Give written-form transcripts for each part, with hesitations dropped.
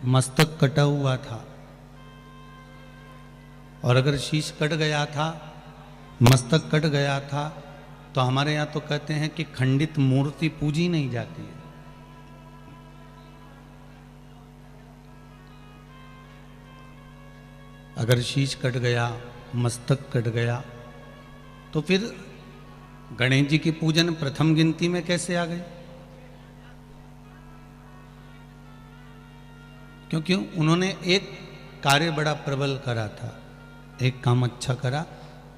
मस्तक कटा हुआ था, और अगर शीश कट गया था, मस्तक कट गया था, तो हमारे यहाँ तो कहते हैं कि खंडित मूर्ति पूजी नहीं जाती है। अगर शीश कट गया, मस्तक कट गया, तो फिर गणेश जी की पूजन प्रथम गिनती में कैसे आ गई? क्योंकि उन्होंने एक कार्य बड़ा प्रबल करा था, एक काम अच्छा करा।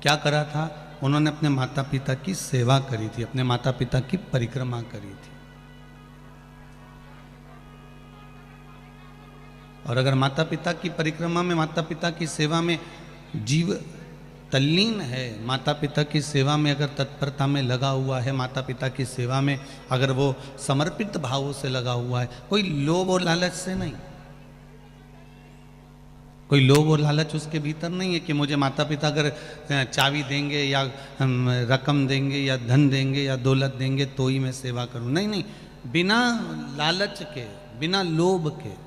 क्या करा था? उन्होंने अपने माता पिता की सेवा करी थी, अपने माता पिता की परिक्रमा करी थी। और अगर माता पिता की परिक्रमा में, माता पिता की सेवा में जीव तल्लीन है, माता पिता की सेवा में अगर तत्परता में लगा हुआ है, माता पिता की सेवा में अगर वो समर्पित भावों से लगा हुआ है, कोई लोभ और लालच से नहीं, कोई लोभ और लालच उसके भीतर नहीं है कि मुझे माता पिता अगर चाबी देंगे या रकम देंगे या धन देंगे या दौलत देंगे तो ही मैं सेवा करूं। नहीं नहीं, बिना लालच के, बिना लोभ के।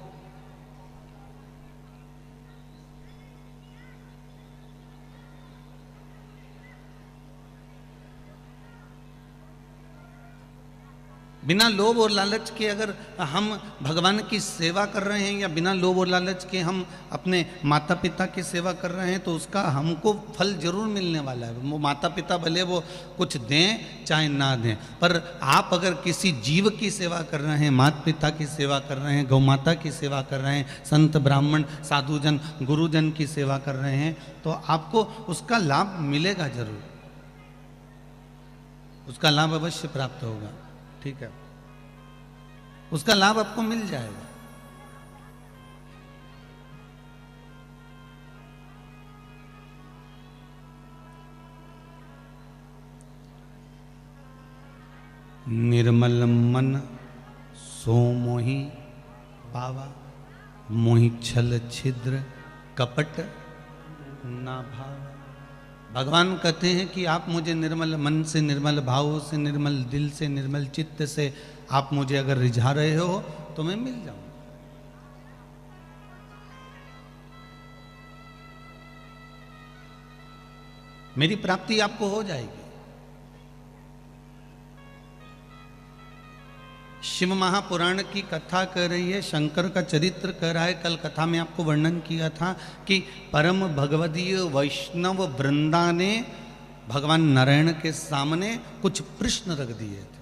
बिना लोभ और लालच के अगर हम भगवान की सेवा कर रहे हैं, या बिना लोभ और लालच के हम अपने माता पिता की सेवा कर रहे हैं, तो उसका हमको फल जरूर मिलने वाला है। वो माता पिता भले वो कुछ दें चाहे ना दें, पर आप अगर किसी जीव की सेवा कर रहे हैं, माता पिता की सेवा कर रहे हैं, गौ माता की सेवा कर रहे हैं, संत ब्राह्मण साधुजन गुरुजन की सेवा कर रहे हैं, तो आपको उसका लाभ मिलेगा जरूर, उसका लाभ अवश्य प्राप्त होगा। ठीक है, उसका लाभ आपको मिल जाएगा। निर्मल मन सो मोहि पावा, मोहि छल छिद्र कपट ना भावा। भगवान कहते हैं कि आप मुझे निर्मल मन से, निर्मल भावों से, निर्मल दिल से, निर्मल चित्त से आप मुझे अगर रिझा रहे हो तो मैं मिल जाऊंगा। मेरी प्राप्ति आपको हो जाएगी। शिव महापुराण की कथा कह रही है, शंकर का चरित्र कह रहा है। कल कथा में आपको वर्णन किया था कि परम भगवदीय वैष्णव वृंदा ने भगवान नारायण के सामने कुछ प्रश्न रख दिए थे।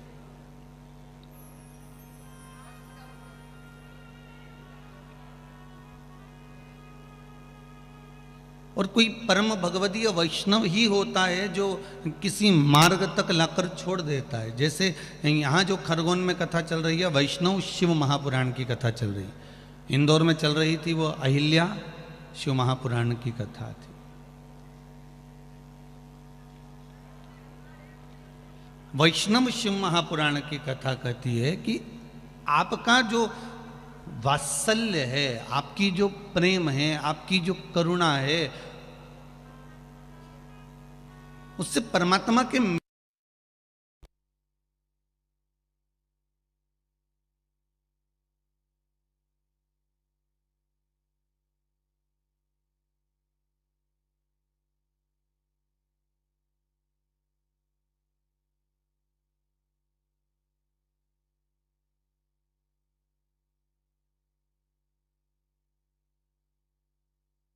और कोई परम भगवदीय वैष्णव ही होता है जो किसी मार्ग तक लाकर छोड़ देता है। जैसे यहाँ जो खरगोन में कथा चल रही है, वैष्णव शिव महापुराण की कथा चल रही है। इंदौर में चल रही थी वो अहिल्या शिव महापुराण की कथा थी। वैष्णव शिव महापुराण की कथा कहती है कि आपका जो वात्सल्य है, आपकी जो प्रेम है, आपकी जो करुणा है, उससे परमात्मा के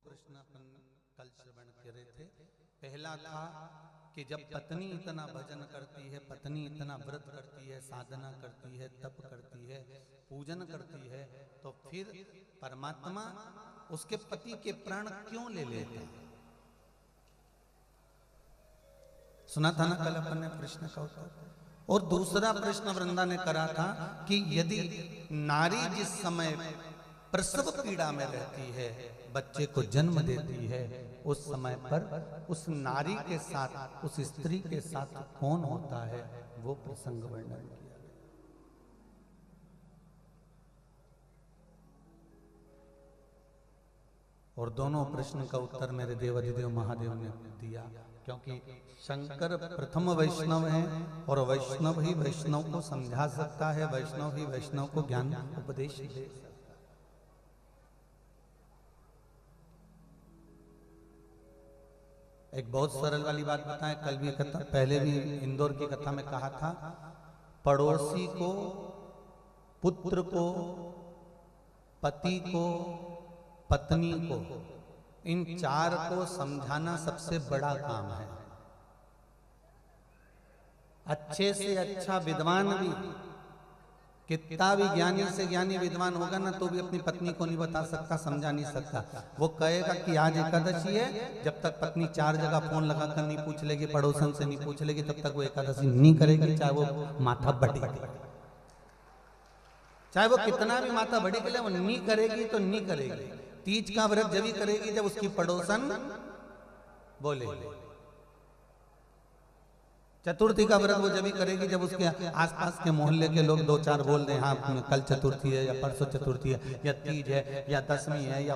प्रश्न अपन कल श्रवण कर रहे थे। पहला था कि जब पत्नी इतना भजन करती है, पत्नी इतना व्रत करती है, साधना करती है, तप करती है, पूजन करती है, तो फिर परमात्मा उसके पति के प्राण क्यों ले लेता है? सुना था ना कल अपन ने प्रश्न का उत्तर। और दूसरा प्रश्न वृंदा ने करा था कि यदि नारी जिस समय प्रसव पीड़ा में रहती है, बच्चे को जन्म देती है, उस समय पर उस नारी के साथ, उस स्त्री के साथ कौन होता है, वो प्रसंग वर्णन किया। और दोनों प्रश्न का उत्तर मेरे देवाधिदेव महादेव ने दिया, क्योंकि शंकर प्रथम वैष्णव हैं और वैष्णव ही वैष्णव को समझा सकता है, वैष्णव ही वैष्णव को ज्ञान उपदेश दे सकता है। एक बहुत सरल वाली बात बताएं, कल भी कथा, पहले भी इंदौर की कथा में कहा था, पड़ोसी को, पुत्र को, पति को, पत्नी को, इन चार को समझाना सबसे बड़ा काम है। अच्छे से अच्छा विद्वान भी, कितना भी ज्ञानी से ज्ञानी विद्वान होगा ना, तो भी अपनी पत्नी को नहीं बता सकता, समझा नहीं सकता। वो कहेगा कि आज एकादशी है, जब तक पत्नी 4 जगह फोन लगाकर नहीं पूछ लेगी, पड़ोसन से नहीं पूछ लेगी, तब तक वो एकादशी नहीं करेगी, चाहे वो माथा बड़ी, चाहे वो कितना भी माथा बड़ी के लिए, वो नहीं करेगी तो नहीं करेगी। तीज का व्रत जब ही करेगी जब उसकी पड़ोसन बोले, चतुर्थी का व्रत वो जब भी करेगी जब उसके आसपास के मोहल्ले के लोग 2-4 बोल दें, हाँ कल चतुर्थी है या परसों चतुर्थी है या तीज है या दशमी है या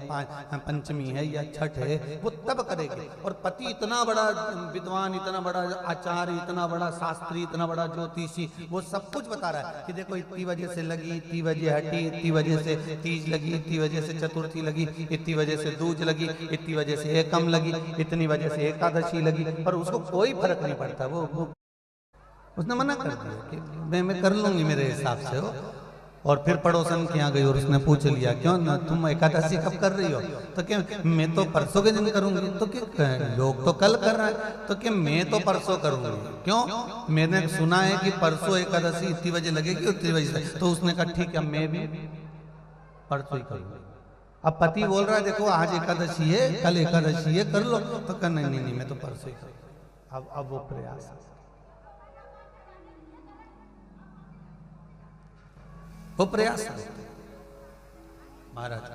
पंचमी है या छठ है, वो तब करेगी। और पति इतना बड़ा विद्वान, इतना बड़ा आचार्य, इतना बड़ा शास्त्री, इतना बड़ा ज्योतिषी, वो सब कुछ बता रहा है कि देखो इतनी वजह से लगी, इतनी वजह हटी, इतनी वजह से तीज लगी, इतनी वजह से चतुर्थी लगी, इतनी वजह से दूज लगी, इतनी वजह से एकम लगी, इतनी वजह से एकादशी लगी, पर उसको कोई फर्क नहीं पड़ता। वो उसने मना कर दिया कि मैं कर लूंगी मेरे हिसाब से हो। और फिर पड़ोसन के यहाँ गई और उसने पूछ लिया, क्यों ना तुम एकादशी कब कर रही हो? तो क्या मैं तो परसों के दिन करूंगी। तो क्या लोग तो कल कर रहे हैं, तो क्या मैं तो परसों करूंगी। क्यों? मैंने सुना है कि परसों एकादशी इतनी बजे लगेगी, उतनी बजे से। तो उसने कहा ठीक है मैं भी परसों ही करूंगी। अब पति बोल रहा है देखो आज एकादशी है, कल एकादशी है, कर लो। तो कहना नहीं नहीं मैं तो परसों ही करूंगी। अब वो प्रयास, वो प्रयास महाराज।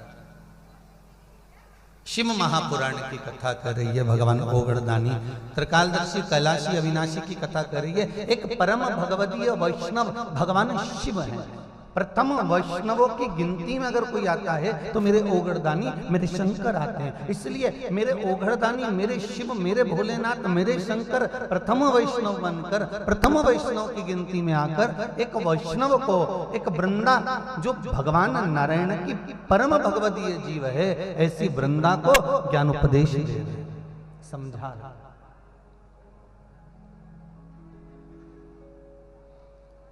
शिव महापुराण की कथा कर रही है भगवान ओगड़दानी, त्रिकालदर्शी, कैलाशी, अविनाशी की कथा कर रही है। एक परम भगवदीय वैष्णव भगवान शिव है। प्रथम वैष्णवों की गिनती में अगर कोई आता है तो मेरे ओगड़दानी, मेरे शंकर आते हैं। इसलिए मेरे ओगड़दानी, मेरे शिव, मेरे भोलेनाथ, मेरे शंकर प्रथम वैष्णव बनकर, प्रथम वैष्णव की गिनती में आकर एक वैष्णव को, एक वृंदा जो भगवान नारायण की परम भगवदीय जीव है, ऐसी वृंदा को ज्ञानोपदेश दे रहे, समझा।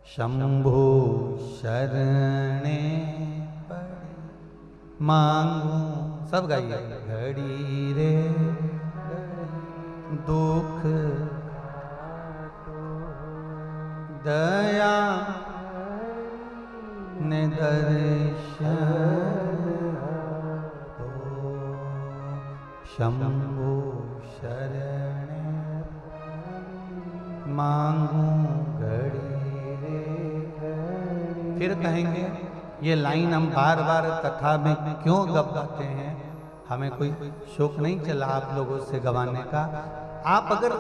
शंभो शरणे पड़ी मांगू, सब गाइए, घड़ी रे दुख दया ने दर्शन शंभो शरणे मांगू घड़ी। फिर कहेंगे ये लाइन हम बार बार कथा में क्यों गवाते हैं, हमें कोई शौक नहीं चला आप लोगों से गवाने का। आप अगर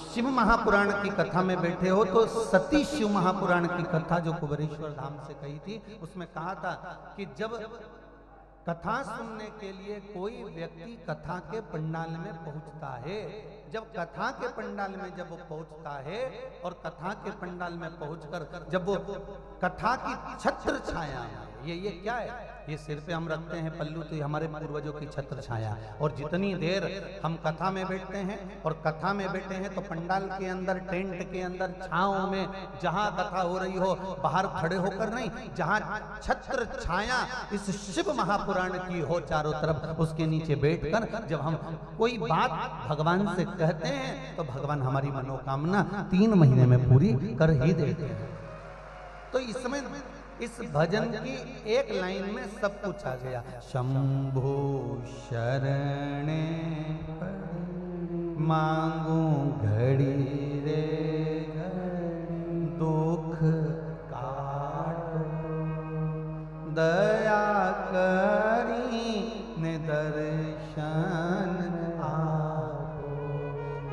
शिव महापुराण की कथा में बैठे हो तो सती शिव महापुराण की कथा जो कुबेरेश्वर धाम से कही थी, उसमें कहा था कि जब कथा सुनने के लिए कोई व्यक्ति कथा के पंडाल में पहुंचता है, जब कथा के पंडाल में जब वो पहुंचता है और कथा के पंडाल में पहुंचकर जब वो कथा की छत्र छाया, ये क्या है, ये सिर पे हम रखते हैं पल्लू, तो ये हमारे पूर्वजों की छत्र छाया। और जितनी देर हम कथा में बैठते हैं और कथा में बैठे हैं तो पंडाल के अंदर, टेंट के अंदर, छांव में, जहां कथा हो रही हो, बाहर खड़े होकर नहीं, जहां छत्र छाया इस शिव महापुराण की हो चारों तरफ, उसके नीचे बैठकर जब हम कोई बात भगवान से कहते हैं तो भगवान हमारी मनोकामना 3 महीने में पूरी कर ही देते हैं। तो इस समय इस भजन की एक लाइन में सब कुछ आ गया। शंभो शरणे मांगू घड़ी रे दुख काटो दया करी ने दर्शन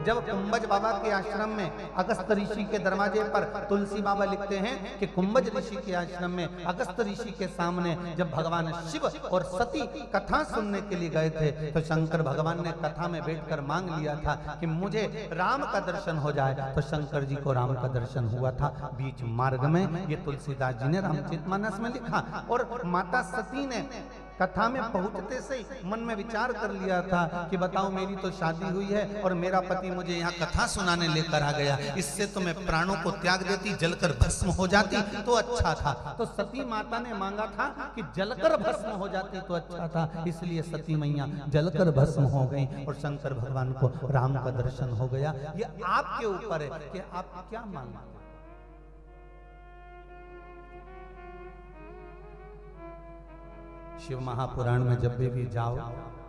जब कुंभज बाबा के आश्रम में अगस्त ऋषि के दरवाजे पर तुलसी बाबा लिखते हैं कि कुंभज ऋषि के आश्रम में अगस्त ऋषि के सामने जब भगवान शिव और सती कथा सुनने के लिए गए थे तो शंकर भगवान ने कथा में बैठकर मांग लिया था कि मुझे राम का दर्शन हो जाए। तो शंकर जी को राम का दर्शन हुआ था बीच मार्ग में। ये तुलसीदास जी ने रामचरितमानस में लिखा। और माता सती ने कथा में पहुंचते से मन में विचार कर लिया था कि बताओ मेरी तो शादी हुई है और मेरा पति मुझे यहाँ कथा सुनाने लेकर आ गया, इससे तो मैं प्राणों को त्याग देती, जलकर भस्म हो जाती तो अच्छा था। तो सती माता ने मांगा था कि जलकर भस्म हो जाती तो अच्छा था, इसलिए सती मैया जलकर भस्म हो गई और शंकर भगवान को राम का दर्शन हो गया। ये आपके ऊपर है कि आप क्या मांगते हैं। शिव महापुराण में जब भी जाओ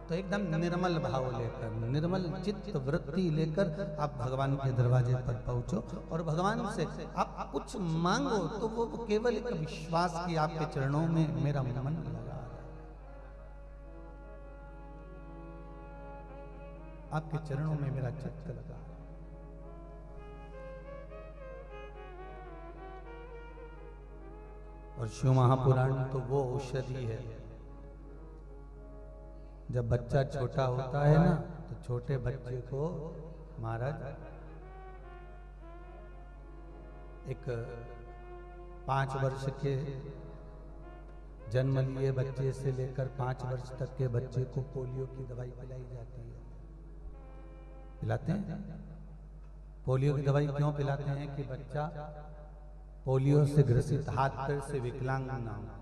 तो एकदम निर्मल भाव लेकर, निर्मल चित्त वृत्ति लेकर आप भगवान के दरवाजे पर पहुंचो और भगवान से आप कुछ मांगो तो वो केवल एक विश्वास की आपके चरणों में मेरा मन लगा, आपके चरणों में मेरा चित्त लगा। और शिव महापुराण तो वो औषधि है, जब बच्चा छोटा होता है ना तो छोटे बच्चे को महाराज एक 5 वर्ष के जन्म लिए बच्चे से लेकर 5 वर्ष तक के बच्चे को पोलियो की दवाई पिलाई जाती है। पिलाते हैं पोलियो की दवाई क्यों पिलाते हैं कि बच्चा पोलियो से ग्रसित, हाथ पैर से विकलांग ना हो।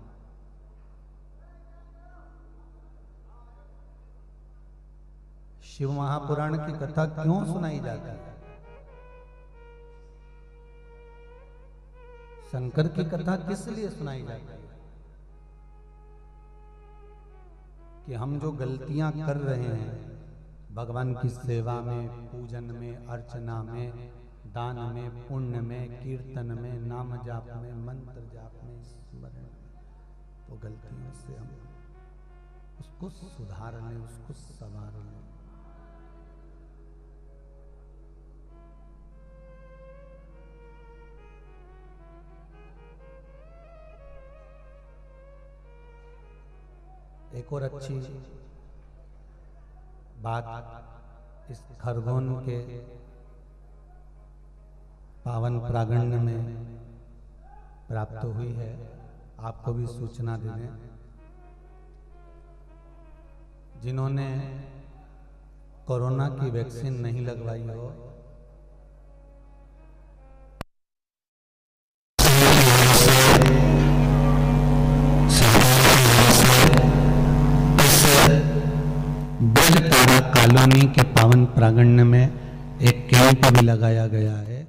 शिव महापुराण की कथा क्यों सुनाई जाती है? शंकर की कथा किस लिए सुनाई जाती है? कि हम जो गलतियां कर रहे हैं भगवान की सेवा में, पूजन में, अर्चना में, दान में, पुण्य में, कीर्तन में, नाम जाप में, मंत्र जाप में, स्मरण में, तो गलतियों से हम उसको सुधार लें, उसको संवार लें। एक और अच्छी बात इस खरगोन के पावन प्रांगण में प्राप्त हुई है, आपको भी सूचना दे दें। जिन्होंने कोरोना की वैक्सीन नहीं लगवाई हो, कॉलोनी के पावन प्रांगण में एक कैंप भी लगाया गया है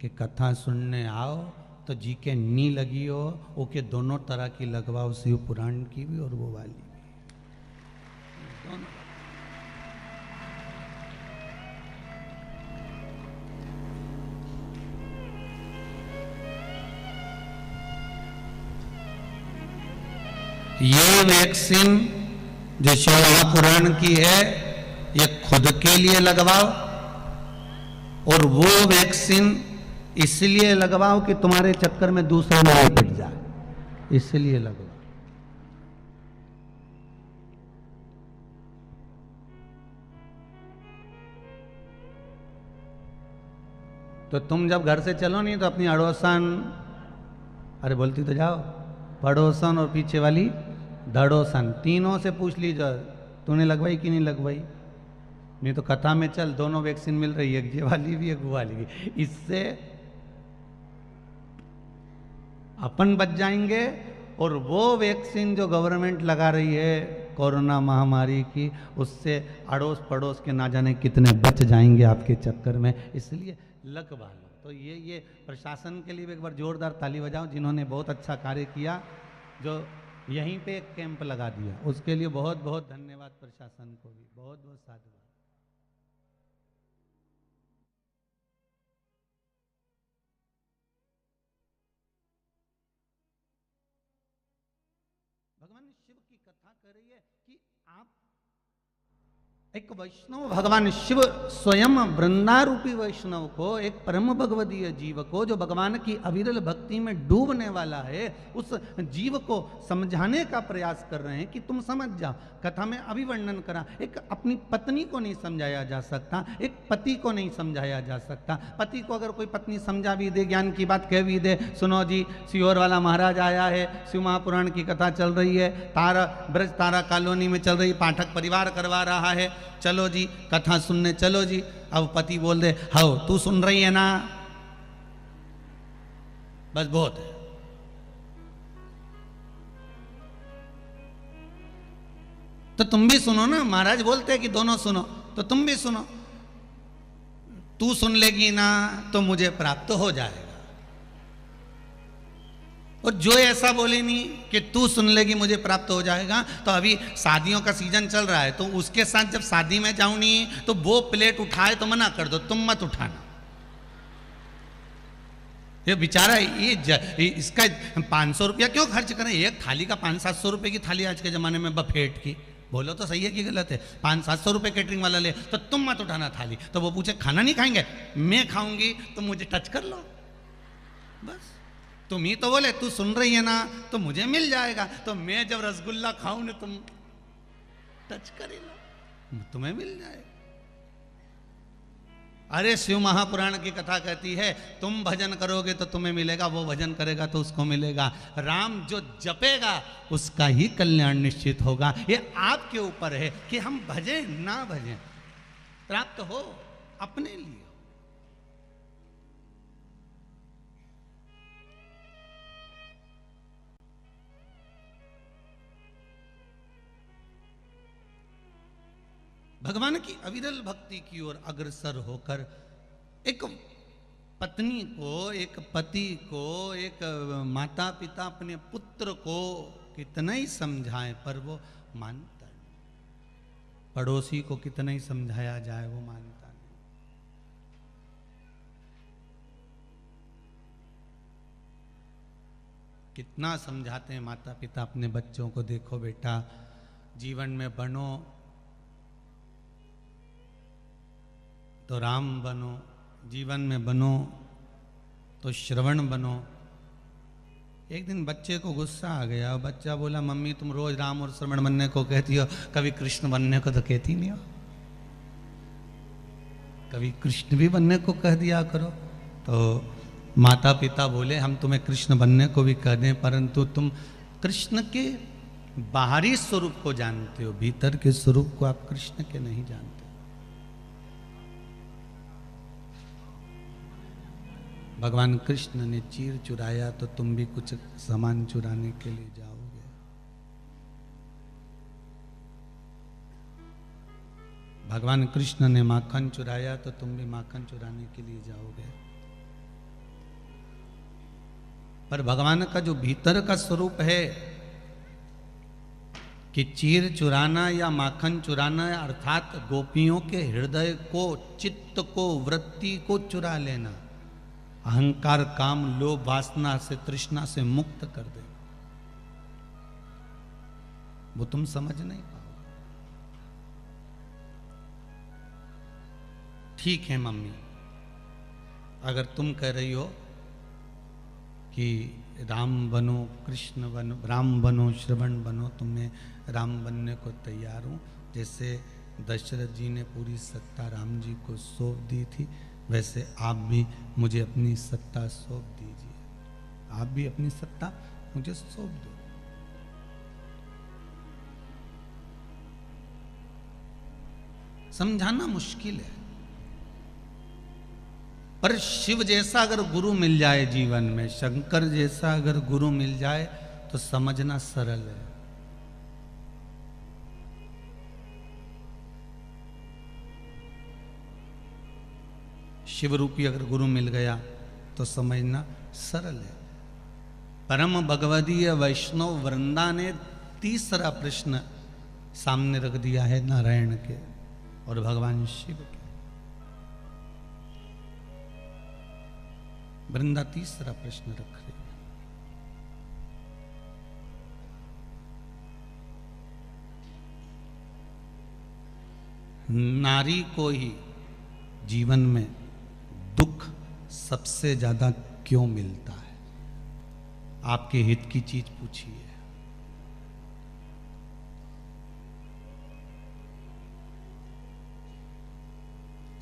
कि कथा सुनने आओ तो जी के नी लगी हो, वो के दोनों तरह की लगवाओ, शिव पुराण की भी और वो वाली भी दोनों। ये वैक्सीन जो शिव महापुराण की है ये खुद के लिए लगवाओ और वो वैक्सीन इसलिए लगवाओ कि तुम्हारे चक्कर में दूसरा ना निपट जाए, इसलिए लगवाओ। तो तुम जब घर से चलो नहीं तो अपनी अड़ोसन, अरे बोलती तो जाओ, पड़ोसन और पीछे वाली धड़ोसन, तीनों से पूछ लीजिए तूने लगवाई कि नहीं लगवाई। नहीं तो कथा में चल, दोनों वैक्सीन मिल रही है, ये वाली भी एक वो वाली भी, इससे अपन बच जाएंगे और वो वैक्सीन जो गवर्नमेंट लगा रही है कोरोना महामारी की, उससे अड़ोस पड़ोस के ना जाने कितने बच जाएंगे आपके चक्कर में, इसलिए लगवा लो। तो ये प्रशासन के लिए भी एक बार जोरदार ताली बजाओ, जिन्होंने बहुत अच्छा कार्य किया, जो यहीं पे एक कैंप लगा दिया, उसके लिए बहुत बहुत धन्यवाद प्रशासन को भी, बहुत बहुत साधुवाद। भगवान शिव की कथा कर रही है कि आप एक वैष्णव भगवान शिव स्वयं वृंदारूपी वैष्णव को, एक परम भगवदीय जीव को जो भगवान की अविरल भक्ति में डूबने वाला है, उस जीव को समझाने का प्रयास कर रहे हैं कि तुम समझ जाओ। कथा में अभी वर्णन करा, एक अपनी पत्नी को नहीं समझाया जा सकता, एक पति को नहीं समझाया जा सकता। पति को अगर कोई पत्नी समझा भी दे, ज्ञान की बात कह भी दे, सुनो जी सियोर वाला महाराज आया है, शिव महापुराण की कथा चल रही है, तारा ब्रज तारा कॉलोनी में चल रही, पाठक परिवार करवा रहा है, चलो जी कथा सुनने चलो जी। अब पति बोल दे, हाओ तू सुन रही है ना, बस बहुत है। तो तुम भी सुनो ना, महाराज बोलते हैं कि दोनों सुनो, तो तुम भी सुनो। तू सुन लेगी ना तो मुझे प्राप्त हो जाएगा, और जो ऐसा बोले नहीं कि तू सुन लेगी मुझे प्राप्त हो जाएगा, तो अभी शादियों का सीजन चल रहा है, तो उसके साथ जब शादी में जाऊं नहीं तो वो प्लेट उठाए तो मना कर दो, तुम मत उठाना। ये बेचारा इसका 500 रुपया क्यों खर्च करें, एक थाली का 500-700 रुपए की थाली आज के जमाने में बफेट की, बोलो तो सही है कि गलत है। 500-700 रुपए कैटरिंग वाला ले, तो तुम मत उठाना थाली। तो वो पूछे खाना नहीं खाएंगे, मैं खाऊंगी तो मुझे टच कर लो, बस। तुम ही तो बोले तू सुन रही है ना तो मुझे मिल जाएगा, तो मैं जब रसगुल्ला खाऊं ना तुम टच कर ही लो, तुम्हें मिल जाएगा। अरे शिव महापुराण की कथा कहती है तुम भजन करोगे तो तुम्हें मिलेगा, वो भजन करेगा तो उसको मिलेगा। राम जो जपेगा उसका ही कल्याण निश्चित होगा। ये आपके ऊपर है कि हम भजें ना भजें, प्राप्त हो अपने लिए। भगवान की अविरल भक्ति की ओर अग्रसर होकर एक पत्नी को, एक पति को, एक माता पिता अपने पुत्र को कितना ही समझाएं पर वो मानता नहीं। पड़ोसी को कितना ही समझाया जाए वो मानता नहीं। कितना समझाते हैं माता पिता अपने बच्चों को, देखो बेटा जीवन में बनो तो राम बनो, जीवन में बनो तो श्रवण बनो। एक दिन बच्चे को गुस्सा आ गया, बच्चा बोला मम्मी तुम रोज राम और श्रवण बनने को कहती हो, कभी कृष्ण बनने को तो कहती नहीं हो, कभी कृष्ण भी बनने को कह दिया करो। तो माता पिता बोले हम तुम्हें कृष्ण बनने को भी कह दें, परंतु तुम कृष्ण के बाहरी स्वरूप को जानते हो, भीतर के स्वरूप को आप कृष्ण के नहीं जानते। भगवान कृष्ण ने चीर चुराया तो तुम भी कुछ सामान चुराने के लिए जाओगे। भगवान कृष्ण ने माखन चुराया तो तुम भी माखन चुराने के लिए जाओगे। पर भगवान का जो भीतर का स्वरूप है कि चीर चुराना या माखन चुराना, अर्थात गोपियों के हृदय को, चित्त को, वृत्ति को चुरा लेना, अहंकार काम लोभ वासना से, तृष्णा से मुक्त कर दे, वो तुम समझ नहीं पाओ। ठीक है मम्मी, अगर तुम कह रही हो कि राम बनो, कृष्ण बनो, राम बनो, श्रवण बनो, तो मैं राम बनने को तैयार हूं। जैसे दशरथ जी ने पूरी सत्ता राम जी को सौंप दी थी, वैसे आप भी मुझे अपनी सत्ता सौंप दीजिए, आप भी अपनी सत्ता मुझे सौंप दो। समझाना मुश्किल है, पर शिव जैसा अगर गुरु मिल जाए जीवन में, शंकर जैसा अगर गुरु मिल जाए तो समझना सरल है। शिव रूपी अगर गुरु मिल गया तो समझना सरल है। परम भगवदीय वैष्णव वृंदा ने तीसरा प्रश्न सामने रख दिया है नारायण के और भगवान शिव के। वृंदा तीसरा प्रश्न रख रही है। नारी को ही जीवन में दुख सबसे ज्यादा क्यों मिलता है? आपके हित की चीज पूछिए।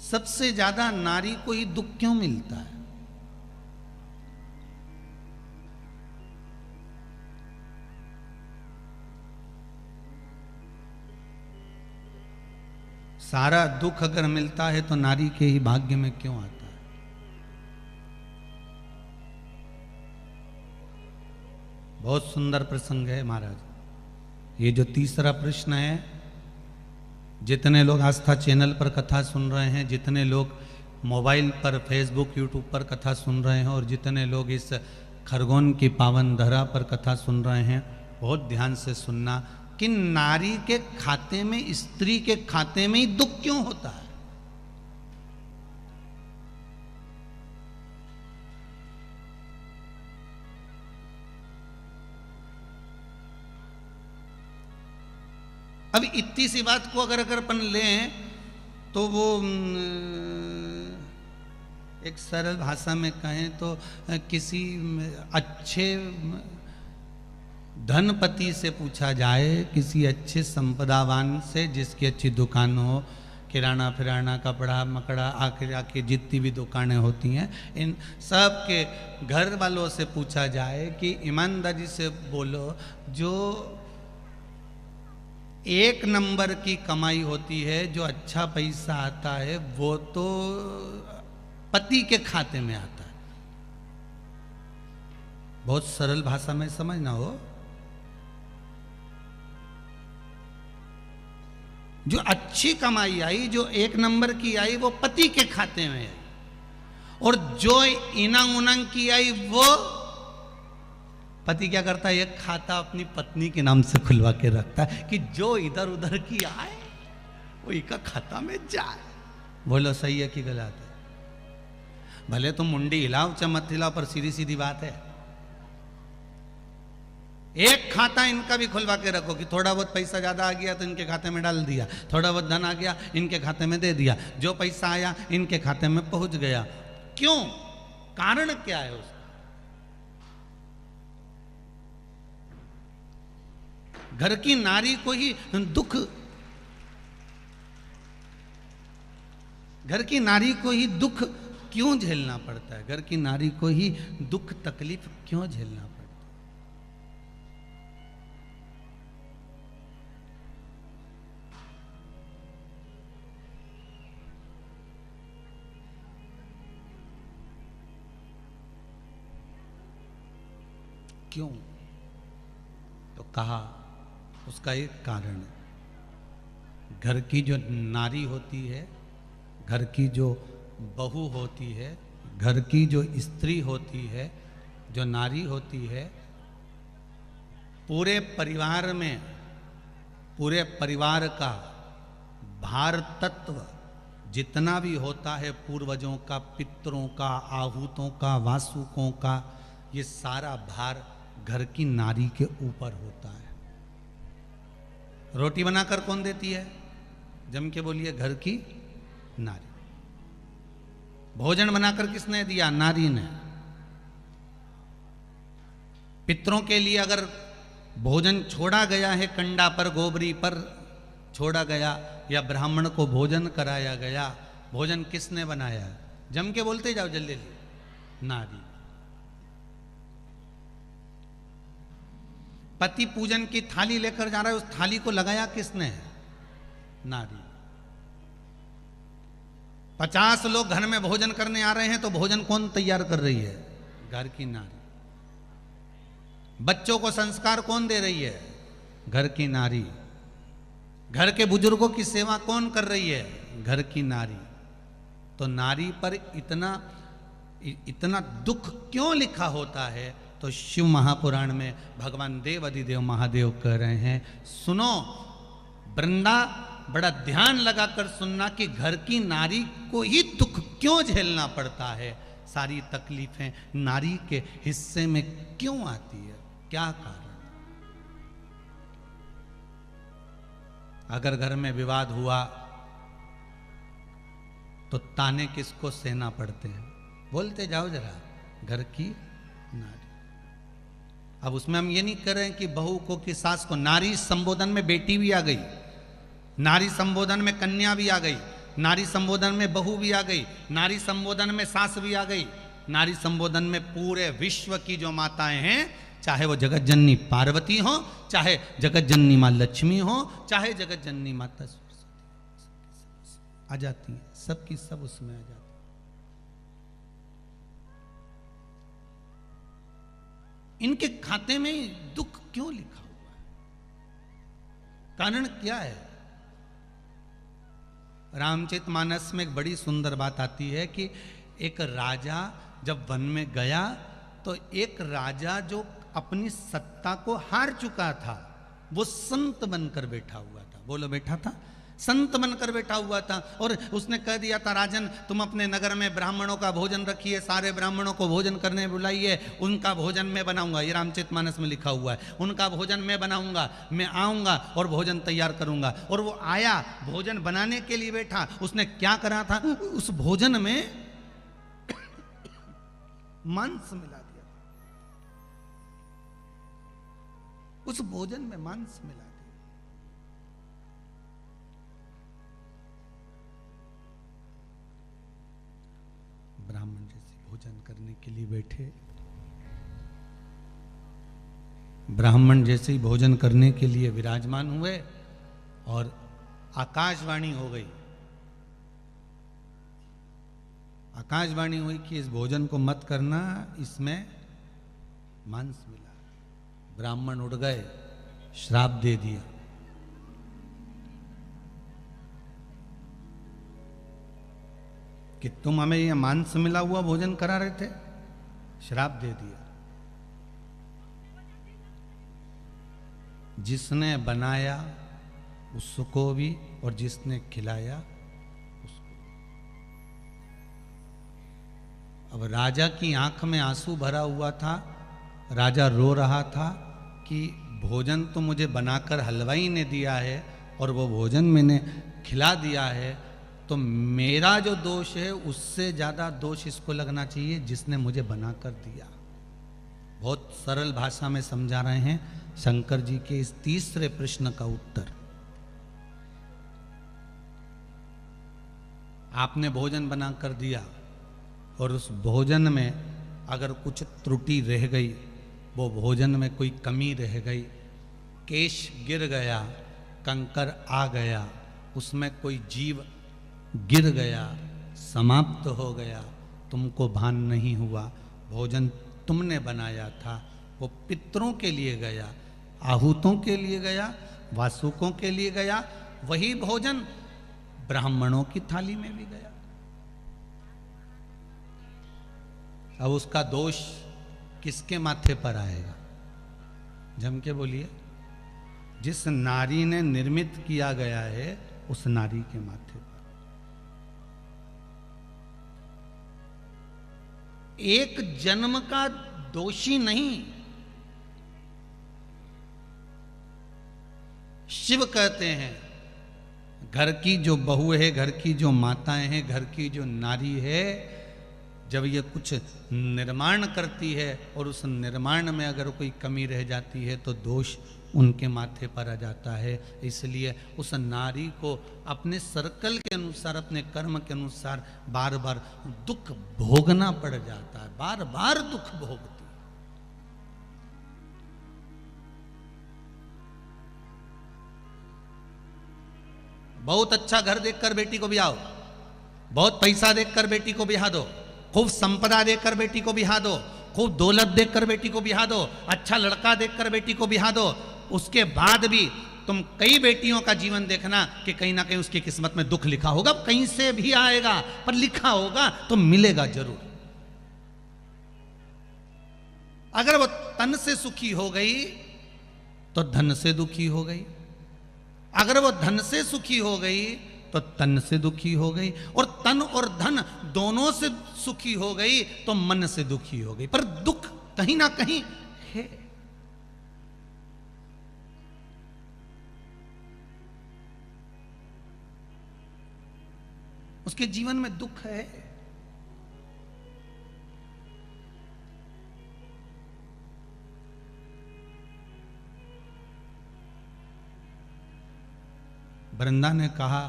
सबसे ज्यादा नारी को ही दुख क्यों मिलता है? सारा दुख अगर मिलता है तो नारी के ही भाग्य में क्यों आता है? बहुत सुंदर प्रसंग है महाराज। ये जो तीसरा प्रश्न है, जितने लोग आस्था चैनल पर कथा सुन रहे हैं, जितने लोग मोबाइल पर, फेसबुक, यूट्यूब पर कथा सुन रहे हैं, और जितने लोग इस खरगोन की पावन धरा पर कथा सुन रहे हैं, बहुत ध्यान से सुनना कि नारी के खाते में, स्त्री के खाते में ही दुख क्यों होता है? अब इतनी सी बात को अगर अपन लें तो वो एक सरल भाषा में कहें तो किसी अच्छे धनपति से पूछा जाए, किसी अच्छे संपदावान से जिसकी अच्छी दुकान हो, किराना फिराना, कपड़ा मकड़ा, आके जितनी भी दुकानें होती हैं, इन सब के घर वालों से पूछा जाए कि ईमानदारी से बोलो, जो एक नंबर की कमाई होती है, जो अच्छा पैसा आता है, वो तो पति के खाते में आता है। बहुत सरल भाषा में समझना हो, जो अच्छी कमाई आई, जो एक नंबर की आई, वो पति के खाते में आई, और जो इनंग उनंग की आई, वो पति क्या करता है? एक खाता अपनी पत्नी के नाम से खुलवा के रखता है कि जो इधर उधर की आए वो इका खाता में जाए। बोलो सही है कि गलत है? भले तुम मुंडी हिलाओ चमत हिलाओ, पर सीधी सीधी बात है। एक खाता इनका भी खुलवा के रखो कि थोड़ा बहुत पैसा ज्यादा आ गया तो इनके खाते में डाल दिया, थोड़ा बहुत धन आ गया इनके खाते में दे दिया, जो पैसा आया इनके खाते में पहुंच गया। क्यों? कारण क्या है उसका? घर की नारी को ही दुख, घर की नारी को ही दुख क्यों झेलना पड़ता है? घर की नारी को ही दुख तकलीफ क्यों झेलना पड़ता है? क्यों? तो कहा उसका एक कारण है। घर की जो नारी होती है, घर की जो बहू होती है, घर की जो स्त्री होती है, जो नारी होती है, पूरे परिवार में, पूरे परिवार का भार तत्व जितना भी होता है, पूर्वजों का, पितरों का, आहूतों का, वासुकों का, ये सारा भार घर की नारी के ऊपर होता है। रोटी बनाकर कौन देती है? जम के बोलिए, घर की नारी। भोजन बनाकर किसने दिया? नारी ने। पितरों के लिए अगर भोजन छोड़ा गया है, कंडा पर, गोबरी पर छोड़ा गया, या ब्राह्मण को भोजन कराया गया, भोजन किसने बनाया? जम के बोलते जाओ जल्दी, नारी। पति पूजन की थाली लेकर जा रहा है, उस थाली को लगाया किसने? नारी। 50 लोग घर में भोजन करने आ रहे हैं तो भोजन कौन तैयार कर रही है? घर की नारी। बच्चों को संस्कार कौन दे रही है? घर की नारी। घर के बुजुर्गों की सेवा कौन कर रही है? घर की नारी। तो नारी पर इतना दुख क्यों लिखा होता है? तो शिव महापुराण में भगवान देव अधिदेव महादेव कह रहे हैं, सुनो वृंदा, बड़ा ध्यान लगाकर सुनना कि घर की नारी को ही दुख क्यों झेलना पड़ता है, सारी तकलीफें नारी के हिस्से में क्यों आती है, क्या कारण? अगर घर में विवाद हुआ, तो ताने किसको सहना पड़ते हैं? बोलते जाओ जरा, घर की नारी। अब उसमें हम ये नहीं कर रहे हैं कि बहू को कि सास को। नारी संबोधन में बेटी भी आ गई, नारी संबोधन में कन्या भी आ गई, नारी संबोधन में बहू भी आ गई, नारी संबोधन में सास भी आ गई, नारी संबोधन में पूरे विश्व की जो माताएं हैं, चाहे वो जगत जननी पार्वती हो, चाहे जगत जननी माँ लक्ष्मी हो, चाहे जगत जननी माता आ जाती है, सबकी सब उसमें आ जाती है। इनके खाते में दुख क्यों लिखा हुआ है? कारण क्या है? रामचरितमानस में एक बड़ी सुंदर बात आती है कि एक राजा जब वन में गया तो एक राजा जो अपनी सत्ता को हार चुका था, वो संत बनकर बैठा हुआ था। बोलो, बैठा था, संत बनकर बैठा हुआ था। और उसने कह दिया था, राजन तुम अपने नगर में ब्राह्मणों का भोजन रखिए, सारे ब्राह्मणों को भोजन करने बुलाइए, उनका भोजन मैं बनाऊंगा। ये रामचरितमानस में लिखा हुआ है, उनका भोजन मैं बनाऊंगा, मैं आऊंगा और भोजन तैयार करूंगा। और वो आया, भोजन बनाने के लिए बैठा। उसने क्या करा था? उस भोजन में मांस मिला दिया, उस भोजन में मांस मिला दिया। ब्राह्मण जैसे भोजन करने के लिए बैठे, ब्राह्मण जैसे ही भोजन करने के लिए विराजमान हुए और आकाशवाणी हो गई। आकाशवाणी हुई कि इस भोजन को मत करना, इसमें मांस मिला। ब्राह्मण उड़ गए, श्राप दे दिया। कि तुम हमें यह मांस मिला हुआ भोजन करा रहे थे, श्राप दे दिया। जिसने बनाया उसको भी और जिसने खिलाया उसको। अब राजा की आंख में आंसू भरा हुआ था, राजा रो रहा था कि भोजन तो मुझे बनाकर हलवाई ने दिया है और वो भोजन मैंने खिला दिया है, तो मेरा जो दोष है उससे ज़्यादा दोष इसको लगना चाहिए जिसने मुझे बनाकर दिया। बहुत सरल भाषा में समझा रहे हैं शंकर जी के इस तीसरे प्रश्न का उत्तर। आपने भोजन बनाकर दिया और उस भोजन में अगर कुछ त्रुटि रह गई, वो भोजन में कोई कमी रह गई, केश गिर गया, कंकर आ गया, उसमें कोई जीव गिर गया, समाप्त हो गया, तुमको भान नहीं हुआ, भोजन तुमने बनाया था, वो पितरों के लिए गया, आहूतों के लिए गया, वासुकों के लिए गया, वही भोजन ब्राह्मणों की थाली में भी गया। अब उसका दोष किसके माथे पर आएगा? जम के बोलिए। जिस नारी ने निर्मित किया गया है उस नारी के माथे पर। एक जन्म का दोषी नहीं। शिव कहते हैं घर की जो बहू है, घर की जो माताएं हैं, घर की जो नारी है, जब ये कुछ निर्माण करती है और उस निर्माण में अगर कोई कमी रह जाती है तो दोष उनके माथे पर आ जाता है। इसलिए उस नारी को अपने सर्कल के अनुसार, अपने कर्म के अनुसार बार बार दुख भोगना पड़ जाता है, बार बार दुख भोगती। बहुत अच्छा घर देखकर बेटी को ब्याहो, बहुत पैसा देखकर बेटी को ब्याह दो, खूब संपदा देखकर बेटी को ब्याह दो, खूब दौलत देखकर बेटी को ब्याह दो, अच्छा लड़का देखकर बेटी को ब्याह दो। उसके बाद भी तुम कई बेटियों का जीवन देखना कि कहीं ना कहीं उसकी किस्मत में दुख लिखा होगा, कहीं से भी आएगा पर लिखा होगा तो मिलेगा जरूर। अगर वो तन से सुखी हो गई तो धन से दुखी हो गई, अगर वो धन से सुखी हो गई तो तन से दुखी हो गई, और तन और धन दोनों से सुखी हो गई तो मन से दुखी हो गई। पर दुख कहीं ना कहीं है। उसके जीवन में दुख है। वृंदा ने कहा,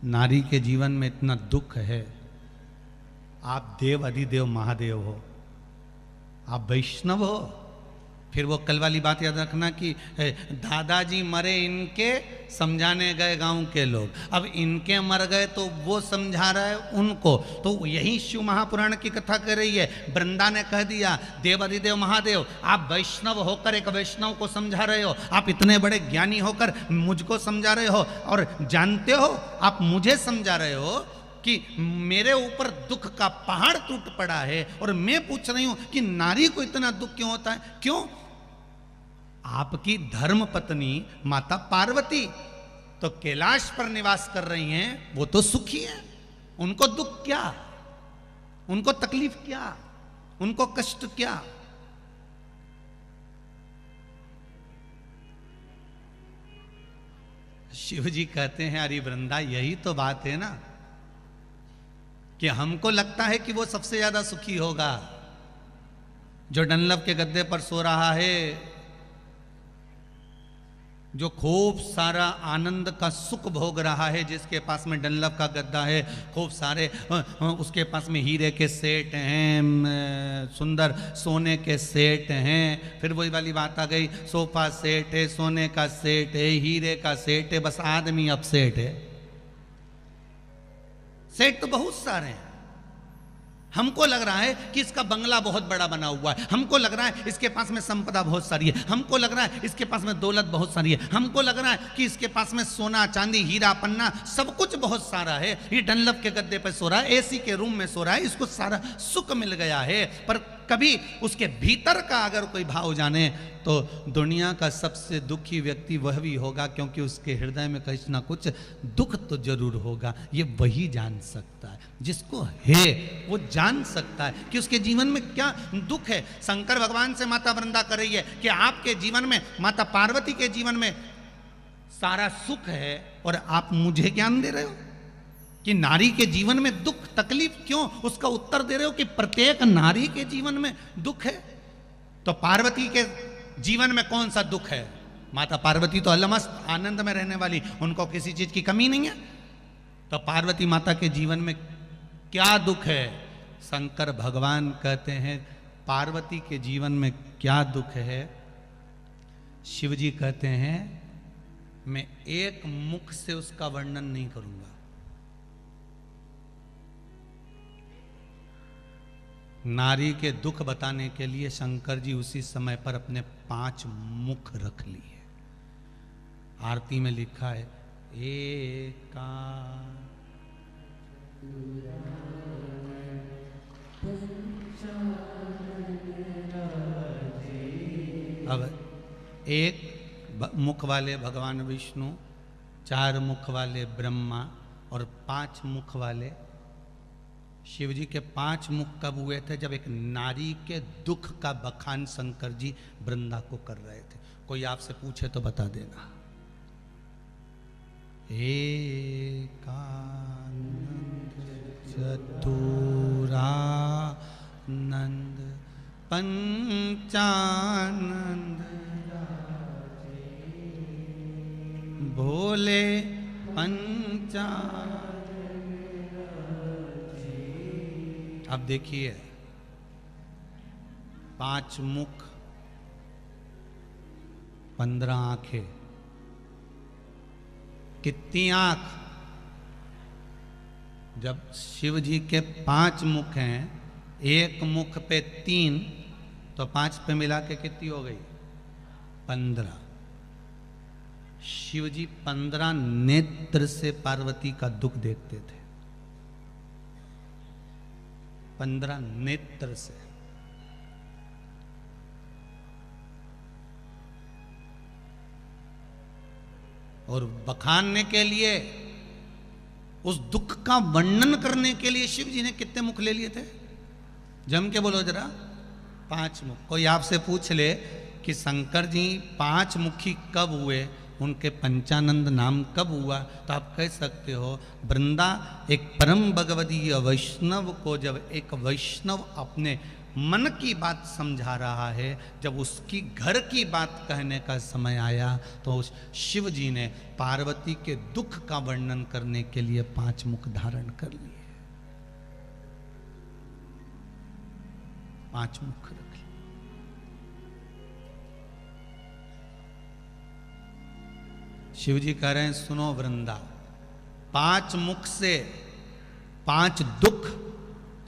नारी के जीवन में इतना दुख है, आप देव अधिदेव महादेव हो, आप वैष्णव हो। फिर वो कल वाली बात याद रखना कि दादाजी मरे इनके, समझाने गए गांव के लोग, अब इनके मर गए तो वो समझा रहा है उनको। तो यही शिव महापुराण की कथा कर रही है। वृंदा ने कह दिया, देव अधिदेव महादेव, आप वैष्णव होकर एक वैष्णव को समझा रहे हो, आप इतने बड़े ज्ञानी होकर मुझको समझा रहे हो, और जानते हो आप मुझे समझा रहे हो कि मेरे ऊपर दुख का पहाड़ टूट पड़ा है, और मैं पूछ रही हूं कि नारी को इतना दुख क्यों होता है? क्यों? आपकी धर्म पत्नी माता पार्वती तो कैलाश पर निवास कर रही हैं, वो तो सुखी हैं, उनको दुख क्या, उनको तकलीफ क्या, उनको कष्ट क्या? शिव जी कहते हैं, अरे वृंदा यही तो बात है ना, कि हमको लगता है कि वो सबसे ज्यादा सुखी होगा, जो डनलप के गद्दे पर सो रहा है, जो खूब सारा आनंद का सुख भोग रहा है, जिसके पास में डनलप का गद्दा है, खूब सारे उसके पास में हीरे के सेट हैं, सुंदर सोने के सेट हैं। फिर वही वाली बात आ गई, सोफा सेट है, सोने का सेट है, हीरे का सेट है, बस आदमी अपसेट है। सेट तो बहुत सारे हैं। हमको लग रहा है कि इसका बंगला बहुत बड़ा बना हुआ है, हमको लग रहा है इसके पास में संपदा बहुत सारी है, हमको लग रहा है इसके पास में दौलत बहुत सारी है, हमको लग रहा है कि इसके पास में सोना चांदी हीरा पन्ना सब कुछ बहुत सारा है। ये डनलप के गद्दे पर सो रहा है, एसी के रूम में सो रहा है, इसको सारा सुख मिल गया है। पर कभी उसके भीतर का अगर कोई भाव जाने तो दुनिया का सबसे दुखी व्यक्ति वह भी होगा, क्योंकि उसके हृदय में कुछ ना कुछ दुख तो जरूर होगा। ये वही जान सकता है, जिसको है वो जान सकता है कि उसके जीवन में क्या दुख है। शंकर भगवान से माता वृंदा कर रही है कि आपके जीवन में, माता पार्वती के जीवन में सारा सुख है, और आप मुझे ज्ञान दे रहे हो कि नारी के जीवन में दुख तकलीफ क्यों? उसका उत्तर दे रहे हो कि प्रत्येक नारी के जीवन में दुख है। तो पार्वती के जीवन में कौन सा दुख है? माता पार्वती तो अलमस्त आनंद में रहने वाली, उनको किसी चीज की कमी नहीं है। तो पार्वती माता के जीवन में क्या दुख है? शंकर भगवान कहते हैं पार्वती के जीवन में क्या दुख है? शिव जी कहते हैं मैं एक मुख से उसका वर्णन नहीं करूंगा। नारी के दुख बताने के लिए शंकर जी उसी समय पर अपने 5 मुख रख लिए। आरती में लिखा है एका, अब एक मुख वाले भगवान विष्णु, 4 मुख वाले ब्रह्मा और 5 मुख वाले शिव जी के 5 मुख कब हुए थे? जब एक नारी के दुख का बखान शंकर जी वृंदा को कर रहे थे। कोई आपसे पूछे तो बता देना। एकानंद चतुरानंद पंचानंद भोले पंचानंद। अब देखिए 5 मुख 15 आंखें, कितनी आंख? जब शिव जी के 5 मुख हैं, एक मुख पे 3, तो 5 पे मिला के कितनी हो गई? 15। शिव जी 15 नेत्र से पार्वती का दुख देखते थे, 15 नेत्र से। और बखानने के लिए, उस दुख का वर्णन करने के लिए शिव जी ने कितने मुख ले लिए थे? जम के बोलो जरा। 5 मुख। कोई आपसे पूछ ले कि शंकर जी 5 मुखी कब हुए, उनके पंचानंद नाम कब हुआ, तो आप कह सकते हो वृंदा एक परम भगवदीय वैष्णव को जब एक वैष्णव अपने मन की बात समझा रहा है, जब उसकी घर की बात कहने का समय आया तो उस शिव जी ने पार्वती के दुख का वर्णन करने के लिए 5 मुख धारण कर लिए, 5 मुख रख लिए। शिव जी कह रहे हैं सुनो वृंदा, 5 मुख से 5 दुख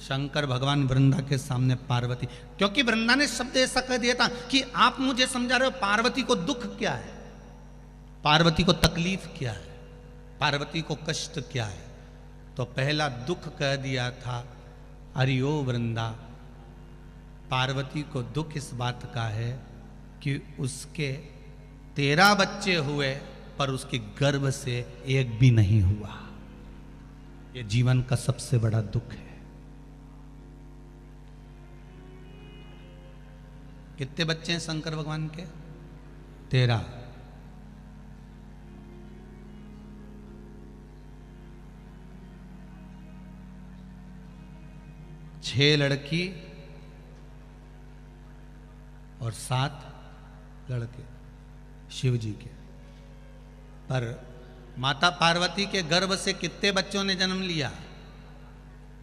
शंकर भगवान वृंदा के सामने पार्वती, क्योंकि वृंदा ने शब्द ऐसा कह दिया था कि आप मुझे समझा रहे हो पार्वती को दुख क्या है, पार्वती को तकलीफ क्या है, पार्वती को कष्ट क्या है। तो पहला दुख कह दिया था अरे ओ वृंदा, पार्वती को दुख इस बात का है कि उसके 13 बच्चे हुए पर उसके गर्भ से एक भी नहीं हुआ। ये जीवन का सबसे बड़ा दुख है। कितने बच्चे हैं शंकर भगवान के? 13। छह लड़की और 7 लड़के शिव जी के। पर माता पार्वती के गर्भ से कितने बच्चों ने जन्म लिया?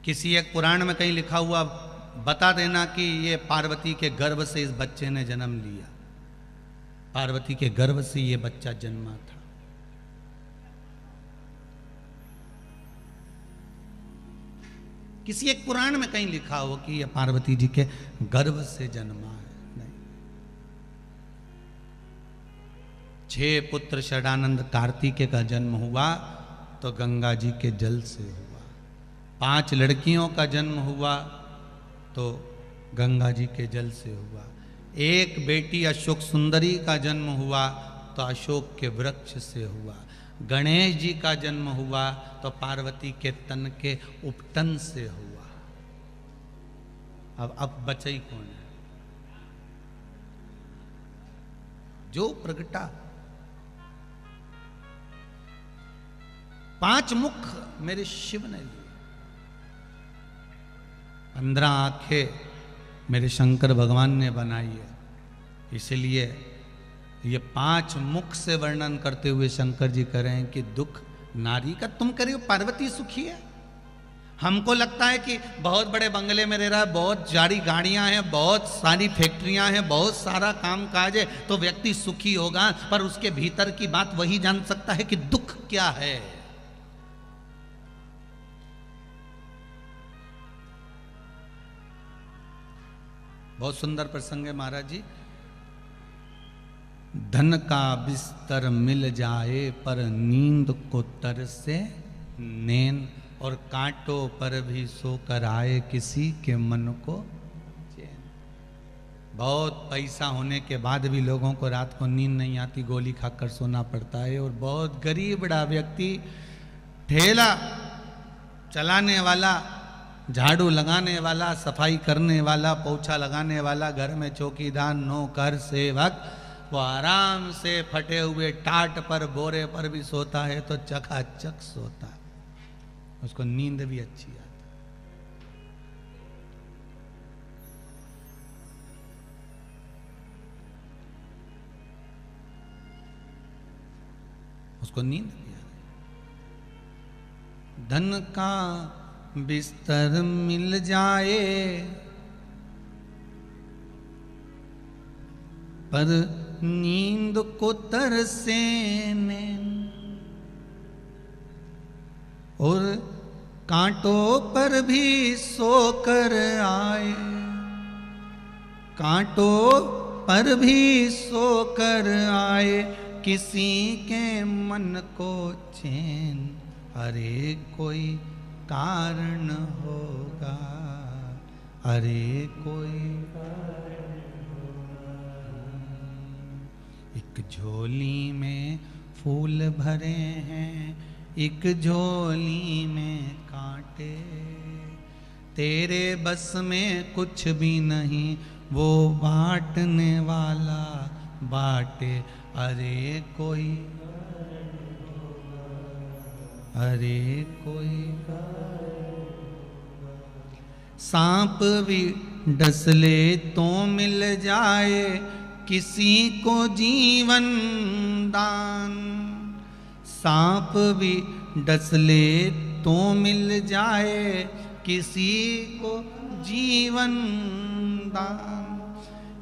किसी एक पुराण में कहीं लिखा हुआ बता देना कि ये पार्वती के गर्भ से इस बच्चे ने जन्म लिया। पार्वती के गर्भ से ये बच्चा जन्मा था। किसी एक पुराण में कहीं लिखा हो कि ये पार्वती जी के गर्भ से जन्मा है। नहीं, 6 पुत्र षडानंद कार्तिकेय का जन्म हुआ तो गंगा जी के जल से हुआ। 5 लड़कियों का जन्म हुआ तो गंगा जी के जल से हुआ। 1 बेटी अशोक सुंदरी का जन्म हुआ तो अशोक के वृक्ष से हुआ। गणेश जी का जन्म हुआ तो पार्वती के तन के उपटन से हुआ। अब बचई कौन है? जो प्रगटा 5 मुख मेरे शिव ने लिए, 15 आंखें मेरे शंकर भगवान ने बनाई है। इसलिए ये 5 मुख से वर्णन करते हुए शंकर जी कह रहे हैं कि दुख नारी का तुम करियो, पार्वती सुखी है। हमको लगता है कि बहुत बड़े बंगले में रह रहा है, बहुत सारी गाड़ियां हैं, बहुत सारी फैक्ट्रियां हैं, बहुत सारा काम काज है तो व्यक्ति सुखी होगा, पर उसके भीतर की बात वही जान सकता है कि दुख क्या है। बहुत सुंदर प्रसंग है महाराज जी। धन का बिस्तर मिल जाए पर नींद को तरसे नैन, और कांटों पर भी सोकर आए किसी के मन को चैन। बहुत पैसा होने के बाद भी लोगों को रात को नींद नहीं आती, गोली खाकर सोना पड़ता है। और बहुत गरीब बड़ा व्यक्ति, ठेला चलाने वाला, झाड़ू लगाने वाला, सफाई करने वाला, पोछा लगाने वाला, घर में चौकीदार, नौकर, सेवक, वो आराम से फटे हुए टाट पर, बोरे पर भी सोता है तो चकाचक सोता है, उसको नींद भी अच्छी आती। उसको नींद भी आती। धन का बिस्तर मिल जाए पर नींद को तरसे नैन, और कांटों पर भी सोकर आए, कांटों पर भी सोकर आए किसी के मन को चैन। अरे कोई कारण होगा, अरे कोई एक झोली में फूल भरे हैं, एक झोली में कांटे, तेरे बस में कुछ भी नहीं, वो बांटने वाला बाटे। अरे कोई, अरे कोई सांप भी डस ले तो मिल जाए किसी को जीवन दान। सांप भी डस ले तो मिल जाए किसी को जीवन दान।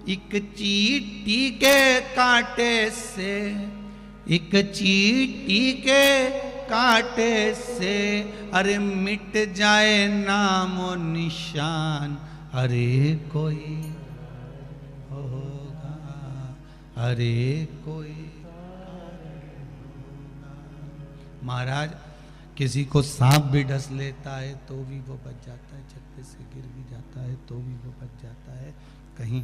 एक चींटी के कांटे से, एक चींटी के कांटे से अरे मिट जाए नाम और निशान। अरे कोई होगा, अरे कोई। महाराज किसी को सांप भी डस लेता है तो भी वो बच जाता है, छत से गिर भी जाता है तो भी वो बच जाता है, कहीं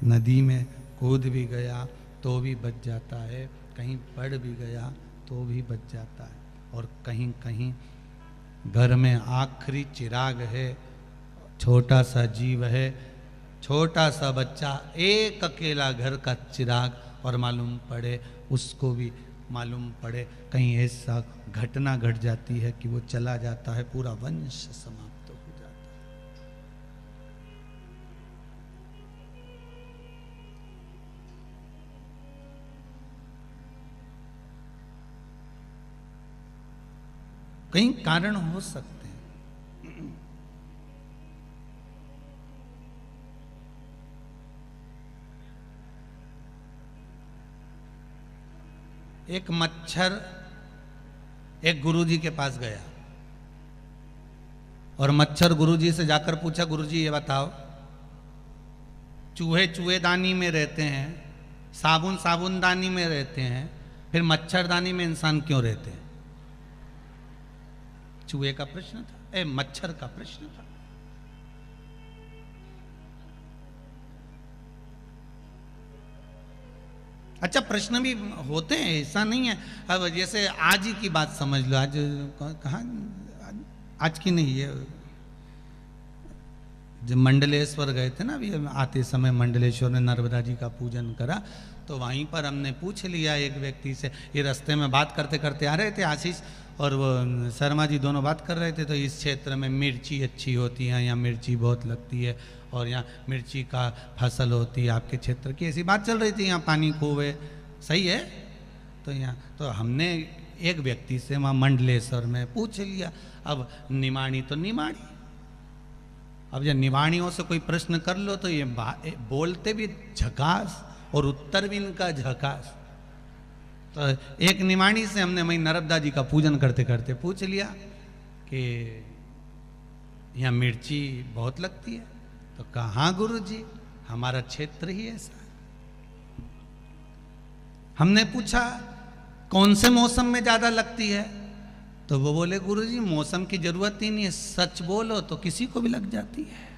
नदी में कूद भी गया तो भी बच जाता है, कहीं पड़ भी गया तो भी बच जाता है। और कहीं कहीं घर में आखिरी चिराग है, छोटा सा जीव है, छोटा सा बच्चा, एक अकेला घर का चिराग, और मालूम पड़े उसको भी मालूम पड़े कहीं ऐसा घटना घट जाती है कि वो चला जाता है, पूरा वंश समाप्त हो जाता है। कई कारण हो सकते हैं। एक मच्छर एक गुरुजी के पास गया और मच्छर गुरुजी से जाकर पूछा, गुरुजी ये बताओ, चूहे चूहेदानी में रहते हैं, साबुन साबुनदानी में रहते हैं, फिर मच्छरदानी में इंसान क्यों रहते हैं? चूहे का प्रश्न था, मच्छर का प्रश्न था। अच्छा, प्रश्न भी होते हैं, ऐसा नहीं है। अब जैसे आज ही की बात समझ लो, आज कहाँ, आज की नहीं है, जब मंडलेश्वर गए थे ना, अभी आते समय मंडलेश्वर ने नर्मदा जी का पूजन करा, तो वहीं पर हमने पूछ लिया एक व्यक्ति से, ये रास्ते में बात करते करते आ रहे थे, आशीष और वो शर्मा जी दोनों बात कर रहे थे, तो इस क्षेत्र में मिर्ची अच्छी होती है, यहाँ मिर्ची बहुत लगती है और यहाँ मिर्ची का फसल होती है, आपके क्षेत्र की ऐसी बात चल रही थी, यहाँ पानी खूब है, सही है। तो यहाँ तो हमने एक व्यक्ति से वहाँ मंडलेश्वर में पूछ लिया, अब निमाणी तो निमाणी, अब जब निवाणियों से कोई प्रश्न कर लो तो ये बोलते भी झकास और उत्तर भी इनका झकास। तो एक निमाणी से हमने वही नर्मदा जी का पूजन करते करते पूछ लिया कि यहाँ मिर्ची बहुत लगती है, तो कहाँ गुरु जी, हमारा क्षेत्र ही ऐसा है। हमने पूछा कौन से मौसम में ज्यादा लगती है, तो वो बोले गुरु जी मौसम की जरूरत ही नहीं है, सच बोलो तो किसी को भी लग जाती है।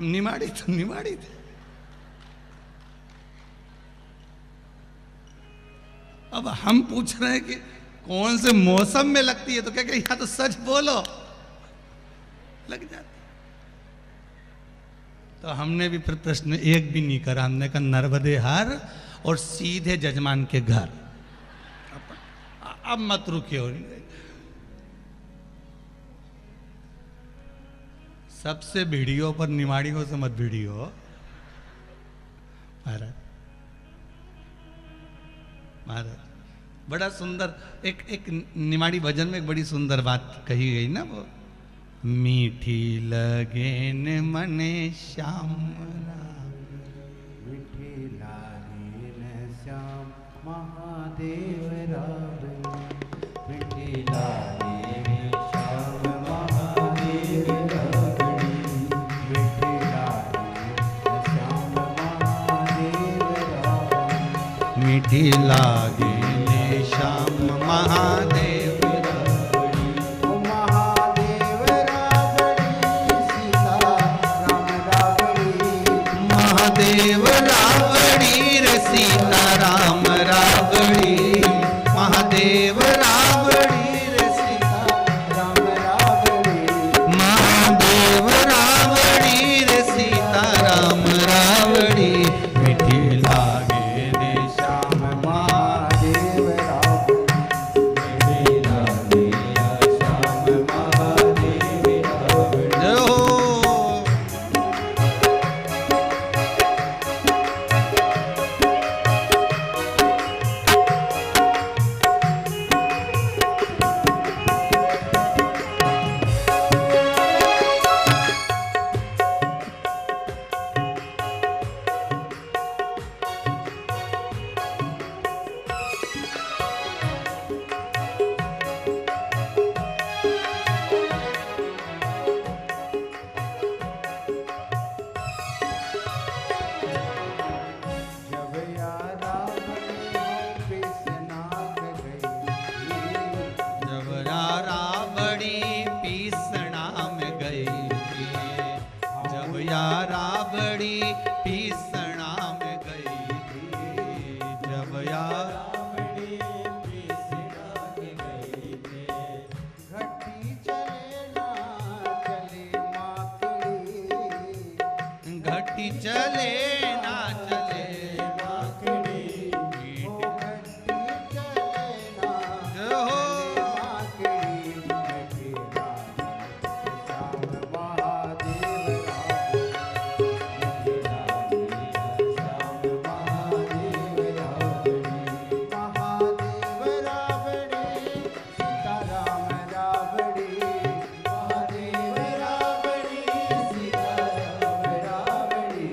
निमाड़ी तो निमाड़ी थे। अब हम पूछ रहे हैं कि कौन से मौसम में लगती है, तो क्या यहाँ तो सच बोलो, लग जाती। तो हमने भी फिर प्रश्न एक भी नहीं करा, हमने कहा नर्मदे हार और सीधे जजमान के घर, अब मत रुकियो। सबसे भिड़ियों पर निमाड़ियों से मत भिड़ियो महाराज। महाराज बड़ा सुंदर एक निमाड़ी भजन में एक बड़ी सुंदर बात कही गई ना, वो मीठी लगे न मने श्याम, मीठी लागे न श्याम महादेव रावण, मीठी लागे न श्याम महादेव रावण, मीठी लागे न श्याम महादेव रावण, मीठी लागे ने श्याम महादेव देव रावड़ी रे सीता राम रावड़ी, महादेव रावड़ी रे सीता राम रावड़ी, महादेव रावड़ी रे सीता राम रावड़ी, मीठी चले ना चले माकड़ी ओ घंटी चले ना जय हो माकड़ी मिठी लाली श्याम महादेव रावड़ी मिठी लाली श्याम महादेव रावड़ी महादेव रावड़ी सीताराम रावड़ी महादेव रावड़ी सीताराम रावड़ी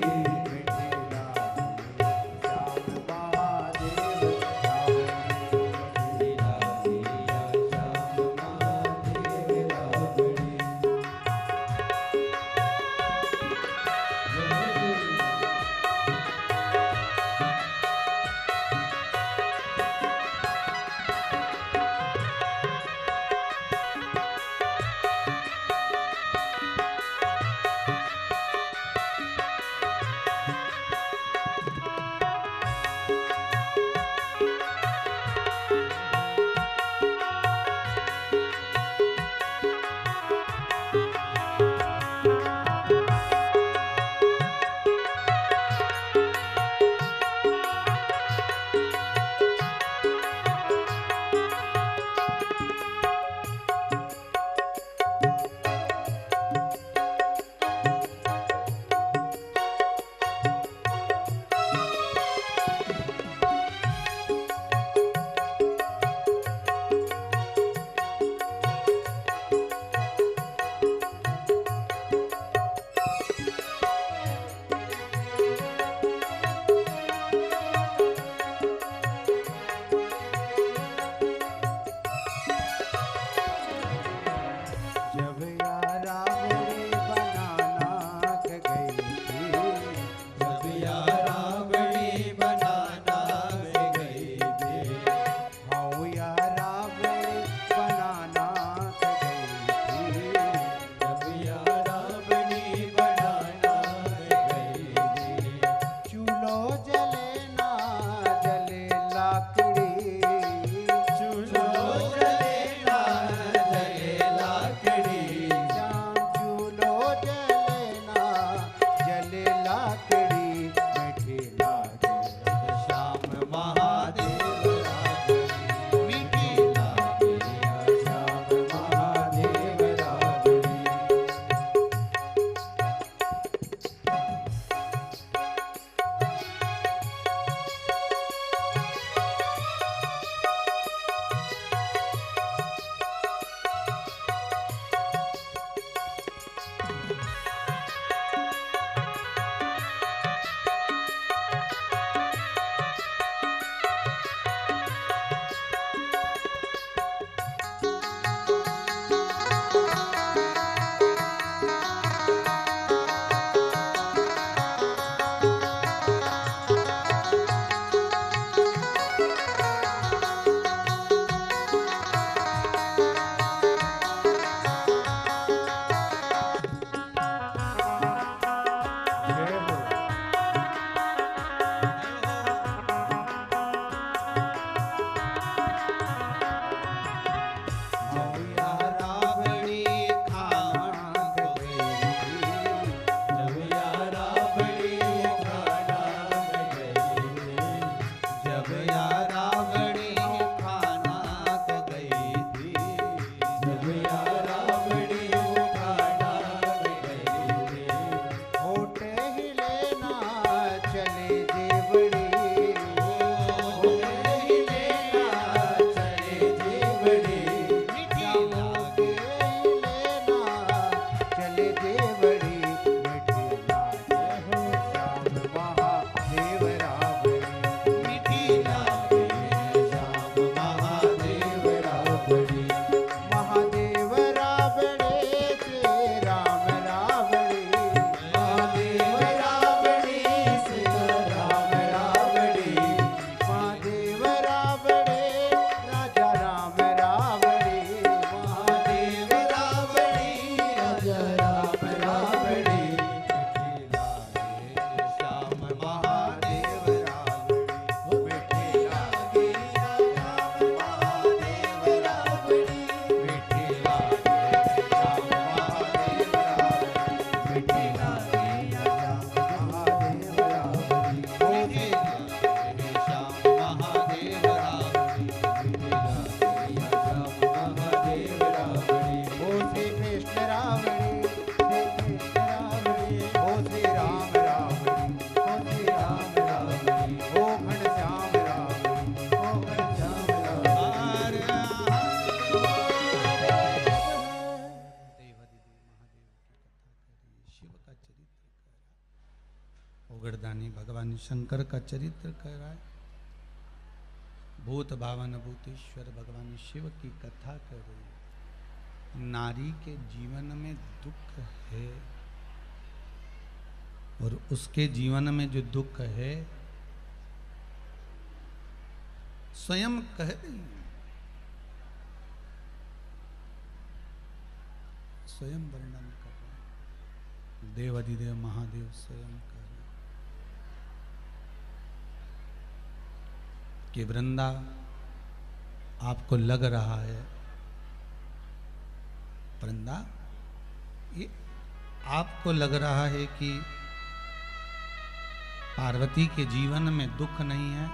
शंकर का चरित्र कह रहा है, भूत भावन भूतेश्वर भगवान शिव की कथा कर रही है। नारी के जीवन में दुख है और उसके जीवन में जो दुख है स्वयं कह रही है, स्वयं वर्णन कर रहे हैं। देवाधिदेव महादेव स्वयं कर रहे हैं कि वृंदा आपको लग रहा है, वृंदा ये आपको लग रहा है कि पार्वती के जीवन में दुख नहीं है।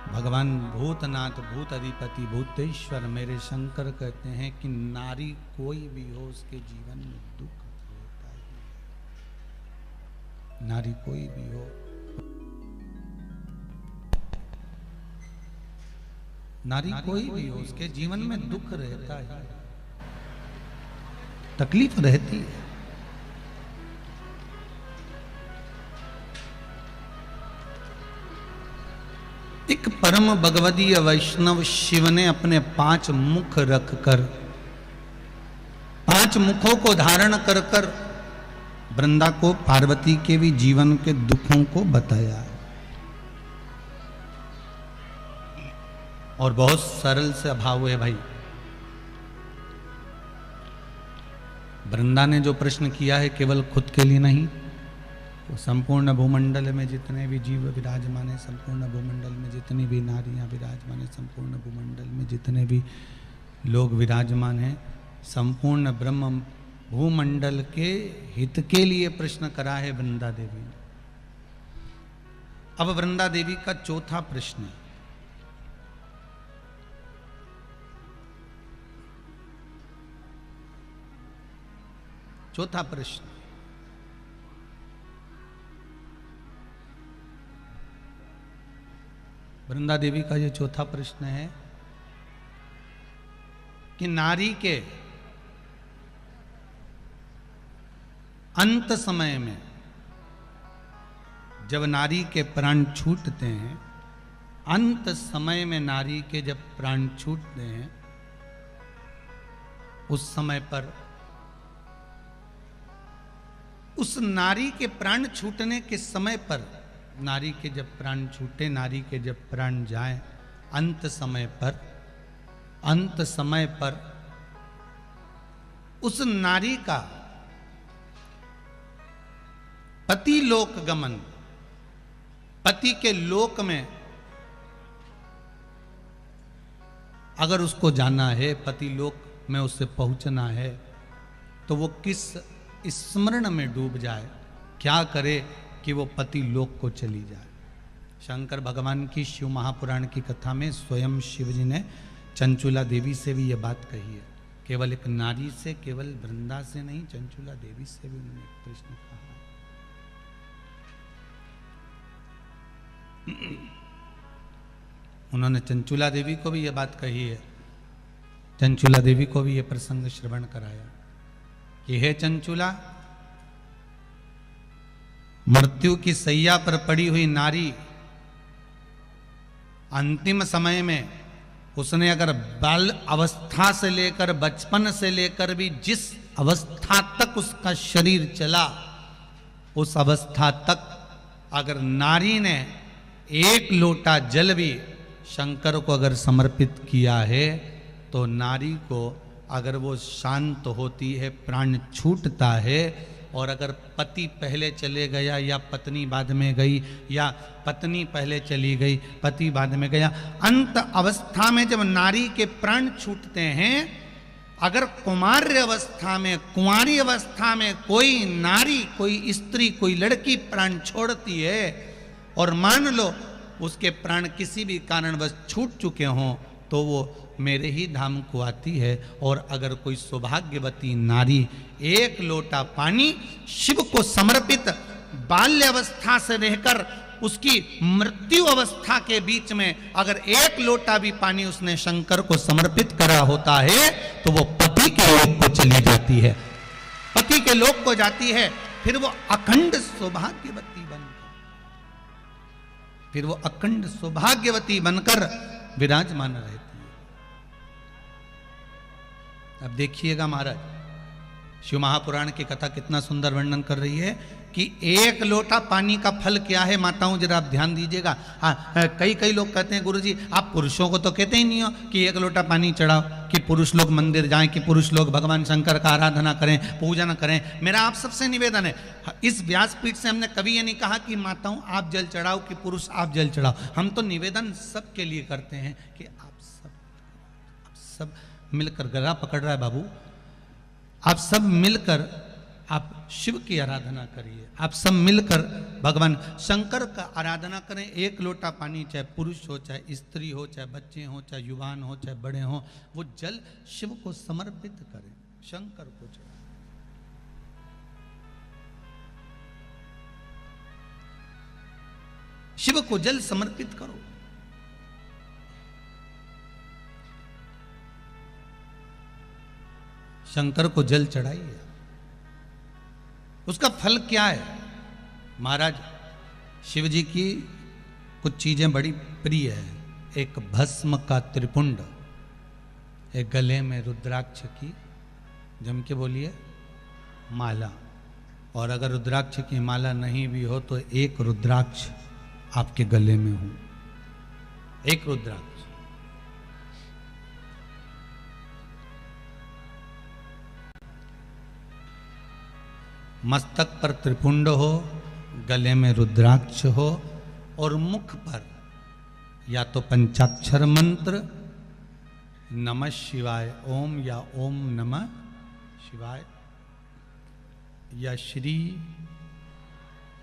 भगवान भूतनाथ भूत अधिपति भूतेश्वर मेरे शंकर कहते हैं कि नारी कोई भी हो उसके जीवन में दुख रहता है। नारी कोई भी हो, नारी कोई भी हो उसके जीवन में दुख रहता है, तकलीफ रहती है। एक परम भगवदीय वैष्णव शिव ने अपने 5 मुख रखकर 5 मुखों को धारण कर कर वृंदा को पार्वती के भी जीवन के दुखों को बताया और बहुत सरल से भाव है भाई। वृंदा ने जो प्रश्न किया है केवल खुद के लिए नहीं, तो संपूर्ण भूमंडल में जितने भी जीव विराजमान है, संपूर्ण भूमंडल में जितनी भी नारियां विराजमान है, संपूर्ण भूमंडल में जितने भी लोग विराजमान हैं, संपूर्ण ब्रह्म भूमंडल के हित के लिए प्रश्न करा है वृंदा देवी ने। अब वृंदा देवी का चौथा प्रश्न है, चौथा प्रश्न वृंदा देवी का ये चौथा प्रश्न है कि नारी के अंत समय में जब नारी के प्राण छूटते हैं, अंत समय में नारी के जब प्राण छूटते हैं, उस समय पर उस नारी के प्राण छूटने के समय पर, नारी के जब प्राण छूटे, नारी के जब प्राण जाए, अंत समय पर उस नारी का पति लोक गमन, पति के लोक में अगर उसको जाना है, पति लोक में उससे पहुंचना है, तो वो किस स्मरण में डूब जाए, क्या करे कि वो पति लोक को चली जाए। शंकर भगवान की शिव महापुराण की कथा में स्वयं शिव जी ने चंचुला देवी से भी ये बात कही है। केवल एक नारी से, केवल वृंदा से नहीं, चंचुला देवी से भी उन्होंने एक प्रश्न कहा। उन्होंने चंचुला देवी को भी ये बात कही है, चंचुला देवी को भी ये प्रसंग श्रवण कराया कि हे चंचुला, मृत्यु की सैया पर पड़ी हुई नारी अंतिम समय में उसने अगर बाल अवस्था से लेकर, बचपन से लेकर भी जिस अवस्था तक उसका शरीर चला, उस अवस्था तक अगर नारी ने 1 लोटा जल भी शंकर को अगर समर्पित किया है, तो नारी को अगर वो शांत होती है, प्राण छूटता है, और अगर पति पहले चले गया या पत्नी बाद में गई, या पत्नी पहले चली गई पति बाद में गया, अंत अवस्था में जब नारी के प्राण छूटते हैं, अगर कुमार्य अवस्था में, कुंवारी अवस्था में कोई नारी, कोई स्त्री, कोई लड़की प्राण छोड़ती है और मान लो उसके प्राण किसी भी कारणवश छूट चुके हों, तो वो मेरे ही धाम को आती है। और अगर कोई सौभाग्यवती नारी 1 लोटा पानी शिव को समर्पित बाल्य अवस्था से रहकर उसकी मृत्यु अवस्था के बीच में अगर 1 लोटा भी पानी उसने शंकर को समर्पित करा होता है, तो वो पति के लोक को चली जाती है, पति के लोक को जाती है। फिर वो अखंड सौभाग्यवती बनकर फिर वो अखंड सौभाग्यवती बनकर विराजमान रहती है। अब देखिएगा महाराज, शिव महापुराण की कथा कितना सुंदर वर्णन कर रही है कि एक लोटा पानी का फल क्या है। माताओं जरा आप ध्यान दीजिएगा। हाँ, कई लोग कहते हैं गुरुजी आप पुरुषों को तो कहते ही नहीं हो कि एक लोटा पानी चढ़ाओ, कि पुरुष लोग मंदिर जाएं, कि पुरुष लोग भगवान शंकर का आराधना करें, पूजन करें। मेरा आप सबसे निवेदन है, इस व्यासपीठ से हमने कभी ये नहीं कहा कि माताओं आप जल चढ़ाओ, कि पुरुष आप जल चढ़ाओ। हम तो निवेदन सबके लिए करते हैं कि आप सब मिलकर, गला पकड़ रहा है बाबू, आप सब मिलकर आप शिव की आराधना करिए, आप सब मिलकर भगवान शंकर का आराधना करें। एक लोटा पानी, चाहे पुरुष हो, चाहे स्त्री हो, चाहे बच्चे हो, चाहे युवान हो, चाहे बड़े हो, वो जल शिव को समर्पित करें, शंकर को चढ़ाएं। शिव को जल समर्पित करो। शंकर को जल चढ़ाइए। उसका फल क्या है महाराज? शिव जी की कुछ चीजें बड़ी प्रिय है। एक भस्म का त्रिपुंड, एक गले में रुद्राक्ष की, जम के बोलिए, माला। और अगर रुद्राक्ष की माला नहीं भी हो तो एक रुद्राक्ष आपके गले में हो, एक रुद्राक्ष। मस्तक पर त्रिपुंड हो, गले में रुद्राक्ष हो, और मुख पर या तो पंचाक्षर मंत्र नमः शिवाय ओम, या ओम नमः शिवाय, या श्री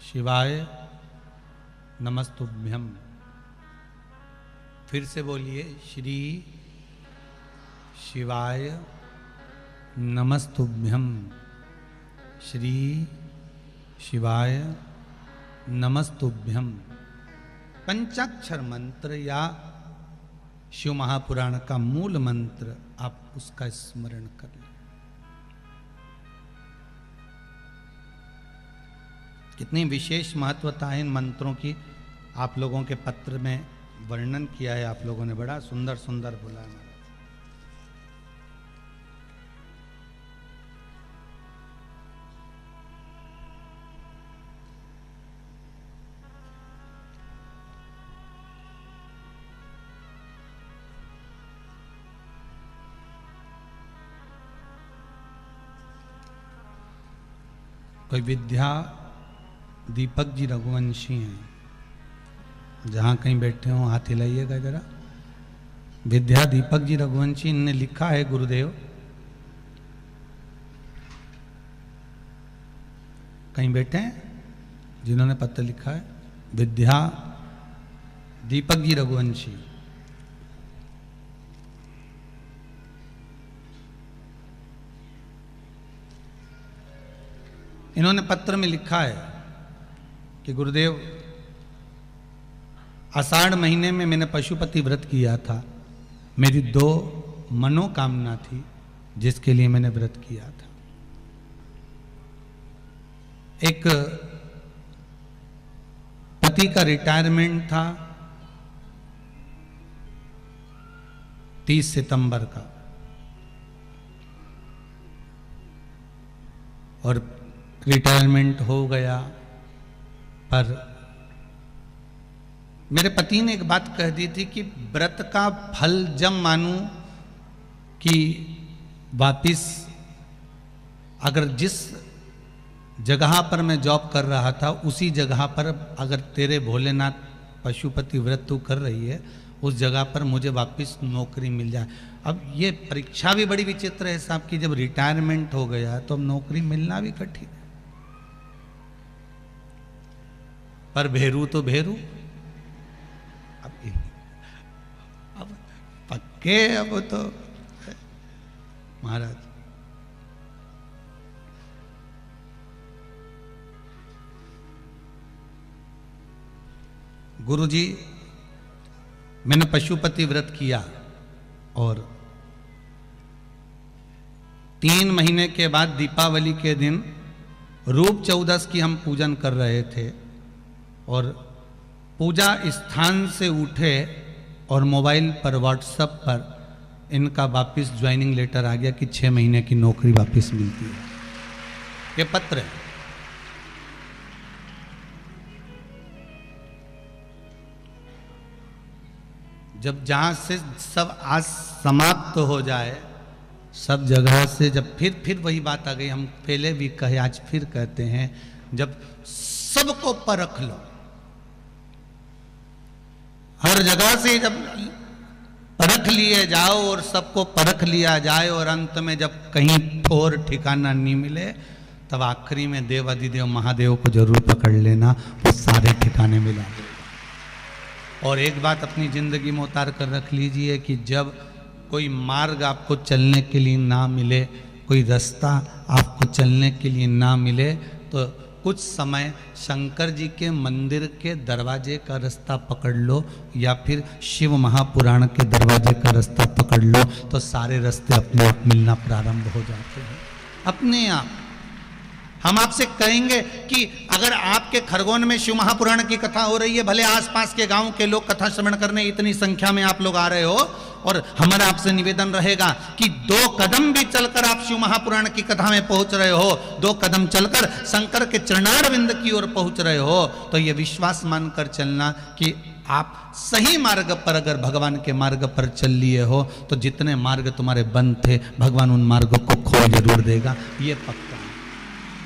शिवाय नमस्तुभ्यम। फिर से बोलिए, श्री शिवाय नमस्तुभ्यम, श्री शिवाय नमस्तुभ्यम। पंचाक्षर मंत्र या शिव महापुराण का मूल मंत्र आप उसका स्मरण कर लें। कितनी विशेष महत्वता है इन मंत्रों की, आप लोगों के पत्र में वर्णन किया है, आप लोगों ने बड़ा सुंदर सुंदर बोला है। कोई विद्या दीपक जी रघुवंशी हैं, जहाँ कहीं बैठे हो हाथ हिलाइएगा जरा। विद्या दीपक जी रघुवंशी, इनने लिखा है गुरुदेव, कहीं बैठे हैं जिन्होंने पत्र लिखा है, विद्या दीपक जी रघुवंशी। इन्होंने पत्र में लिखा है कि गुरुदेव, आषाढ़ महीने में मैंने पशुपति व्रत किया था। मेरी 2 मनोकामना थी जिसके लिए मैंने व्रत किया था। एक पति का रिटायरमेंट था 30 सितंबर का, और रिटायरमेंट हो गया, पर मेरे पति ने एक बात कह दी थी कि व्रत का फल जब मानूं कि वापिस, अगर जिस जगह पर मैं जॉब कर रहा था उसी जगह पर अगर तेरे भोलेनाथ पशुपति व्रत तू कर रही है, उस जगह पर मुझे वापस नौकरी मिल जाए। अब ये परीक्षा भी बड़ी विचित्र है साहब कि जब रिटायरमेंट हो गया तो अब नौकरी मिलना भी कठिन है। पर भेरू तो भेरू, अब पक्के, अब तो महाराज गुरुजी, मैंने पशुपति व्रत किया और 3 महीने के बाद दीपावली के दिन रूप चौदस की हम पूजन कर रहे थे, और पूजा स्थान से उठे और मोबाइल पर व्हाट्सएप पर इनका वापस ज्वाइनिंग लेटर आ गया कि 6 महीने की नौकरी वापस मिलती है। ये पत्र है। जब जहां से सब आज समाप्त हो जाए, सब जगह से जब फिर वही बात आ गई, हम पहले भी कहे आज फिर कहते हैं, जब सबको परख लो, हर जगह से जब परख लिए जाओ और सबको परख लिया जाए और अंत में जब कहीं ठोर ठिकाना नहीं मिले, तब आखिरी में देवाधिदेव महादेव को जरूर पकड़ लेना, वो सारे ठिकाने मिला देगा। और एक बात अपनी जिंदगी में उतार कर रख लीजिए कि जब कोई मार्ग आपको चलने के लिए ना मिले, कोई रास्ता आपको चलने के लिए ना मिले, तो कुछ समय शंकर जी के मंदिर के दरवाजे का रास्ता पकड़ लो या फिर शिव महापुराण के दरवाजे का रास्ता पकड़ लो, तो सारे रास्ते अपने आप मिलना प्रारंभ हो जाते हैं अपने आप। हम आपसे कहेंगे कि अगर आपके खरगोन में शिव महापुराण की कथा हो रही है, भले आसपास के गांव के लोग कथा श्रवण करने इतनी संख्या में आप लोग आ रहे हो, और हमारा आपसे निवेदन रहेगा कि 2 कदम भी चलकर आप शिव महापुराण की कथा में पहुंच रहे हो, 2 कदम चलकर शंकर के चरणारविंद की ओर पहुंच रहे हो, तो यह विश्वास मानकर चलना कि आप सही मार्ग पर अगर भगवान के मार्ग पर चल लिए हो, तो जितने मार्ग तुम्हारे बंद थे भगवान उन मार्गों को खोल जरूर देगा, ये पक्का।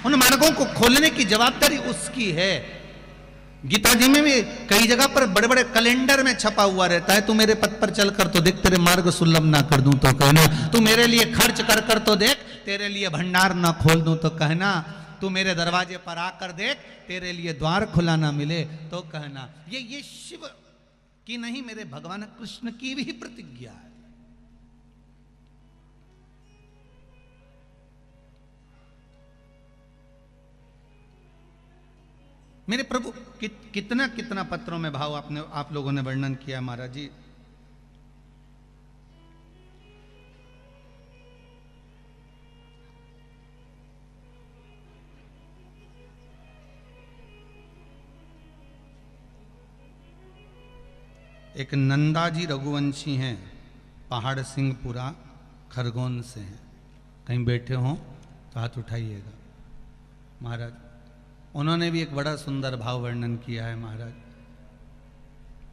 उन मार्गों को खोलने की जवाबदारी उसकी है। गीता जी में भी कई जगह पर बड़े बड़े कैलेंडर में छपा हुआ रहता है, तू मेरे पथ पर चलकर तो देख तेरे मार्ग सुलभ ना कर दूं तो कहना, तू मेरे लिए खर्च कर तो देख तेरे लिए भंडार ना खोल दूं तो कहना, तू मेरे दरवाजे पर आकर देख तेरे लिए द्वार खुला ना मिले तो कहना। ये शिव की नहीं, मेरे भगवान कृष्ण की भी प्रतिज्ञा है। मेरे प्रभु कितना कितना पत्रों में भाव आप लोगों ने वर्णन किया महाराज जी। एक नंदा जी रघुवंशी हैं, पहाड़ सिंहपुरा खरगोन से हैं, कहीं बैठे हों तो हाथ उठाइएगा महाराज। उन्होंने भी एक बड़ा सुंदर भाव वर्णन किया है महाराज।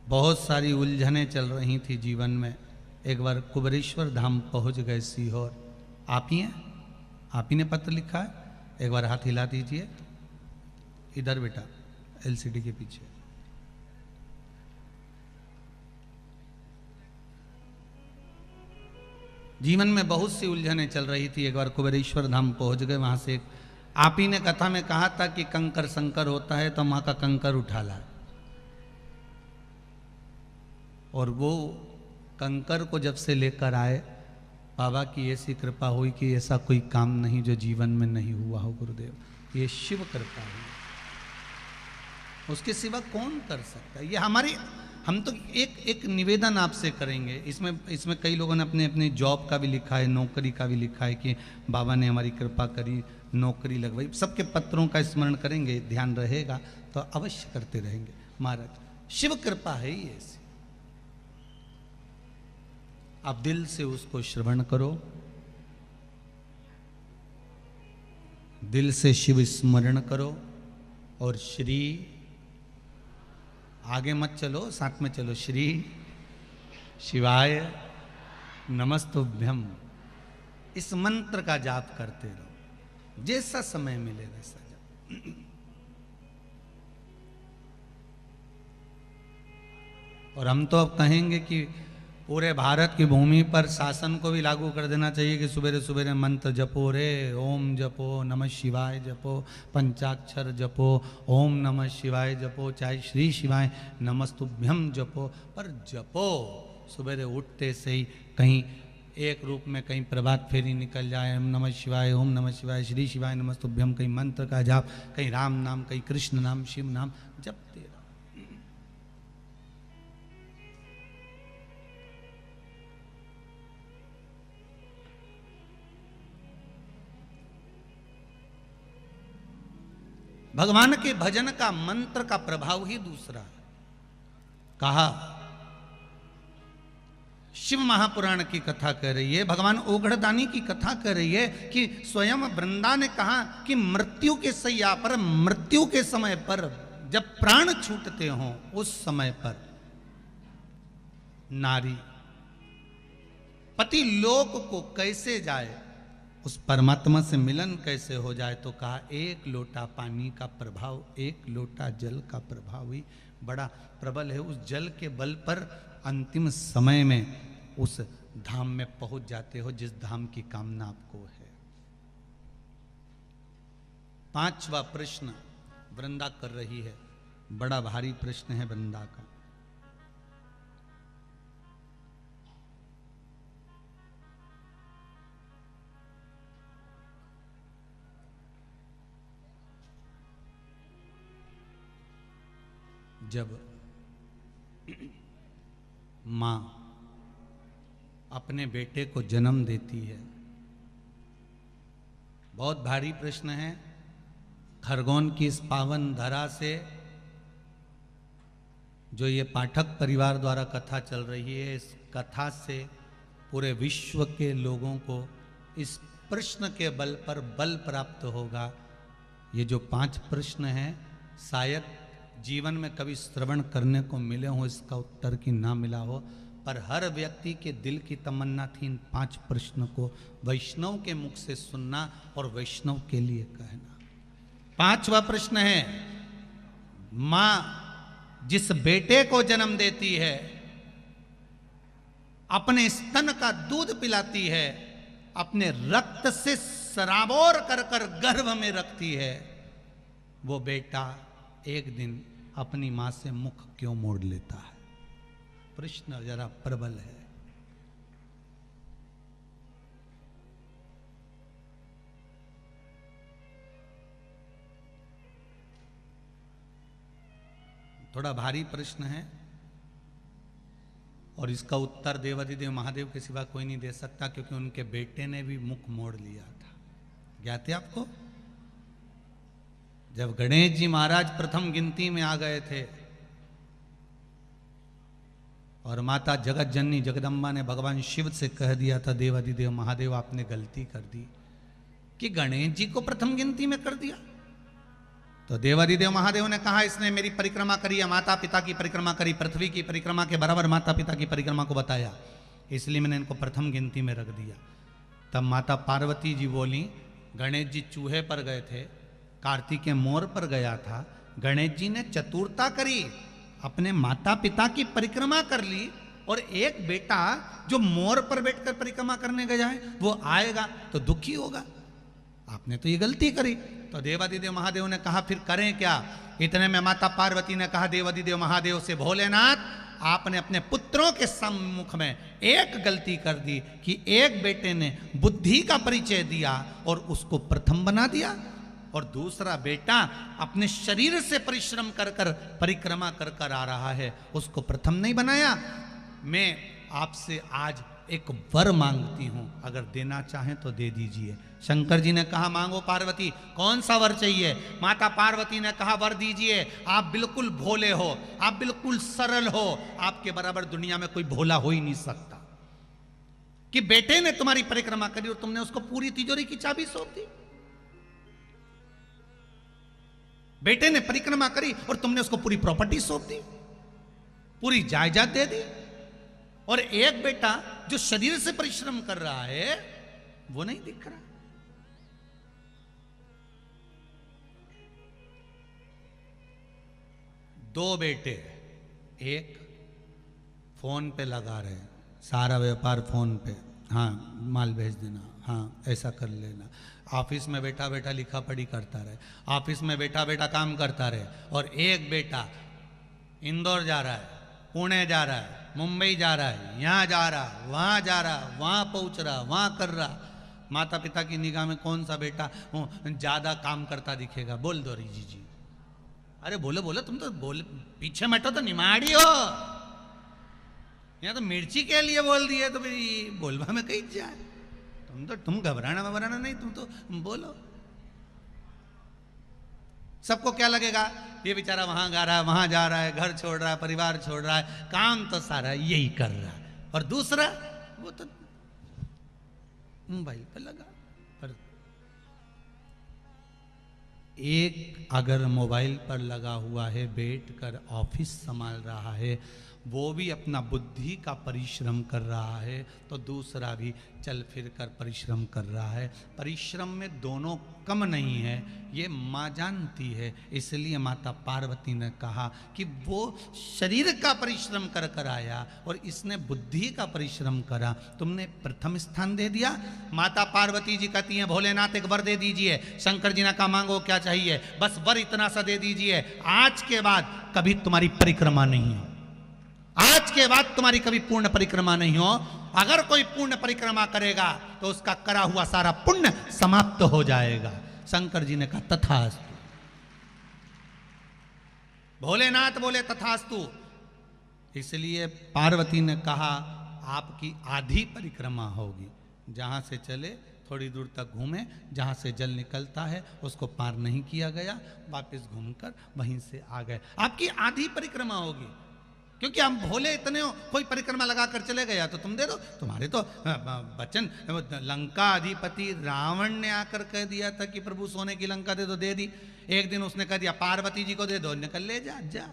बहुत सारी उलझनें चल रही थी जीवन में, एक बार कुबरेश्वर धाम पहुंच गए सीहोर। आप ही हैं, आप ही ने पत्र लिखा है, एक बार हाथ हिला दीजिए इधर बेटा, एलसीडी के पीछे। जीवन में बहुत सी उलझनें चल रही थी, एक बार कुबरेश्वर धाम पहुंच गए। वहां से आप ही ने कथा में कहा था कि कंकर संकर होता है, तो मां का कंकर उठा ला, और वो कंकर को जब से लेकर आए, बाबा की ऐसी कृपा हुई कि ऐसा कोई काम नहीं जो जीवन में नहीं हुआ हो गुरुदेव, ये शिव कृपा है, उसके सिवा कौन कर सकता है। ये हमारी, हम तो एक निवेदन आपसे करेंगे, इसमें कई लोगों ने अपने जॉब का भी लिखा है, नौकरी का भी लिखा है कि बाबा ने हमारी कृपा करी, नौकरी लगवाई, सबके पत्रों का स्मरण करेंगे, ध्यान रहेगा तो अवश्य करते रहेंगे महाराज। शिव कृपा है ही ऐसी, आप दिल से उसको श्रवण करो, दिल से शिव स्मरण करो, और श्री आगे मत चलो, साथ में चलो, श्री शिवाय नमस्तुभ्यम, इस मंत्र का जाप करते रहो, जैसा समय मिले वैसा जाप। और हम तो अब कहेंगे कि पूरे भारत की भूमि पर शासन को भी लागू कर देना चाहिए कि सुबेरे सुबेरे मंत्र जपो रे, ओम जपो, नमः शिवाय जपो, पंचाक्षर जपो, ओम नमः शिवाय जपो, चाहे श्री शिवाय नमस्तुभ्यम जपो, पर जपो सुबेरे उठते से ही, कहीं एक रूप में कहीं प्रभात फेरी निकल जाए, ओम नमः शिवाय, ओम नमः शिवाय, श्री शिवाय नमस्तुभ्यम, कहीं मंत्र का जाप, कहीं राम नाम, कहीं कृष्ण नाम, शिव नाम जपते रहो। भगवान के भजन का मंत्र का प्रभाव ही दूसरा है। कहा, शिव महापुराण की कथा कह रही है, भगवान ओघड़दानी की कथा कह रही है कि स्वयं वृंदा ने कहा कि मृत्यु के सैया पर, मृत्यु के समय पर, जब प्राण छूटते हों उस समय पर नारी पति लोक को कैसे जाए, उस परमात्मा से मिलन कैसे हो जाए। तो कहा एक लोटा पानी का प्रभाव, एक लोटा जल का प्रभाव ही बड़ा प्रबल है। उस जल के बल पर अंतिम समय में उस धाम में पहुंच जाते हो जिस धाम की कामना आपको है। पांचवा प्रश्न वृंदा कर रही है, बड़ा भारी प्रश्न है वृंदा का। जब मां अपने बेटे को जन्म देती है, बहुत भारी प्रश्न है। खरगोन की इस पावन धरा से जो ये पाठक परिवार द्वारा कथा चल रही है, इस कथा से पूरे विश्व के लोगों को इस प्रश्न के बल पर बल प्राप्त होगा। ये जो 5 प्रश्न हैं, शायद जीवन में कभी श्रवण करने को मिले हो, इसका उत्तर की ना मिला हो, पर हर व्यक्ति के दिल की तमन्ना थी इन 5 प्रश्न को वैष्णव के मुख से सुनना और वैष्णव के लिए कहना। 5वां प्रश्न है, मां जिस बेटे को जन्म देती है, अपने स्तन का दूध पिलाती है, अपने रक्त से सराबोर कर कर गर्भ में रखती है, वो बेटा एक दिन अपनी मां से मुख क्यों मोड़ लेता है? प्रश्न जरा प्रबल है। थोड़ा भारी प्रश्न है और इसका उत्तर देवाधिदेव महादेव के सिवा कोई नहीं दे सकता, क्योंकि उनके बेटे ने भी मुख मोड़ लिया था। ज्ञात है आपको? जब गणेश जी महाराज प्रथम गिनती में आ गए थे और माता जगत जननी जगदम्बा ने भगवान शिव से कह दिया था, देवाधिदेव महादेव आपने गलती कर दी कि गणेश जी को प्रथम गिनती में कर दिया। तो देवाधिदेव महादेव ने कहा, इसने मेरी परिक्रमा करी है, माता पिता की परिक्रमा करी, पृथ्वी की परिक्रमा के बराबर माता पिता की परिक्रमा को बताया, इसलिए मैंने इनको प्रथम गिनती में रख दिया। तब माता पार्वती जी बोली, गणेश जी चूहे पर गए थे, कार्तिकेय मोर पर गया था, गणेश जी ने चतुरता करी, अपने माता पिता की परिक्रमा कर ली, और एक बेटा जो मोर पर बैठकर परिक्रमा करने गया है वो आएगा तो दुखी होगा, आपने तो ये गलती करी। तो देवाधिदेव महादेव ने कहा फिर करें क्या? इतने में माता पार्वती ने कहा देवाधिदेव महादेव से, भोलेनाथ आपने अपने पुत्रों के सम्मुख में एक गलती कर दी कि एक बेटे ने बुद्धि का परिचय दिया और उसको प्रथम बना दिया, और दूसरा बेटा अपने शरीर से परिश्रम कर कर परिक्रमा कर कर आ रहा है, उसको प्रथम नहीं बनाया। मैं आपसे आज एक वर मांगती हूं, अगर देना चाहें तो दे दीजिए। शंकर जी ने कहा मांगो पार्वती, कौन सा वर चाहिए? माता पार्वती ने कहा वर दीजिए, आप बिल्कुल भोले हो, आप बिल्कुल सरल हो, आपके बराबर दुनिया में कोई भोला हो ही नहीं सकता कि बेटे ने तुम्हारी परिक्रमा करी और तुमने उसको पूरी तिजोरी की चाबी सौंप दी। बेटे ने परिक्रमा करी और तुमने उसको पूरी प्रॉपर्टी सौंप दी, पूरी जायदाद दे दी, और एक बेटा जो शरीर से परिश्रम कर रहा है वो नहीं दिख रहा। दो बेटे, एक फोन पे लगा रहे, सारा व्यापार फोन पे, हाँ माल भेज देना, हाँ ऐसा कर लेना, ऑफिस में बैठा बैठा लिखा पढ़ी करता रहे, ऑफिस में बैठा बैठा काम करता रहे, और एक बेटा इंदौर जा रहा है, पुणे जा रहा है, मुंबई जा रहा है, यहाँ जा रहा, वहाँ जा रहा, वहाँ पहुँच रहा, वहाँ कर रहा। माता पिता की निगाह में कौन सा बेटा ज़्यादा काम करता दिखेगा? बोल दो रिजी जी। अरे बोलो बोलो, तुम तो बोल पीछे मटो तो निमाड़ी हो, यहाँ तो मिर्ची के लिए बोल दिए तो फिर बोलवा में कहीं जाए। तुम घबराना नहीं, तुम तो बोलो। सबको क्या लगेगा, ये बेचारा वहां गा रहा है, वहां जा रहा है, घर छोड़ रहा है, परिवार छोड़ रहा है, काम तो सारा यही कर रहा है। और दूसरा वो तो मोबाइल पर लगा। पर एक अगर मोबाइल पर लगा हुआ है, बैठकर ऑफिस संभाल रहा है, वो भी अपना बुद्धि का परिश्रम कर रहा है, तो दूसरा भी चल फिर कर परिश्रम कर रहा है। परिश्रम में दोनों कम नहीं है, ये माँ जानती है। इसलिए माता पार्वती ने कहा कि वो शरीर का परिश्रम कर कर आया और इसने बुद्धि का परिश्रम करा, तुमने प्रथम स्थान दे दिया। माता पार्वती जी कहती हैं, भोलेनाथ एक वर दे दीजिए। शंकर जी ने कहा, मांगो क्या चाहिए, बस वर इतना सा दे दीजिए, आज के बाद कभी तुम्हारी परिक्रमा नहीं हो, आज के बाद तुम्हारी कभी पूर्ण परिक्रमा नहीं हो। अगर कोई पूर्ण परिक्रमा करेगा तो उसका करा हुआ सारा पुण्य समाप्त हो जाएगा। शंकर जी ने कहा तथास्तु। भोलेनाथ बोले तथास्तु। इसलिए पार्वती ने कहा आपकी आधी परिक्रमा होगी, जहां से चले थोड़ी दूर तक घूमे, जहां से जल निकलता है उसको पार नहीं किया गया, वापस घूमकर वहीं से आ गए, आपकी आधी परिक्रमा होगी। क्योंकि हम भोले इतने हो, कोई परिक्रमा लगा कर चले गया तो तुम दे दो। तुम्हारे तो वचन, लंका अधिपति रावण ने आकर कह दिया था कि प्रभु सोने की लंका दे दो, दे दी। एक दिन उसने कह दिया पार्वती जी को दे दो, निकल ले जा जा।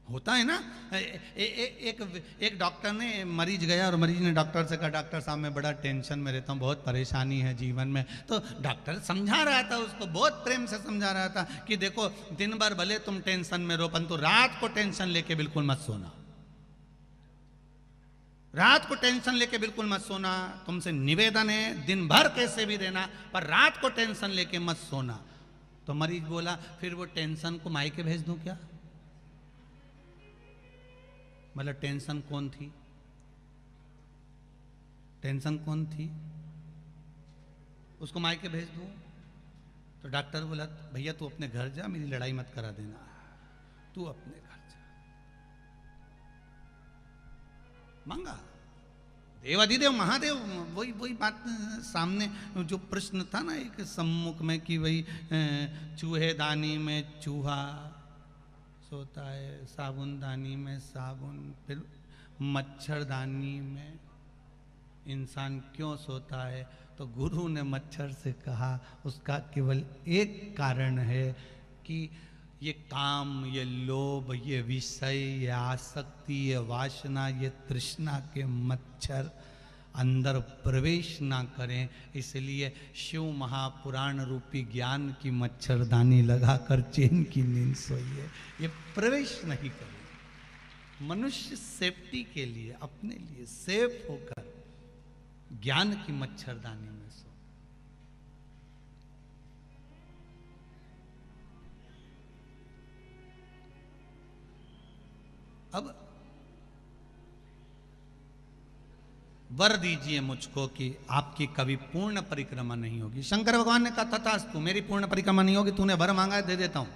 होता है ना। एक डॉक्टर ने, मरीज गया और मरीज ने डॉक्टर से कहा, डॉक्टर साहब मैं बड़ा टेंशन में रहता हूँ, बहुत परेशानी है जीवन में। तो डॉक्टर समझा रहा था उसको, बहुत प्रेम से समझा रहा था कि देखो दिन भर भले तुम टेंशन में रहो, परंतु रात को टेंशन लेके बिल्कुल मत सोना, रात को टेंशन लेके बिल्कुल मत सोना। तुमसे निवेदन है दिन भर कैसे भी रहना, पर रात को टेंशन लेके मत सोना। तो मरीज बोला फिर वो टेंशन को मायके भेज दूं क्या? मतलब टेंशन कौन थी, टेंशन कौन थी, उसको मायके भेज दूं? तो डॉक्टर बोला भैया तू अपने घर जा, मेरी लड़ाई मत करा देना, तू अपने घर जा। मांगा देवाधिदेव महादेव, वही बात सामने जो प्रश्न था ना एक सम्मुख में कि वही चूहेदानी में चूहा सोता है, साबुनदानी में साबुन, फिर मच्छरदानी में इंसान क्यों सोता है? तो गुरु ने मच्छर से कहा उसका केवल एक कारण है कि ये काम, ये लोभ, ये विषय, ये आसक्ति, ये वासना, ये तृष्णा के मच्छर अंदर प्रवेश ना करें। इसलिए शिव महापुराण रूपी ज्ञान की मच्छरदानी लगाकर चैन की नींद सोइए, ये प्रवेश नहीं करें। मनुष्य सेफ्टी के लिए, अपने लिए सेफ होकर ज्ञान की मच्छरदानी में सो। अब वर दीजिए मुझको कि आपकी कभी पूर्ण परिक्रमा नहीं होगी। शंकर भगवान ने कहा तथास्तु, मेरी पूर्ण परिक्रमा नहीं होगी, तूने वर मांगा है दे देता हूं।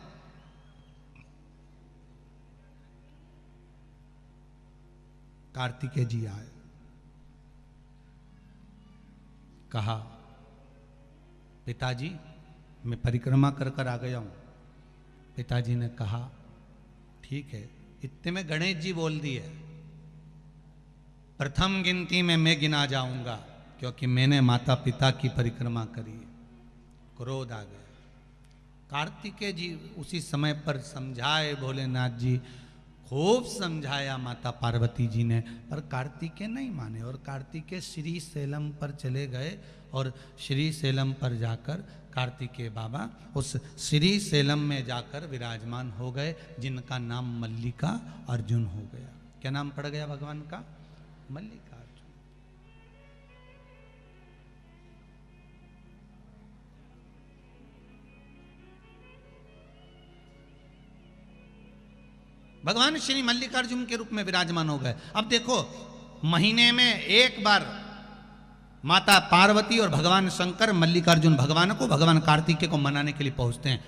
कार्तिकेय जी आए, कहा पिताजी मैं परिक्रमा कर कर आ गया हूं। पिताजी ने कहा ठीक है। इतने में गणेश जी बोल दिए प्रथम गिनती में मैं गिना जाऊंगा, क्योंकि मैंने माता पिता की परिक्रमा करी। क्रोध आ गया। कार्तिकेय जी उसी समय पर समझाए, भोलेनाथ जी खूब समझाया माता पार्वती जी ने, पर कार्तिकेय नहीं माने और कार्तिकेय श्री सैलम पर चले गए और श्री सैलम पर जाकर कार्तिकेय बाबा उस श्री सैलम में जाकर विराजमान हो गए, जिनका नाम मल्लिका अर्जुन हो गया। क्या नाम पड़ गया भगवान का? मल्लिकार्जुन। भगवान श्री मल्लिकार्जुन के रूप में विराजमान हो गए। अब देखो महीने में एक बार माता पार्वती और भगवान शंकर मल्लिकार्जुन भगवान को, भगवान कार्तिकेय को मनाने के लिए पहुंचते हैं।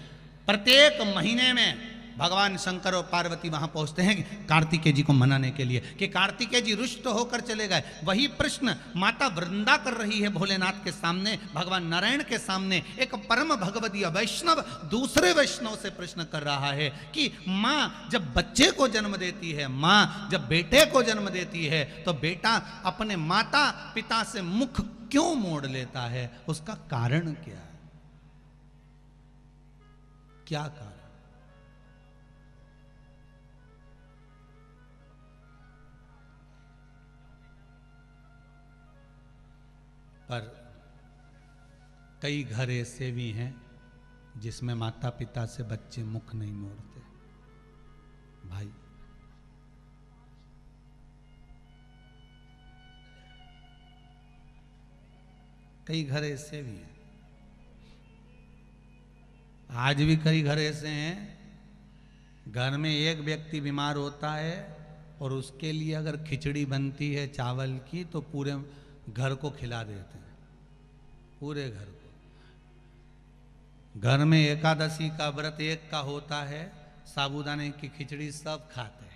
प्रत्येक महीने में भगवान शंकर और पार्वती वहां पहुंचते हैं कार्तिकेय जी को मनाने के लिए कि कार्तिकेय जी रुष्ट होकर चले गए। वही प्रश्न माता वृंदा कर रही है भोलेनाथ के सामने, भगवान नारायण के सामने। एक परम भगवदीय वैष्णव दूसरे वैष्णव से प्रश्न कर रहा है कि माँ जब बच्चे को जन्म देती है, माँ जब बेटे को जन्म देती है, तो बेटा अपने माता पिता से मुख क्यों मोड़ लेता है? उसका कारण क्या है? क्या कारण? पर कई घर ऐसे भी हैं जिसमें माता पिता से बच्चे मुख नहीं मोड़ते। भाई कई घर ऐसे भी हैं, आज भी कई घर ऐसे हैं, घर में एक व्यक्ति बीमार होता है और उसके लिए अगर खिचड़ी बनती है चावल की तो पूरे घर को खिला देते हैं, पूरे घर को। घर में एकादशी का व्रत एक का होता है, साबूदाने की खिचड़ी सब खाते हैं।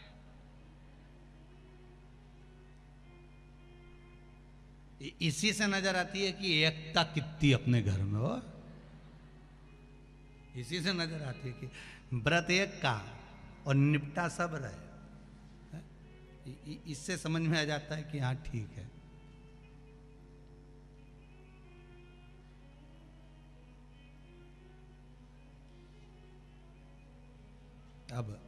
इसी से नजर आती है कि एकता कितनी अपने घर में हो। इसी से नजर आती है कि व्रत एक का और निपटा सब रहे। इससे समझ में आ जाता है कि हाँ ठीक है। अब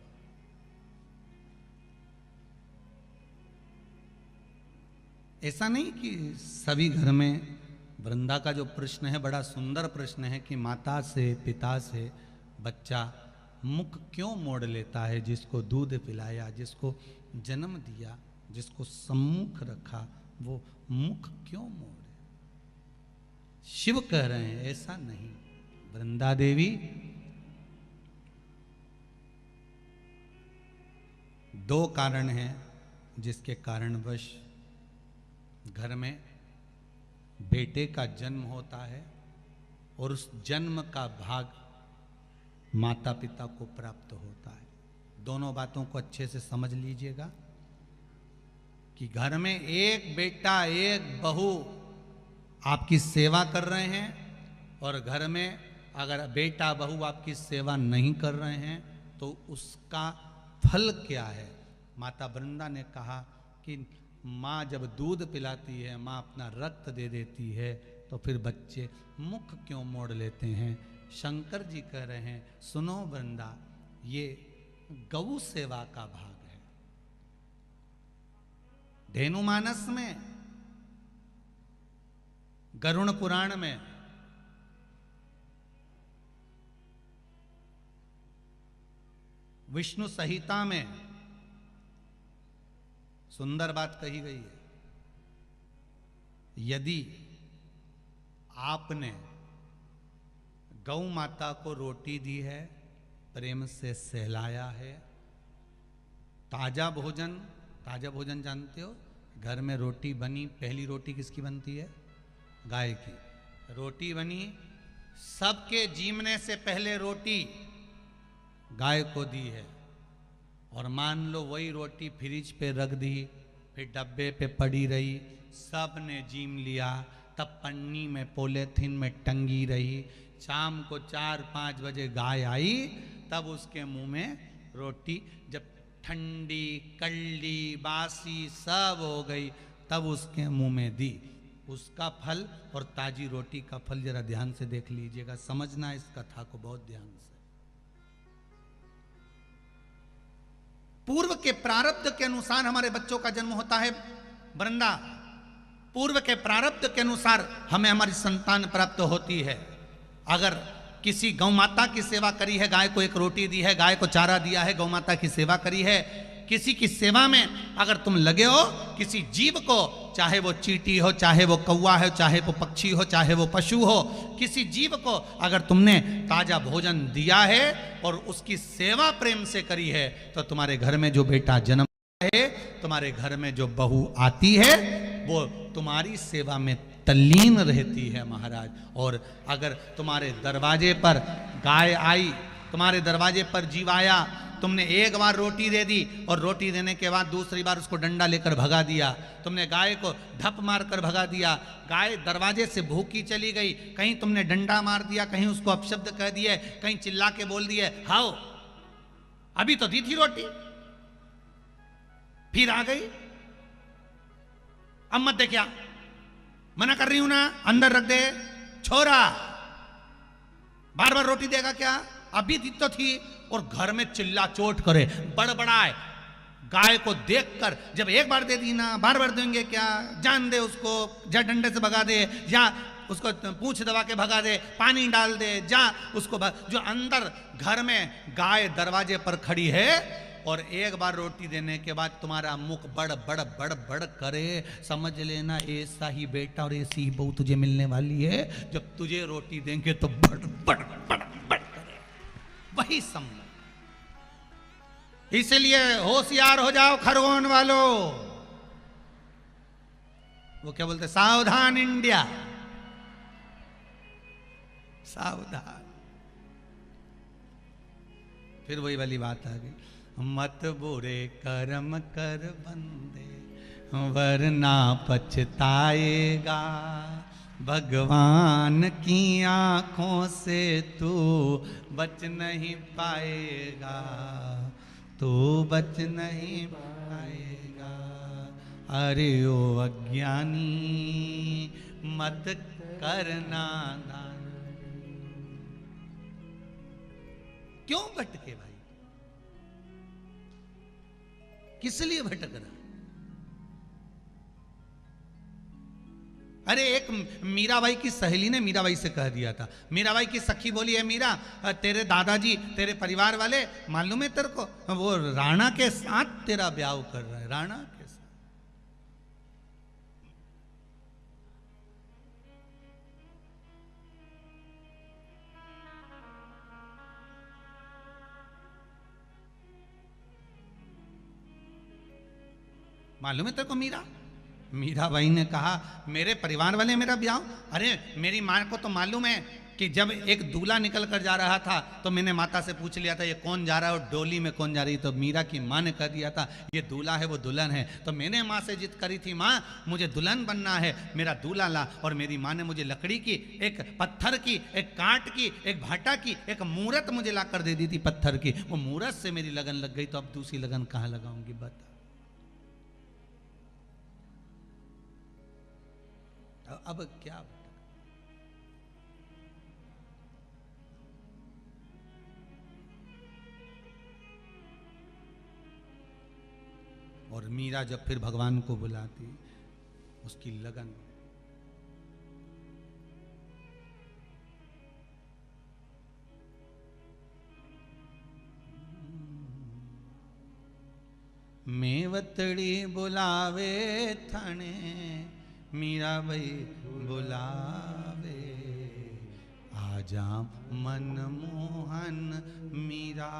ऐसा नहीं कि सभी घर में, वृंदा का जो प्रश्न है बड़ा सुंदर प्रश्न है कि माता से पिता से बच्चा मुख क्यों मोड़ लेता है? जिसको दूध पिलाया, जिसको जन्म दिया, जिसको सम्मुख रखा, वो मुख क्यों मोड़े? शिव कह रहे हैं ऐसा नहीं। वृंदा देवी दो कारण हैं जिसके कारणवश घर में बेटे का जन्म होता है और उस जन्म का भाग माता पिता को प्राप्त होता है। दोनों बातों को अच्छे से समझ लीजिएगा कि घर में एक बेटा एक बहू आपकी सेवा कर रहे हैं और घर में अगर बेटा बहू आपकी सेवा नहीं कर रहे हैं तो उसका फल क्या है? माता वृंदा ने कहा कि माँ जब दूध पिलाती है, माँ अपना रक्त दे देती है, तो फिर बच्चे मुख क्यों मोड़ लेते हैं? शंकर जी कह रहे हैं सुनो वृंदा, ये गौ सेवा का भाग है। धेनुमानस में, गरुण पुराण में विष्णु संहिता में सुंदर बात कही गई है। यदि आपने गौ माता को रोटी दी है, प्रेम से सहलाया है, ताजा भोजन जानते हो? घर में रोटी बनी, पहली रोटी किसकी बनती है? गाय की। रोटी बनी, सबके जीमने से पहले रोटी गाय को दी है और मान लो वही रोटी फ्रिज पे रख दी, फिर डब्बे पे पड़ी रही, सब ने जीम लिया, तब पन्नी में पॉलीथिन में टंगी रही। शाम को 4-5 बजे गाय आई, तब उसके मुंह में रोटी जब ठंडी कल्ली बासी सब हो गई, तब उसके मुंह में दी। उसका फल और ताजी रोटी का फल जरा ध्यान से देख लीजिएगा, समझना इस कथा को बहुत ध्यान से। पूर्व के प्रारब्ध के अनुसार हमारे बच्चों का जन्म होता है वृंदा, पूर्व के प्रारब्ध के अनुसार हमें हमारी संतान प्राप्त होती है। अगर किसी गौ माता की सेवा करी है, गाय को एक रोटी दी है, गाय को चारा दिया है, गौ माता की सेवा करी है, किसी की सेवा में अगर तुम लगे हो, किसी जीव को, चाहे वो चींटी हो, चाहे वो कौवा हो, चाहे वो पक्षी हो, चाहे वो पशु हो, किसी जीव को अगर तुमने ताजा भोजन दिया है और उसकी सेवा प्रेम से करी है, तो तुम्हारे घर में जो बेटा जन्म है, तुम्हारे घर में जो बहू आती है, वो तुम्हारी सेवा में तल्लीन रहती है महाराज। और अगर तुम्हारे दरवाजे पर गाय आई तुम्हारे दरवाजे पर जीव आया, तुमने एक बार रोटी दे दी और रोटी देने के बाद दूसरी बार उसको डंडा लेकर भगा दिया, तुमने गाय को धप मार कर भगा दिया, गाय दरवाजे से भूखी चली गई, कहीं तुमने डंडा मार दिया, कहीं उसको अपशब्द कह दिए, कहीं चिल्ला के बोल दिए हाओ अभी तो दी थी रोटी, फिर आ गई, अब मत दे, क्या मना कर रही हूं ना, अंदर रख दे छोरा, बार बार रोटी देगा क्या, अभी दी तो थी, और घर में चिल्ला चोट करे, बड़बड़ाए। गाय को देखकर जब एक बार दे दी ना, बार बार देंगे क्या, जान दे उसको, जा डंडे से भगा दे, या उसको पूंछ दबा के भगा दे, पानी डाल दे, जा उसको जो अंदर घर में गाय दरवाजे पर खड़ी है और एक बार रोटी देने के बाद तुम्हारा मुख बड़ बड़ बड़ बड़ करे, समझ लेना ऐसा ही बेटा और ऐसी ही बहू तुझे मिलने वाली है, जब तुझे रोटी देंगे तो बड़ बड़ बड़ बड़ करे, वही समझ। इसलिए होशियार हो जाओ खरगोन वालों, वो क्या बोलते, सावधान इंडिया, सावधान। फिर वही वाली बात आ गई, मत बुरे कर्म कर बंदे वरना पछताएगा, भगवान की आंखों से तू बच नहीं पाएगा, तू बच नहीं पाएगा। अरे ओ अज्ञानी मत करना दान। क्यों भटके भाई, किस लिए भटक रहा? अरे एक मीराबाई की सहेली ने मीराबाई से कह दिया था, मीराबाई की सखी बोली है मीरा, तेरे दादाजी तेरे परिवार वाले मालूम है तेरे को, वो राणा के साथ तेरा ब्याह कर रहा है, राणा के साथ। मालूम है तेरे को मीरा? मीराबाई ने कहा मेरे परिवार वाले मेरा ब्याह, अरे मेरी माँ को तो मालूम है कि जब एक दूल्हा निकल कर जा रहा था तो मैंने माता से पूछ लिया था ये कौन जा रहा है और डोली में कौन जा रही, तो मीरा की माँ ने कह दिया था ये दूल्हा है वो दुल्हन है, तो मैंने माँ से जिद करी थी माँ मुझे दुल्हन बनना है, मेरा दूल्हा ला, और मेरी माँ ने मुझे लकड़ी की, एक पत्थर की, एक कांट की, एक भाटा की, एक मूरत मुझे ला कर दे दी थी पत्थर की, वो मूरत से मेरी लगन लग गई, तो अब दूसरी लगन कहाँ लगाऊंगी बता। अब क्या, और मीरा जब फिर भगवान को बुलाती, उसकी लगन, मेवतड़ी बुलावे थाने, मीराबाई बुलावे, आजा मनमोहन मीरा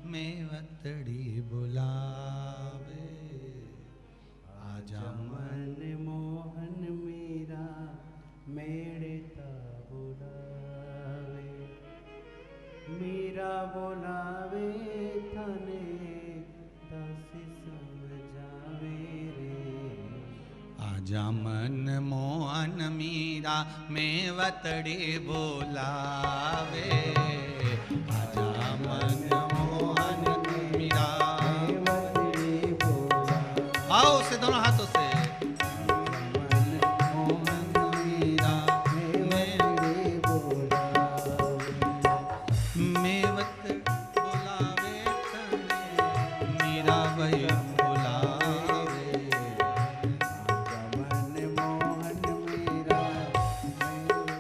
मेवतड़ी बुलावे, आजा मनमोहन मीरा मेड़ता बुलावे, मीरा बुलावे थाने दासी समझावे रे, आजा मनमोहन मीरा मेवतड़ी बुलावे, आजा मनमोहन मीरा मेवतड़ी बुलावे, आओ से दोनों हाथों से, मनमोहन मीरा मेवतड़ी बुलावे, मेवत बुलावे तने मीराबाई बुलावे, मनमोहन मीरा मेवतड़ी बुलावे,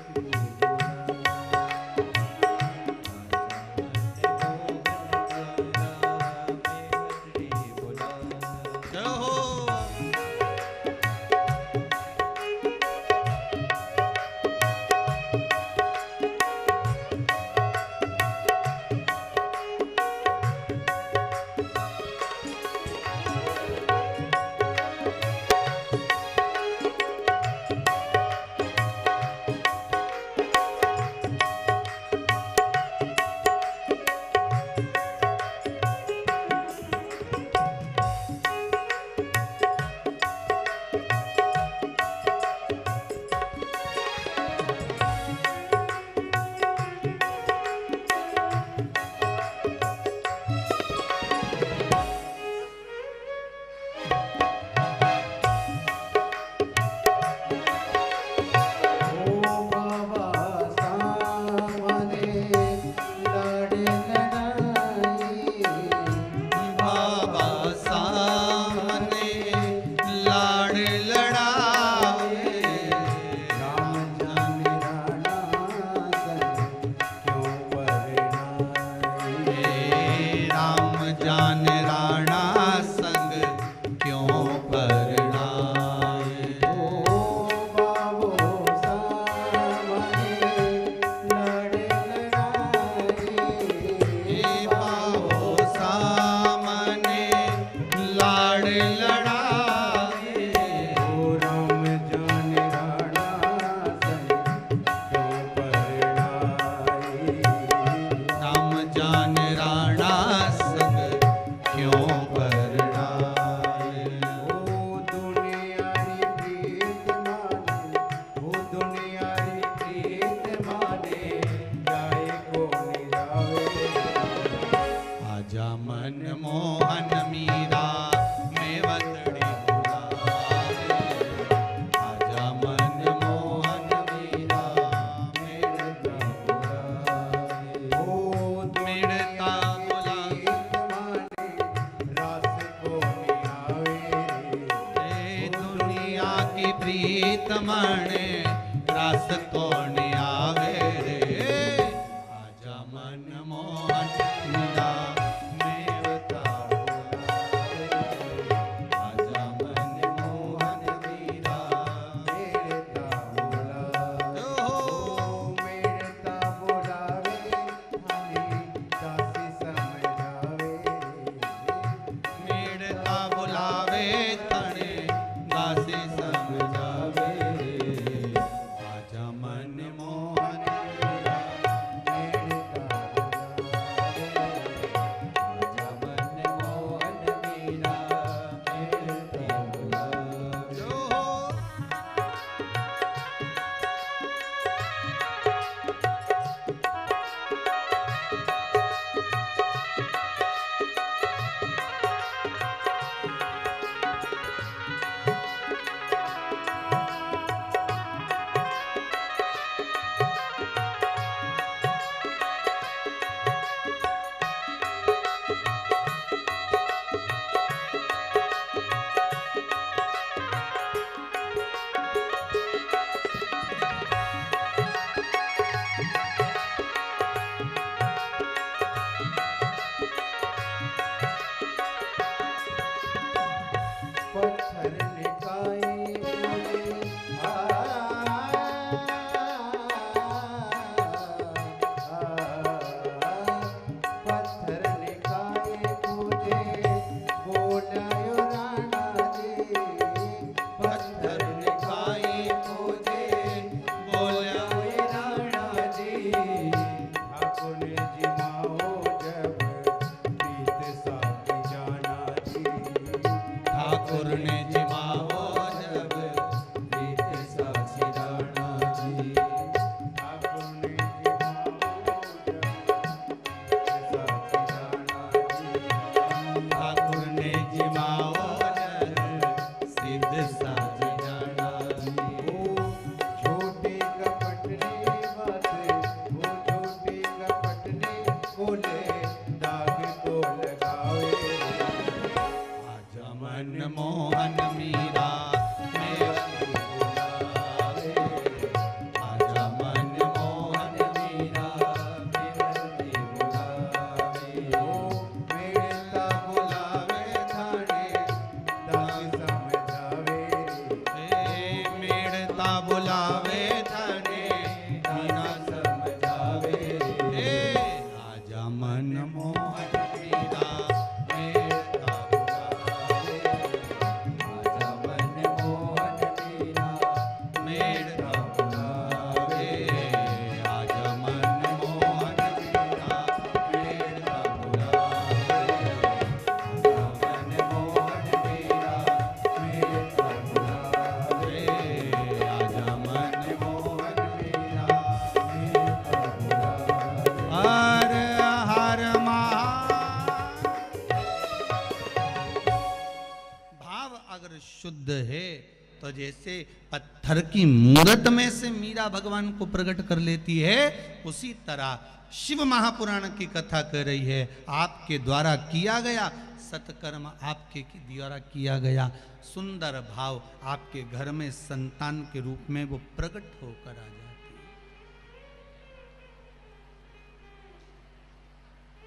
तो जैसे पत्थर की मूरत में से मीरा भगवान को प्रकट कर लेती है, उसी तरह शिव महापुराण की कथा कर रही है। आपके द्वारा किया गया सत्कर्म, आपके द्वारा किया गया सुंदर भाव आपके घर में संतान के रूप में वो प्रकट होकर आ जाती है।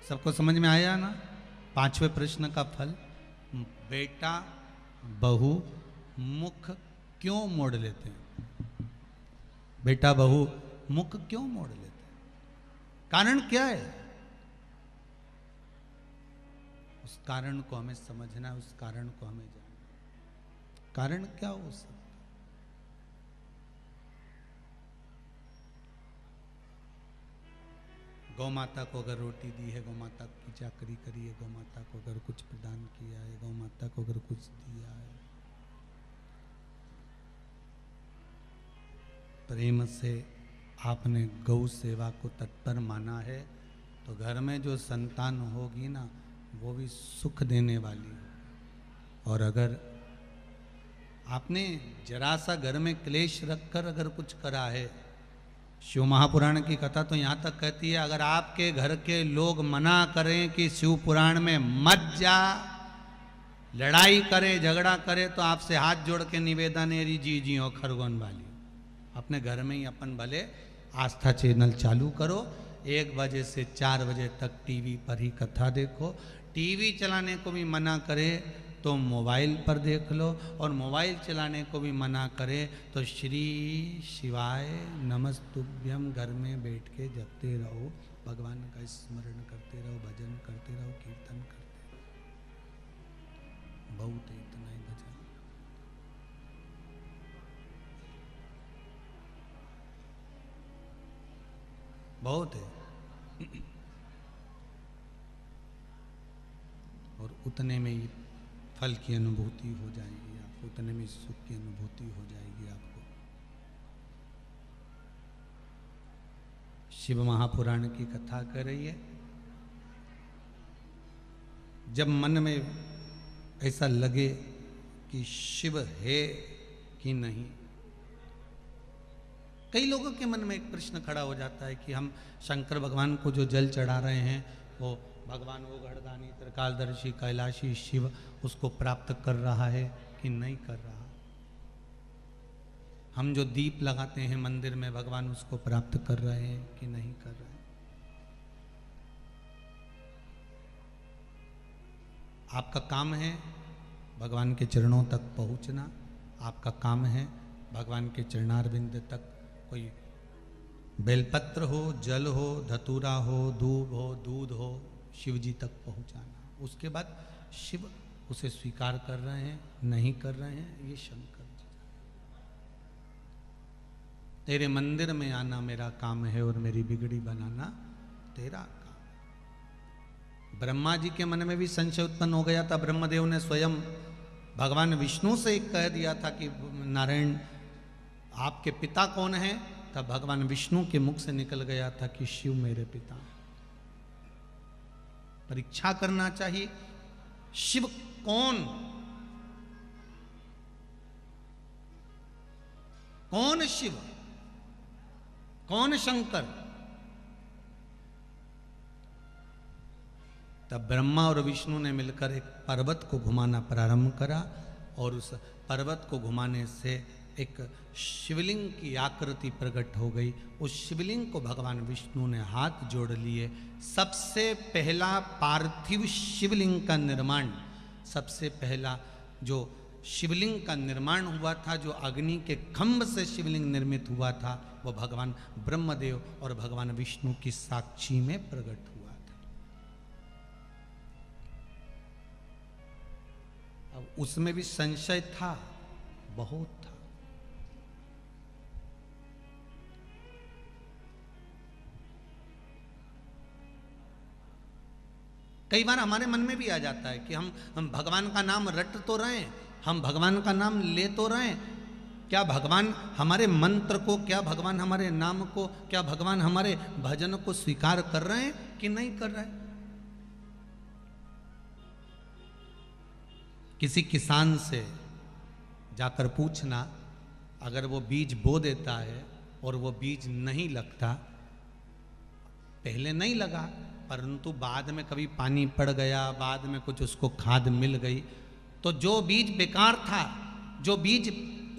सबको समझ में आया ना? पांचवें प्रश्न का फल, बेटा बहू मुख क्यों मोड़ लेते हैं? बेटा बहू मुख क्यों मोड़ लेते हैं? कारण क्या है? उस कारण को हमें समझना है, उस कारण को हमें जानना। कारण क्या हो सकता? गौ माता को अगर रोटी दी है, गौ माता की चाकरी करी है, गौ माता को अगर कुछ प्रदान किया है, गौ माता को अगर कुछ दिया है, प्रेम से आपने गौ सेवा को तत्पर माना है, तो घर में जो संतान होगी ना, वो भी सुख देने वाली है। और अगर आपने जरा सा घर में क्लेश रखकर अगर कुछ करा है, शिव महापुराण की कथा तो यहाँ तक कहती है, अगर आपके घर के लोग मना करें कि शिव पुराण में मत जा, लड़ाई करे, झगड़ा करे, तो आपसे हाथ जोड़ के निवेदन है, जी जी हो खरगोन वाली, अपने घर में ही अपन भले आस्था चैनल चालू करो, 1 बजे से 4 बजे तक टीवी पर ही कथा देखो। टीवी चलाने को भी मना करे तो मोबाइल पर देख लो, और मोबाइल चलाने को भी मना करे तो श्री शिवाय नमस्तुभ्यम घर में बैठ के जपते रहो, भगवान का स्मरण करते रहो, भजन करते रहो, कीर्तन करते रहो। बहुत है, इतना ही भजन। बहुत है। और उतने में ही फल की अनुभूति हो जाएगी आपको, उतने में सुख की अनुभूति हो जाएगी आपको। शिव महापुराण की कथा कर रही है। जब मन में ऐसा लगे कि शिव है कि नहीं, कई लोगों के मन में एक प्रश्न खड़ा हो जाता है कि हम शंकर भगवान को जो जल चढ़ा रहे हैं, वो भगवान वो गढ़दानी त्रिकालदर्शी कैलाशी शिव उसको प्राप्त कर रहा है कि नहीं कर रहा। हम जो दीप लगाते हैं मंदिर में, भगवान उसको प्राप्त कर रहे हैं कि नहीं कर रहे। आपका काम है भगवान के चरणों तक पहुंचना, आपका काम है भगवान के चरणारविंद तक कोई बेलपत्र हो, जल हो, धतूरा हो, दूब हो, दूध हो, शिव जी तक पहुंचाना। उसके बाद शिव उसे स्वीकार कर रहे हैं नहीं कर रहे हैं, ये शंकर जी। तेरे मंदिर में आना मेरा काम है और मेरी बिगड़ी बनाना तेरा काम। ब्रह्मा जी के मन में भी संशय उत्पन्न हो गया था। ब्रह्मदेव ने स्वयं भगवान विष्णु से कह दिया था कि नारायण आपके पिता कौन है, तब भगवान विष्णु के मुख से निकल गया था कि शिव मेरे पिता। परीक्षा करना चाहिए शिव कौन, कौन शिव, कौन शंकर। तब ब्रह्मा और विष्णु ने मिलकर एक पर्वत को घुमाना प्रारंभ करा, और उस पर्वत को घुमाने से एक शिवलिंग की आकृति प्रकट हो गई। उस शिवलिंग को भगवान विष्णु ने हाथ जोड़ लिए। सबसे पहला पार्थिव शिवलिंग का निर्माण, सबसे पहला जो शिवलिंग का निर्माण हुआ था, जो अग्नि के खंभ से शिवलिंग निर्मित हुआ था, वो भगवान ब्रह्मदेव और भगवान विष्णु की साक्षी में प्रकट हुआ था। अब उसमें भी संशय था, बहुत था। कई बार हमारे मन में भी आ जाता है कि हम भगवान का नाम रट तो रहे हैं, हम भगवान का नाम ले तो रहे हैं, क्या भगवान हमारे मंत्र को, क्या भगवान हमारे नाम को, क्या भगवान हमारे भजन को स्वीकार कर रहे हैं कि नहीं कर रहे हैं। किसी किसान से जाकर पूछना, अगर वो बीज बो देता है और वो बीज नहीं लगता, पहले नहीं लगा परंतु बाद में कभी पानी पड़ गया, बाद में कुछ उसको खाद मिल गई, तो जो बीज बेकार था, जो बीज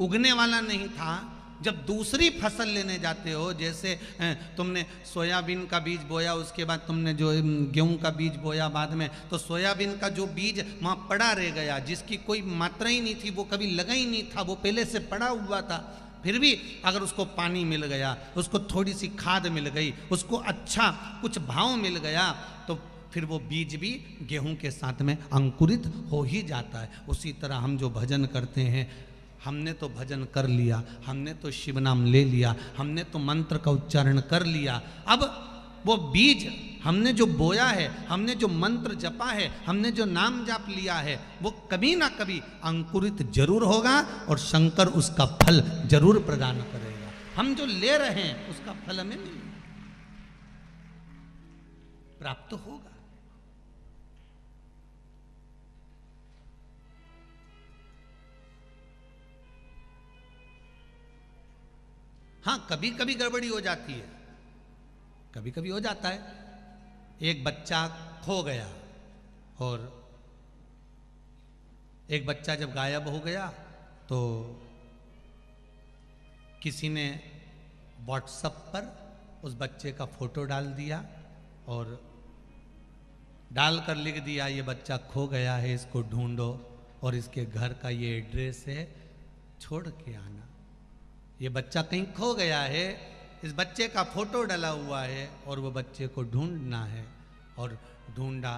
उगने वाला नहीं था, जब दूसरी फसल लेने जाते हो, जैसे तुमने सोयाबीन का बीज बोया, उसके बाद तुमने जो गेहूं का बीज बोया बाद में, तो सोयाबीन का जो बीज वहाँ पड़ा रह गया, जिसकी कोई मात्रा ही नहीं थी, वो कभी लगा ही नहीं था, वो पहले से पड़ा हुआ था, फिर भी अगर उसको पानी मिल गया, उसको थोड़ी सी खाद मिल गई, उसको अच्छा कुछ भाव मिल गया, तो फिर वो बीज भी गेहूं के साथ में अंकुरित हो ही जाता है। उसी तरह हम जो भजन करते हैं, हमने तो भजन कर लिया, हमने तो शिव नाम ले लिया, हमने तो मंत्र का उच्चारण कर लिया, अब वो बीज हमने जो बोया है, हमने जो मंत्र जपा है, हमने जो नाम जाप लिया है, वो कभी ना कभी अंकुरित जरूर होगा और शंकर उसका फल जरूर प्रदान करेगा। हम जो ले रहे हैं उसका फल हमें प्राप्त होगा। हाँ, कभी कभी गड़बड़ी हो जाती है, कभी कभी हो जाता है। एक बच्चा खो गया, और एक बच्चा जब गायब हो गया तो किसी ने व्हाट्सएप पर उस बच्चे का फोटो डाल दिया और डालकर लिख दिया, ये बच्चा खो गया है, इसको ढूंढो और इसके घर का ये एड्रेस है, छोड़ के आना। ये बच्चा कहीं खो गया है, इस बच्चे का फोटो डला हुआ है और वो बच्चे को ढूंढना है। और ढूंढा,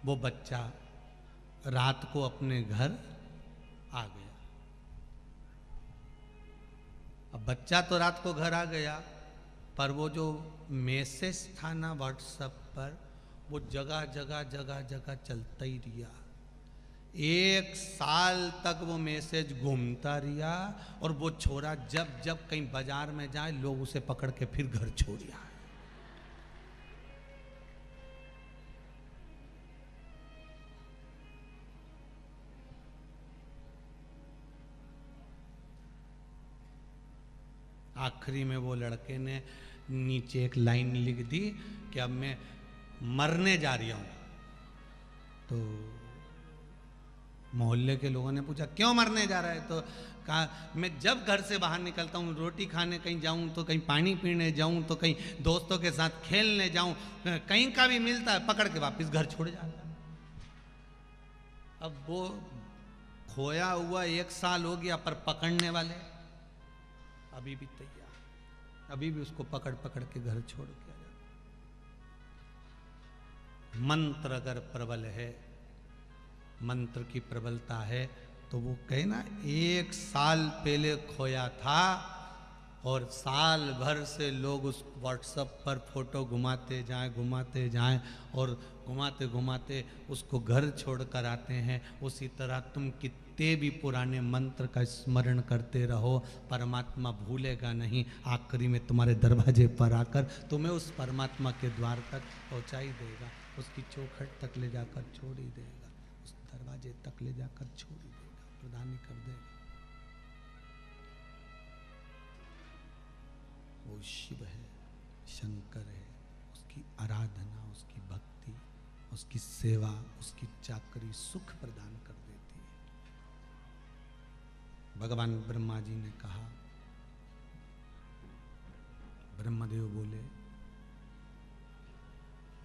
वो बच्चा रात को अपने घर आ गया। अब बच्चा तो रात को घर आ गया, पर वो जो मैसेज था ना व्हाट्सएप पर, वो जगह जगह जगह जगह चलता ही रहा। 1 साल तक वो मैसेज घूमता रहा, और वो छोरा जब जब कहीं बाजार में जाए, लोग उसे पकड़ के फिर घर छोड़ आए। आखिरी में वो लड़के ने नीचे एक लाइन लिख दी कि अब मैं मरने जा रही हूं। तो मोहल्ले के लोगों ने पूछा, क्यों मरने जा रहा है? तो कहा, मैं जब घर से बाहर निकलता हूँ, रोटी खाने कहीं जाऊँ, तो कहीं पानी पीने जाऊँ, तो कहीं दोस्तों के साथ खेलने जाऊँ, कहीं का भी मिलता है पकड़ के वापस घर छोड़ जाता है। अब वो खोया हुआ 1 साल हो गया, पर पकड़ने वाले अभी भी तैयार, अभी भी उसको पकड़ पकड़ के घर छोड़ के आ जाता। मंत्र अगर प्रबल है, मंत्र की प्रबलता है, तो वो कहे ना, 1 साल पहले खोया था और साल भर से लोग उस व्हाट्सएप पर फोटो घुमाते जाएं और घुमाते घुमाते उसको घर छोड़कर आते हैं। उसी तरह तुम कितने भी पुराने मंत्र का स्मरण करते रहो, परमात्मा भूलेगा नहीं। आखिरी में तुम्हारे दरवाजे पर आकर तुम्हें उस परमात्मा के द्वार तक पहुंचा ही देगा, उसकी चौखट तक ले जाकर छोड़ ही देगा, उस दरवाजे तक ले जाकर छोड़ ही देगा, प्रदान ही कर देगा। वो शिव है, शंकर है, उसकी आराधना, उसकी भक्ति, उसकी सेवा, उसकी चाकरी सुख प्रदान कर देती है। भगवान ब्रह्मा जी ने कहा, ब्रह्मदेव बोले,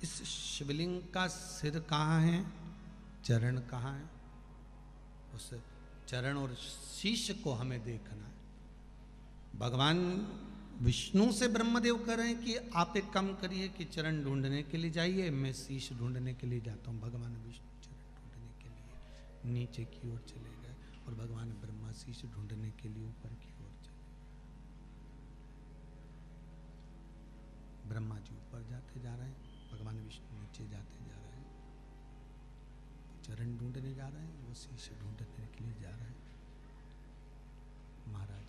इस शिवलिंग का सिर कहाँ है, चरण कहाँ है? उस चरण और शीश को हमें देखना है। भगवान विष्णु से ब्रह्मदेव कह रहे हैं कि आप एक काम करिए कि चरण ढूंढने के लिए जाइए, मैं शीश ढूंढने के लिए जाता हूँ। भगवान विष्णु चरण ढूंढने के लिए नीचे की ओर चले गए और भगवान ब्रह्मा शीश ढूंढने के लिए ऊपर की ओर चले। ब्रह्मा जी ऊपर जाते जा रहे हैं, भगवान विष्णु नीचे जाते जा रहे हैं। चरण ढूंढने जा रहे हैं, वो शीश ढूंढने के लिए जा रहे हैं। महाराज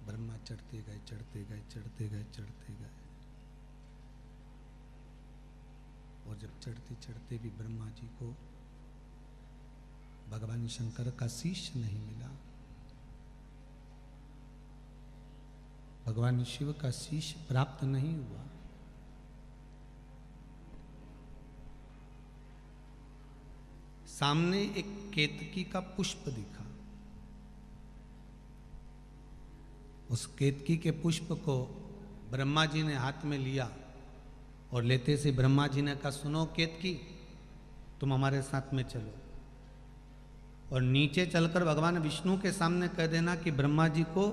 ब्रह्मा चढ़ते गए, चढ़ते गए, चढ़ते गए, चढ़ते गए, और जब चढ़ते चढ़ते भी ब्रह्मा जी को भगवान शंकर का शीश नहीं मिला, भगवान शिव का शीश प्राप्त नहीं हुआ, सामने एक केतकी का पुष्प दिखा। उस केतकी के पुष्प को ब्रह्मा जी ने हाथ में लिया और लेते से ब्रह्मा जी ने कहा, सुनो केतकी, तुम हमारे साथ में चलो और नीचे चलकर भगवान विष्णु के सामने कह देना कि ब्रह्मा जी को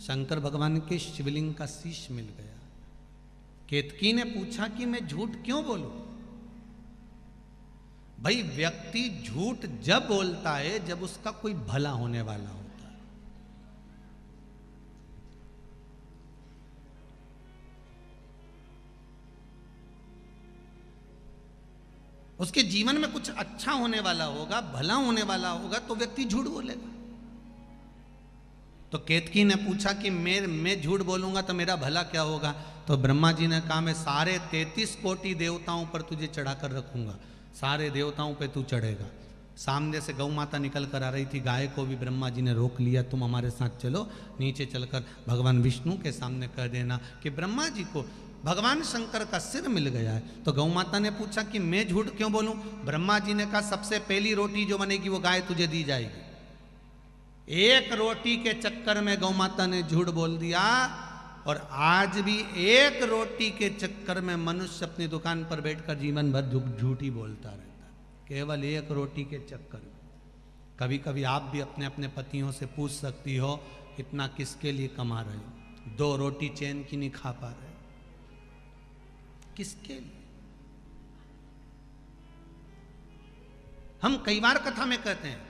शंकर भगवान के शिवलिंग का शीश मिल गया। केतकी ने पूछा कि मैं झूठ क्यों बोलूं? भाई व्यक्ति झूठ जब बोलता है जब उसका कोई भला होने वाला होता है। उसके जीवन में कुछ अच्छा होने वाला होगा, भला होने वाला होगा, तो व्यक्ति झूठ बोलेगा। तो केतकी ने पूछा कि मैं झूठ बोलूंगा तो मेरा भला क्या होगा? तो ब्रह्मा जी ने कहा, मैं सारे 33 कोटि देवताओं पर तुझे चढ़ाकर रखूंगा, सारे देवताओं पे तू चढ़ेगा। सामने से गौ माता निकल कर आ रही थी, गाय को भी ब्रह्मा जी ने रोक लिया, तुम हमारे साथ चलो। नीचे चलकर भगवान विष्णु के सामने कह देना कि ब्रह्मा जी को भगवान शंकर का सिर मिल गया है। तो गौ माता ने पूछा कि मैं झूठ क्यों बोलूं? ब्रह्मा जी ने कहा, सबसे पहली रोटी जो बनेगी वो गाय तुझे दी जाएगी। एक रोटी के चक्कर में गौ माता ने झूठ बोल दिया, और आज भी एक रोटी के चक्कर में मनुष्य अपनी दुकान पर बैठकर जीवन भर झूठ ही बोलता रहता है, केवल एक रोटी के चक्कर में। कभी कभी आप भी अपने अपने पतियों से पूछ सकती हो, इतना किसके लिए कमा रहे हो? 2 रोटी चैन की नहीं खा पा रहे, किसके लिए? हम कई बार कथा में कहते हैं,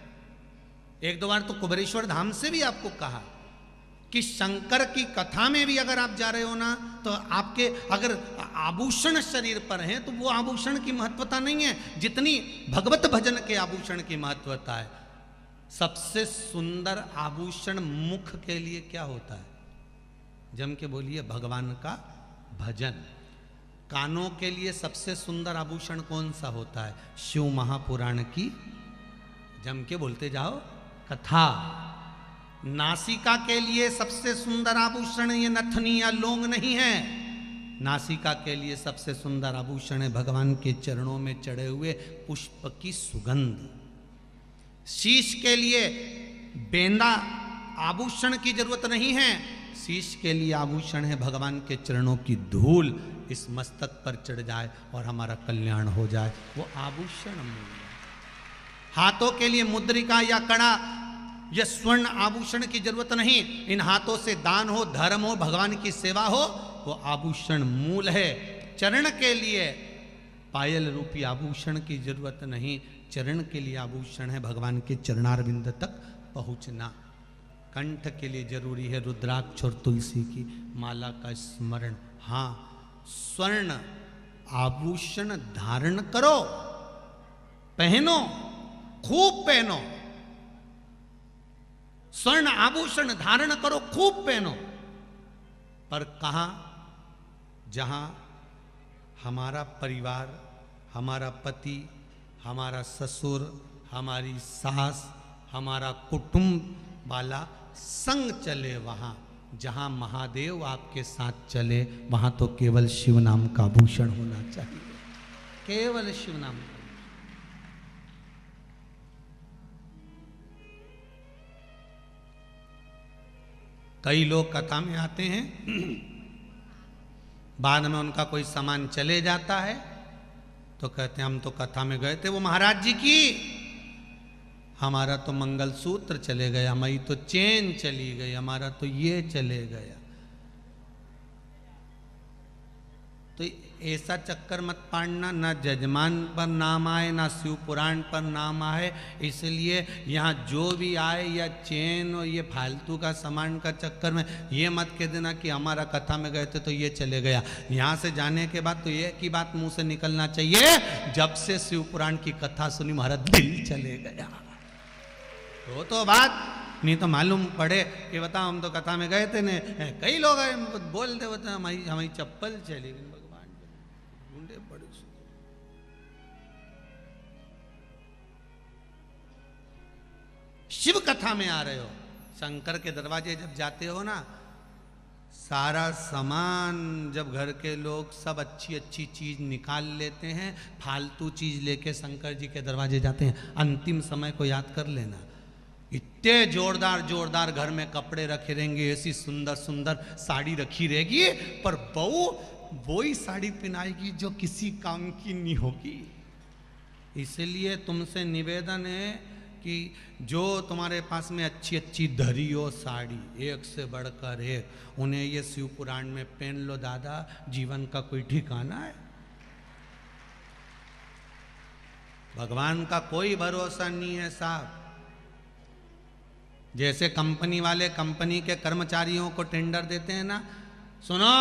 1-2 बार तो कुबेरेश्वर धाम से भी आपको कहा कि शंकर की कथा में भी अगर आप जा रहे हो ना, तो आपके अगर आभूषण शरीर पर हैं तो वो आभूषण की महत्वता नहीं है जितनी भगवत भजन के आभूषण की महत्वता है। सबसे सुंदर आभूषण मुख के लिए क्या होता है? जम के बोलिए, भगवान का भजन। कानों के लिए सबसे सुंदर आभूषण कौन सा होता है? शिव महापुराण की, जम के बोलते जाओ, कथा। नासिका के लिए सबसे सुंदर आभूषण ये नथनी या लोंग नहीं है, नासिका के लिए सबसे सुंदर आभूषण है भगवान के चरणों में चढ़े हुए पुष्प की सुगंध। शीश के लिए बेंदा आभूषण की जरूरत नहीं है, शीश के लिए आभूषण है भगवान के चरणों की धूल इस मस्तक पर चढ़ जाए और हमारा कल्याण हो जाए, वो आभूषण मूल है। हाथों के लिए मुद्रिका या कड़ा या स्वर्ण आभूषण की जरूरत नहीं, इन हाथों से दान हो, धर्म हो, भगवान की सेवा हो, वो आभूषण मूल है। चरण के लिए पायल रूपी आभूषण की जरूरत नहीं, चरण के लिए आभूषण है भगवान के चरणारविंद तक पहुंचना। कंठ के लिए जरूरी है रुद्राक्ष और तुलसी की माला का स्मरण। हाँ, स्वर्ण आभूषण धारण करो, पहनो, खूब पहनो, स्वर्ण आभूषण धारण करो, खूब पहनो, पर कहां? जहां हमारा परिवार, हमारा पति, हमारा ससुर, हमारी सास, हमारा कुटुंब वाला संग चले, वहां जहां महादेव आपके साथ चले, वहां तो केवल शिव नाम का आभूषण होना चाहिए, केवल शिव नाम का। कई लोग कथा में आते हैं, बाद में उनका कोई सामान चले जाता है तो कहते हैं हम तो कथा में गए थे वो महाराज जी की, हमारा तो मंगलसूत्र चले गया, हमारी तो चेन चली गई, हमारा तो ये चले गया। तो ऐसा चक्कर मत पाड़ना, ना जजमान पर नाम आए, ना शिव पुराण पर नाम आए। इसलिए यहाँ जो भी आए या चेन और ये फालतू का सामान का चक्कर में ये मत कह देना कि हमारा कथा में गए थे तो ये चले गया। यहाँ से जाने के बाद तो ये की बात मुंह से निकलना चाहिए, जब से शिव पुराण की कथा सुनी हमारा दिल चले गया। तो बात नहीं तो मालूम पड़े कि बताओ हम तो कथा में गए थे ने, कई लोग बोलते होते हमारी चप्पल चली गई, भगवान ढूंढे पड़े। शिव कथा में आ रहे हो, शंकर के दरवाजे जब जाते हो ना, सारा सामान जब घर के लोग सब अच्छी अच्छी चीज निकाल लेते हैं, फालतू चीज लेके शंकर जी के दरवाजे जाते हैं। अंतिम समय को याद कर लेना, इतने जोरदार जोरदार घर में कपड़े रखे रहेंगे, ऐसी सुंदर सुंदर साड़ी रखी रहेगी, पर बहू वही साड़ी पहनाएगी जो किसी काम की नहीं होगी। इसलिए तुमसे निवेदन है कि जो तुम्हारे पास में अच्छी अच्छी धरी हो साड़ी, एक से बढ़कर एक, उन्हें ये शिव पुराण में पहन लो दादा, जीवन का कोई ठिकाना है। भगवान का कोई भरोसा नहीं है साहब। जैसे कंपनी वाले कंपनी के कर्मचारियों को टेंडर देते हैं ना, सुनो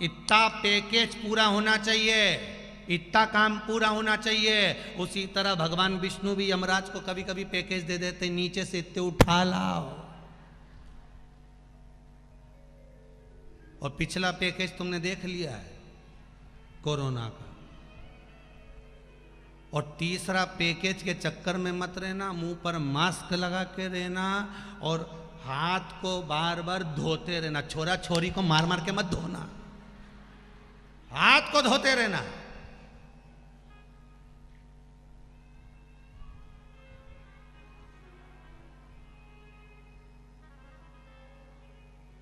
इतना पैकेज पूरा होना चाहिए, इतना काम पूरा होना चाहिए, उसी तरह भगवान विष्णु भी यमराज को कभी कभी पैकेज दे देते, नीचे से इतने उठा लाओ। और पिछला पैकेज तुमने देख लिया है कोरोना का। और तीसरा पैकेज के चक्कर में मत रहना, मुंह पर मास्क लगा के रहना और हाथ को बार बार धोते रहना। छोरा छोरी को मार मार के मत धोना, हाथ को धोते रहना।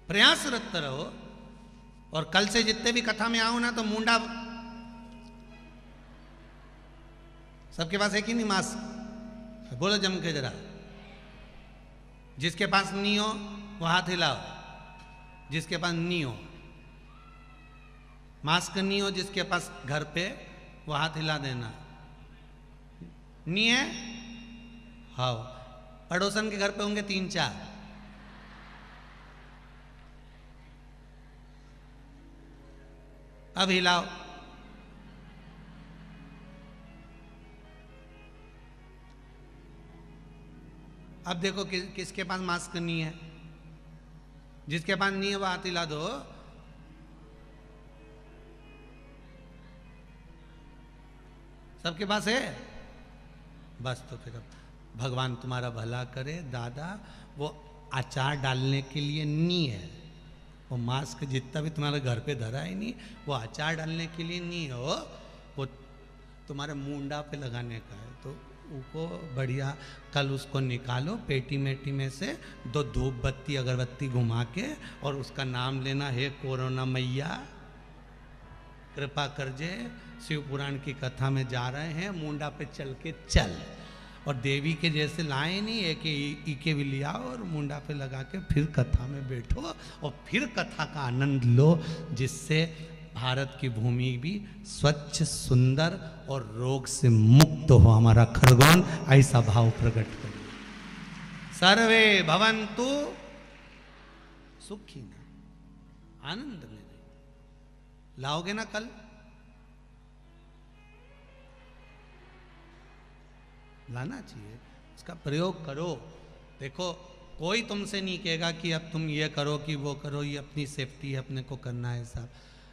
प्रयासरत रहो। और कल से जितने भी कथा में आओ ना, तो मुंडा सबके पास है कि नहीं मास्क? बोलो जम के जरा। जिसके पास नहीं हो वो हाथ हिलाओ, जिसके पास नहीं हो। मास्क नहीं हो जिसके पास घर पे, वो हाथ हिला देना। नहीं है? हाँ, पड़ोसन के घर पे होंगे 3-4। अब हिलाओ। अब देखो किसके पास मास्क नहीं है। जिसके पास नहीं है वो हाथ हिला दो। सबके पास है? बस तो फिर भगवान तुम्हारा भला करे दादा। वो अचार डालने के लिए नहीं है, वो मास्क जितना भी तुम्हारे घर पे धरा है नहीं, वो अचार डालने के लिए नहीं हो, वो तुम्हारे मुंडा पे लगाने का है। तो उसको बढ़िया कल उसको निकालो पेटी मेटी में से, 2 धूप बत्ती अगरबत्ती घुमा के, और उसका नाम लेना, हे कोरोना मैया कृपा कर जे, शिव पुराण की कथा में जा रहे हैं, मुंडा पे चल के चल। और देवी के जैसे लाए नहीं, एक ईके भी लिया और मुंडा पे लगा के फिर कथा में बैठो और फिर कथा का आनंद लो, जिससे भारत की भूमि भी स्वच्छ सुंदर और रोग से मुक्त हो। हमारा खरगोन ऐसा भाव प्रकट करिए। सर्वे भवन्तु सुखिनः। आनंद में लाओगे ना कल? लाना चाहिए, इसका प्रयोग करो। देखो कोई तुमसे नहीं कहेगा कि अब तुम ये करो कि वो करो, ये अपनी सेफ्टी है, अपने को करना है सब।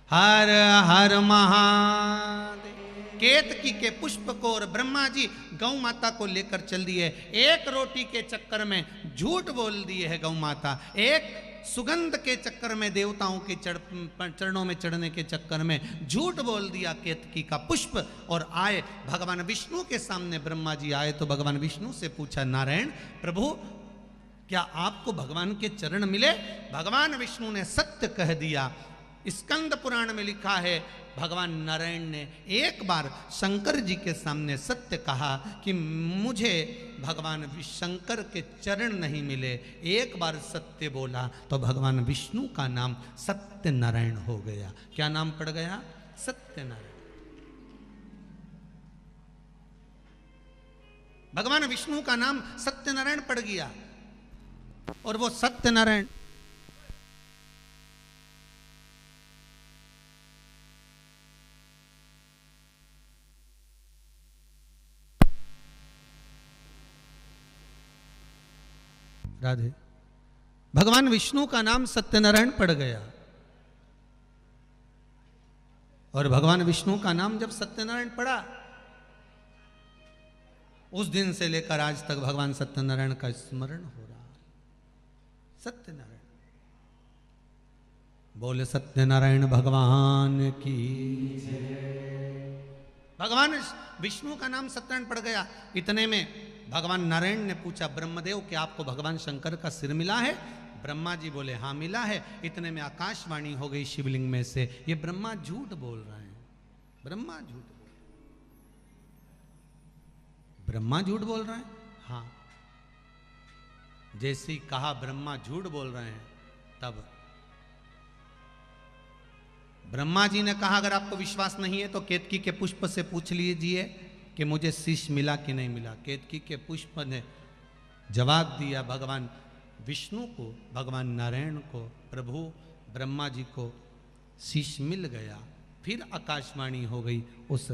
हर हर महादेव। केतकी के पुष्प को और ब्रह्मा जी गौ माता को लेकर चल दिए। एक रोटी के चक्कर में झूठ बोल दिए है गौ माता, एक सुगंध के चक्कर में देवताओं के चरणों में चढ़ने के चक्कर में झूठ बोल दिया केतकी का पुष्प। और आए भगवान विष्णु के सामने, ब्रह्मा जी आए तो भगवान विष्णु से पूछा, नारायण प्रभु क्या आपको भगवान के चरण मिले? भगवान विष्णु ने सत्य कह दिया। स्कंद पुराण में लिखा है, भगवान नारायण ने एक बार शंकर जी के सामने सत्य कहा कि मुझे भगवान शंकर के चरण नहीं मिले। एक बार सत्य बोला तो भगवान विष्णु का नाम सत्य नारायण हो गया। क्या नाम पड़ गया? सत्य नारायण। भगवान विष्णु का नाम सत्यनारायण पड़ गया। और वो सत्यनारायण राधे, भगवान विष्णु का नाम सत्यनारायण पड़ गया। और भगवान विष्णु का नाम जब सत्यनारायण पड़ा, उस दिन से लेकर आज तक भगवान सत्यनारायण का स्मरण हो रहा है। सत्यनारायण बोले सत्यनारायण भगवान की। भगवान विष्णु का नाम सत्यनारायण पड़ गया। इतने में भगवान नारायण ने पूछा ब्रह्मदेव क्या आपको भगवान शंकर का सिर मिला है? ब्रह्मा जी बोले हाँ मिला है। इतने में आकाशवाणी हो गई शिवलिंग में से, ये ब्रह्मा झूठ बोल रहे हैं, ब्रह्मा झूठ बोल, ब्रह्मा झूठ बोल रहे हैं। हाँ, जैसे ही कहा ब्रह्मा झूठ बोल रहे हैं, तब ब्रह्मा जी ने कहा अगर आपको विश्वास नहीं है तो केतकी के पुष्प से पूछ लीजिए कि मुझे शीश मिला कि नहीं मिला। केतकी के पुष्प ने जवाब दिया भगवान विष्णु को, भगवान नारायण को, प्रभु ब्रह्मा जी को शीश मिल गया। फिर आकाशवाणी हो गई उस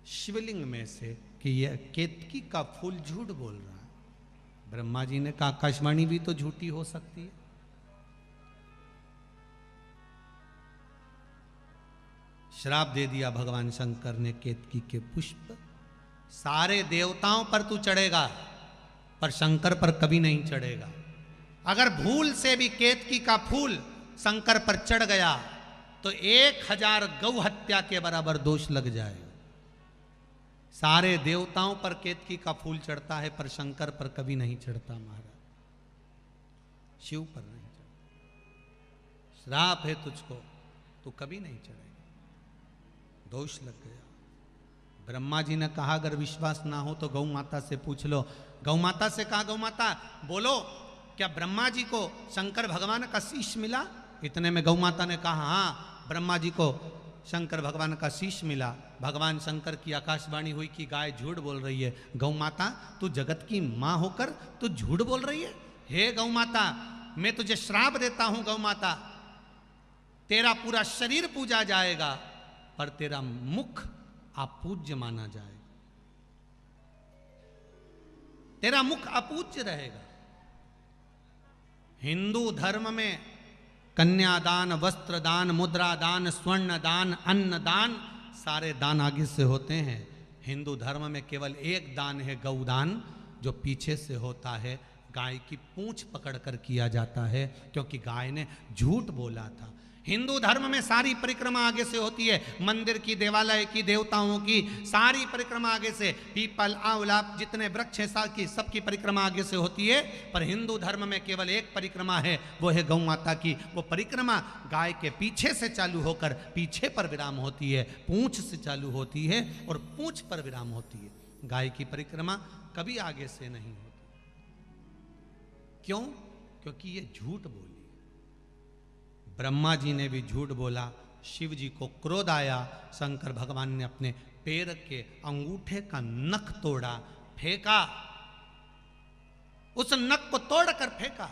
शिवलिंग में से कि यह केतकी का फूल झूठ बोल रहा है। ब्रह्मा जी ने कहा आकाशवाणी भी तो झूठी हो सकती है। श्राप दे दिया भगवान शंकर ने केतकी के पुष्प। सारे देवताओं पर तू चढ़ेगा पर शंकर पर कभी नहीं चढ़ेगा। अगर भूल से भी केतकी का फूल शंकर पर चढ़ गया तो 1000 गौ हत्या के बराबर दोष लग जाएगा। सारे देवताओं पर केतकी का फूल चढ़ता है पर शंकर पर कभी नहीं चढ़ता महाराज, शिव पर नहीं चढ़ता। श्राप है तुझको, तू कभी नहीं चढ़ेगा, दोष लग गया। ब्रह्मा जी ने कहा अगर विश्वास ना हो तो गौ माता से पूछ लो। गौ माता से कहा गौ माता बोलो क्या ब्रह्मा जी को शंकर भगवान का शीश मिला? इतने में गौ माता ने कहा हाँ ब्रह्मा जी को शंकर भगवान का शीश मिला। भगवान शंकर की आकाशवाणी हुई कि गाय झूठ बोल रही है। गौ माता तू जगत की मां होकर तू झूठ बोल रही है? हे गौ माता मैं तुझे श्राप देता हूं गौ माता, तेरा पूरा शरीर पूजा जाएगा पर तेरा मुख अपूज्य माना जाएगा, तेरा मुख अपूज्य रहेगा। हिंदू धर्म में कन्यादान, वस्त्र दान, मुद्रा दान, स्वर्ण दान, अन्न दान, सारे दान आगे से होते हैं। हिंदू धर्म में केवल एक दान है गौदान, जो पीछे से होता है, गाय की पूंछ पकड़कर किया जाता है क्योंकि गाय ने झूठ बोला था। हिंदू धर्म में सारी परिक्रमा आगे से होती है, मंदिर की, देवालय की, देवताओं की सारी परिक्रमा आगे से, पीपल, आंवला जितने वृक्ष हैं सबकी सबकी परिक्रमा आगे से होती है। पर हिंदू धर्म में केवल एक परिक्रमा है, वो है गौ माता की। वो परिक्रमा गाय के पीछे से चालू होकर पीछे पर विराम होती है, पूंछ से चालू होती है और पूंछ पर विराम होती है। गाय की परिक्रमा कभी आगे से नहीं होती। क्यों? क्योंकि ये झूठ बोली। ब्रह्मा जी ने भी झूठ बोला, शिव जी को क्रोध आया, शंकर भगवान ने अपने पैर के अंगूठे का नख तोड़ा, फेंका, उस नख को तोड़कर फेंका।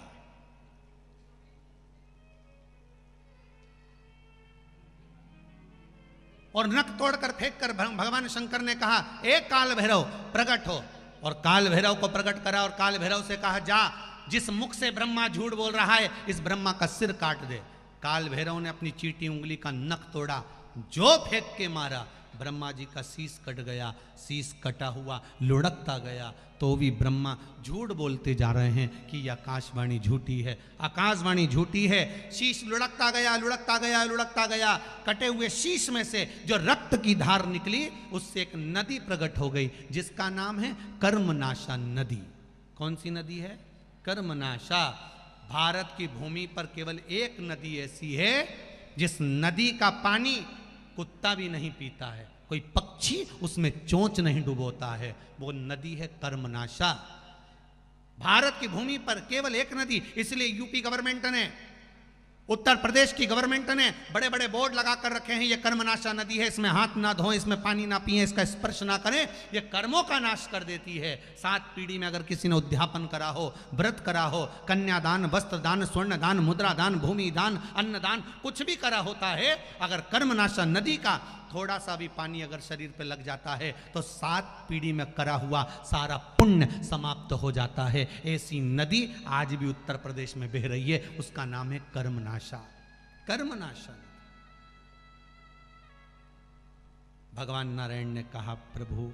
और नख तोड़कर फेंककर भगवान शंकर ने कहा ए काल भैरव प्रकट हो, और काल भैरव को प्रकट करा और काल भैरव से कहा जा जिस मुख से ब्रह्मा झूठ बोल रहा है इस ब्रह्मा का सिर काट दे। काल भैरव ने अपनी चीटी उंगली का नख तोड़ा, जो फेंक के मारा ब्रह्मा जी का शीश कट गया। शीश कटा हुआ लुढ़कता गया तो भी ब्रह्मा झूठ बोलते जा रहे हैं कि यह आकाशवाणी झूठी है, आकाशवाणी झूठी है। शीश लुढ़कता गया, लुढ़कता गया, लुढ़कता गया। कटे हुए शीश में से जो रक्त की धार निकली उससे एक नदी प्रकट हो गई जिसका नाम है कर्मनाशा नदी। कौन सी नदी है? कर्मनाशा। भारत की भूमि पर केवल एक नदी ऐसी है जिस नदी का पानी कुत्ता भी नहीं पीता है, कोई पक्षी उसमें चोंच नहीं डुबोता है, वो नदी है कर्मनाशा। भारत की भूमि पर केवल एक नदी, इसलिए यूपी गवर्नमेंट ने, उत्तर प्रदेश की गवर्नमेंट ने बड़े बड़े बोर्ड लगा कर रखे हैं, ये कर्मनाशा नदी है, इसमें हाथ ना धोएं, इसमें पानी ना पिएं, इसका स्पर्श ना करें, ये कर्मों का नाश कर देती है। 7 पीढ़ी में अगर किसी ने उद्यापन करा हो, व्रत करा हो, कन्यादान, वस्त्र दान, स्वर्ण दान, मुद्रा दान, भूमि दान, अन्न दान, कुछ भी करा होता है, अगर कर्मनाशा नदी का थोड़ा सा भी पानी अगर शरीर पे लग जाता है तो 7 पीढ़ी में करा हुआ सारा पुण्य समाप्त हो जाता है। ऐसी नदी आज भी उत्तर प्रदेश में बह रही है, उसका नाम है कर्मनाशा। कर्मनाशा। भगवान नारायण ने कहा प्रभु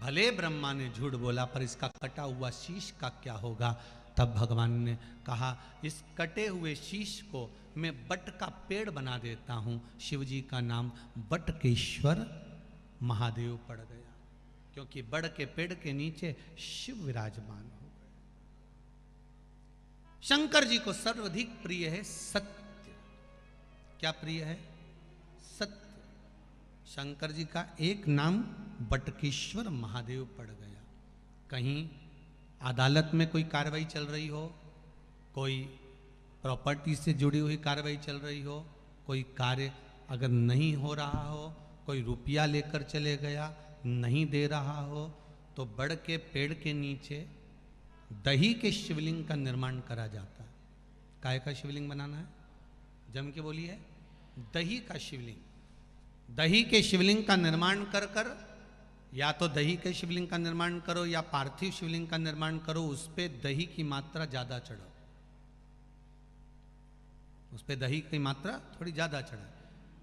भले ब्रह्मा ने झूठ बोला पर इसका कटा हुआ शीश का क्या होगा। तब भगवान ने कहा इस कटे हुए शीश को मैं बट का पेड़ बना देता हूं। शिव जी का नाम बटकेश्वर महादेव पड़ गया, क्योंकि बड़ के पेड़ के नीचे शिव विराजमान हो गए। शंकर जी को सर्वाधिक प्रिय है सत्य। क्या प्रिय है? सत्य। शंकर जी का एक नाम बटकेश्वर महादेव पड़ गया। कहीं अदालत में कोई कार्रवाई चल रही हो, कोई प्रॉपर्टी से जुड़ी हुई कार्रवाई चल रही हो, कोई कार्य अगर नहीं हो रहा हो, कोई रुपया लेकर चले गया नहीं दे रहा हो, तो बड़ के पेड़ के नीचे दही के शिवलिंग का निर्माण करा जाता है। काय का शिवलिंग बनाना है? जम के बोलिए। दही का शिवलिंग। दही के शिवलिंग का निर्माण कर कर, या तो दही के शिवलिंग का निर्माण करो या पार्थिव शिवलिंग का निर्माण करो, उस पे दही की मात्रा ज्यादा चढ़ो, उस पे दही की मात्रा थोड़ी ज्यादा चढ़े।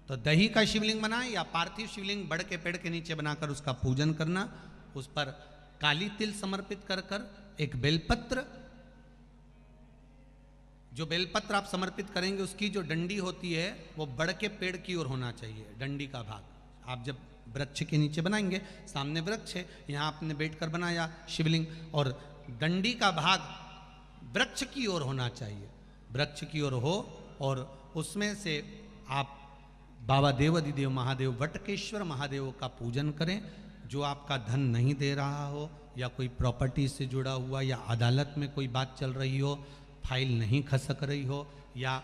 तो दही का शिवलिंग बनाए या पार्थिव शिवलिंग बड़ के पेड़ के नीचे बनाकर उसका पूजन करना, उस पर काली तिल समर्पित कर कर एक बेलपत्र, जो बेलपत्र आप समर्पित करेंगे उसकी जो डंडी होती है वो बड़ के पेड़ की ओर होना चाहिए। डंडी का भाग आप जब वृक्ष के नीचे बनाएंगे, सामने वृक्ष है, यहाँ आपने बैठकर बनाया शिवलिंग, और डंडी का भाग वृक्ष की ओर होना चाहिए, वृक्ष की ओर हो, और उसमें से आप बाबा देवाधिदेव महादेव वटकेश्वर महादेव का पूजन करें। जो आपका धन नहीं दे रहा हो, या कोई प्रॉपर्टी से जुड़ा हुआ, या अदालत में कोई बात चल रही हो, फाइल नहीं खसक रही हो, या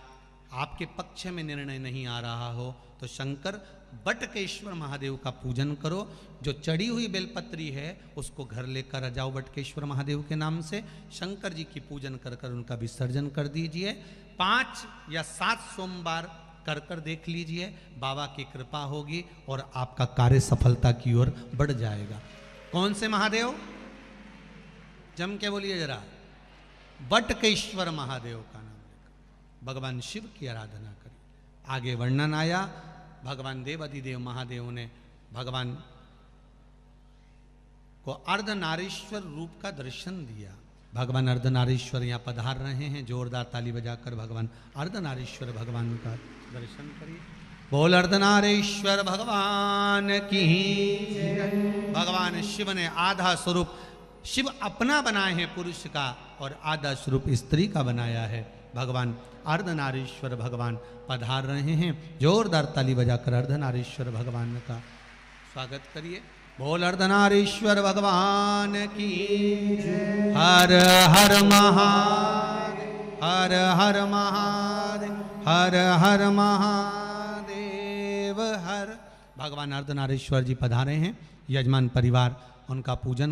आपके पक्ष में निर्णय नहीं आ रहा हो, तो शंकर बटकेश्वर महादेव का पूजन करो। जो चढ़ी हुई बेलपत्री है उसको घर लेकर आ जाओ बटकेश्वर महादेव के नाम से, शंकर जी की पूजन कर कर उनका विसर्जन कर दीजिए। 5 या 7 सोमवार कर कर देख लीजिए, बाबा की कृपा होगी और आपका कार्य सफलता की ओर बढ़ जाएगा। कौन से महादेव? जम के बोलिए जरा। बटकेश्वर महादेव का नाम लेकर भगवान शिव की आराधना करें। आगे वर्णन आया, भगवान देवाधिदेव महादेव ने भगवान को अर्धनारीश्वर रूप का दर्शन दिया। भगवान अर्धनारीश्वर यहाँ पधार रहे हैं, जोरदार ताली बजाकर भगवान अर्धनारीश्वर भगवान का दर्शन करिए। बोल अर्धनारीश्वर भगवान की। भगवान शिव ने आधा स्वरूप शिव अपना बनाए हैं पुरुष का, और आधा स्वरूप स्त्री का बनाया है। भगवान अर्धनारीश्वर भगवान पधार रहे हैं। जोरदार ताली बजाकर अर्धनारीश्वर भगवान का स्वागत करिए। बोल अर्धनारीश्वर भगवान की। हर हर महादेव, हर हर महादेव, हर हर महादेव हर। भगवान अर्धनारीश्वर जी पधारे हैं। यजमान परिवार उनका पूजन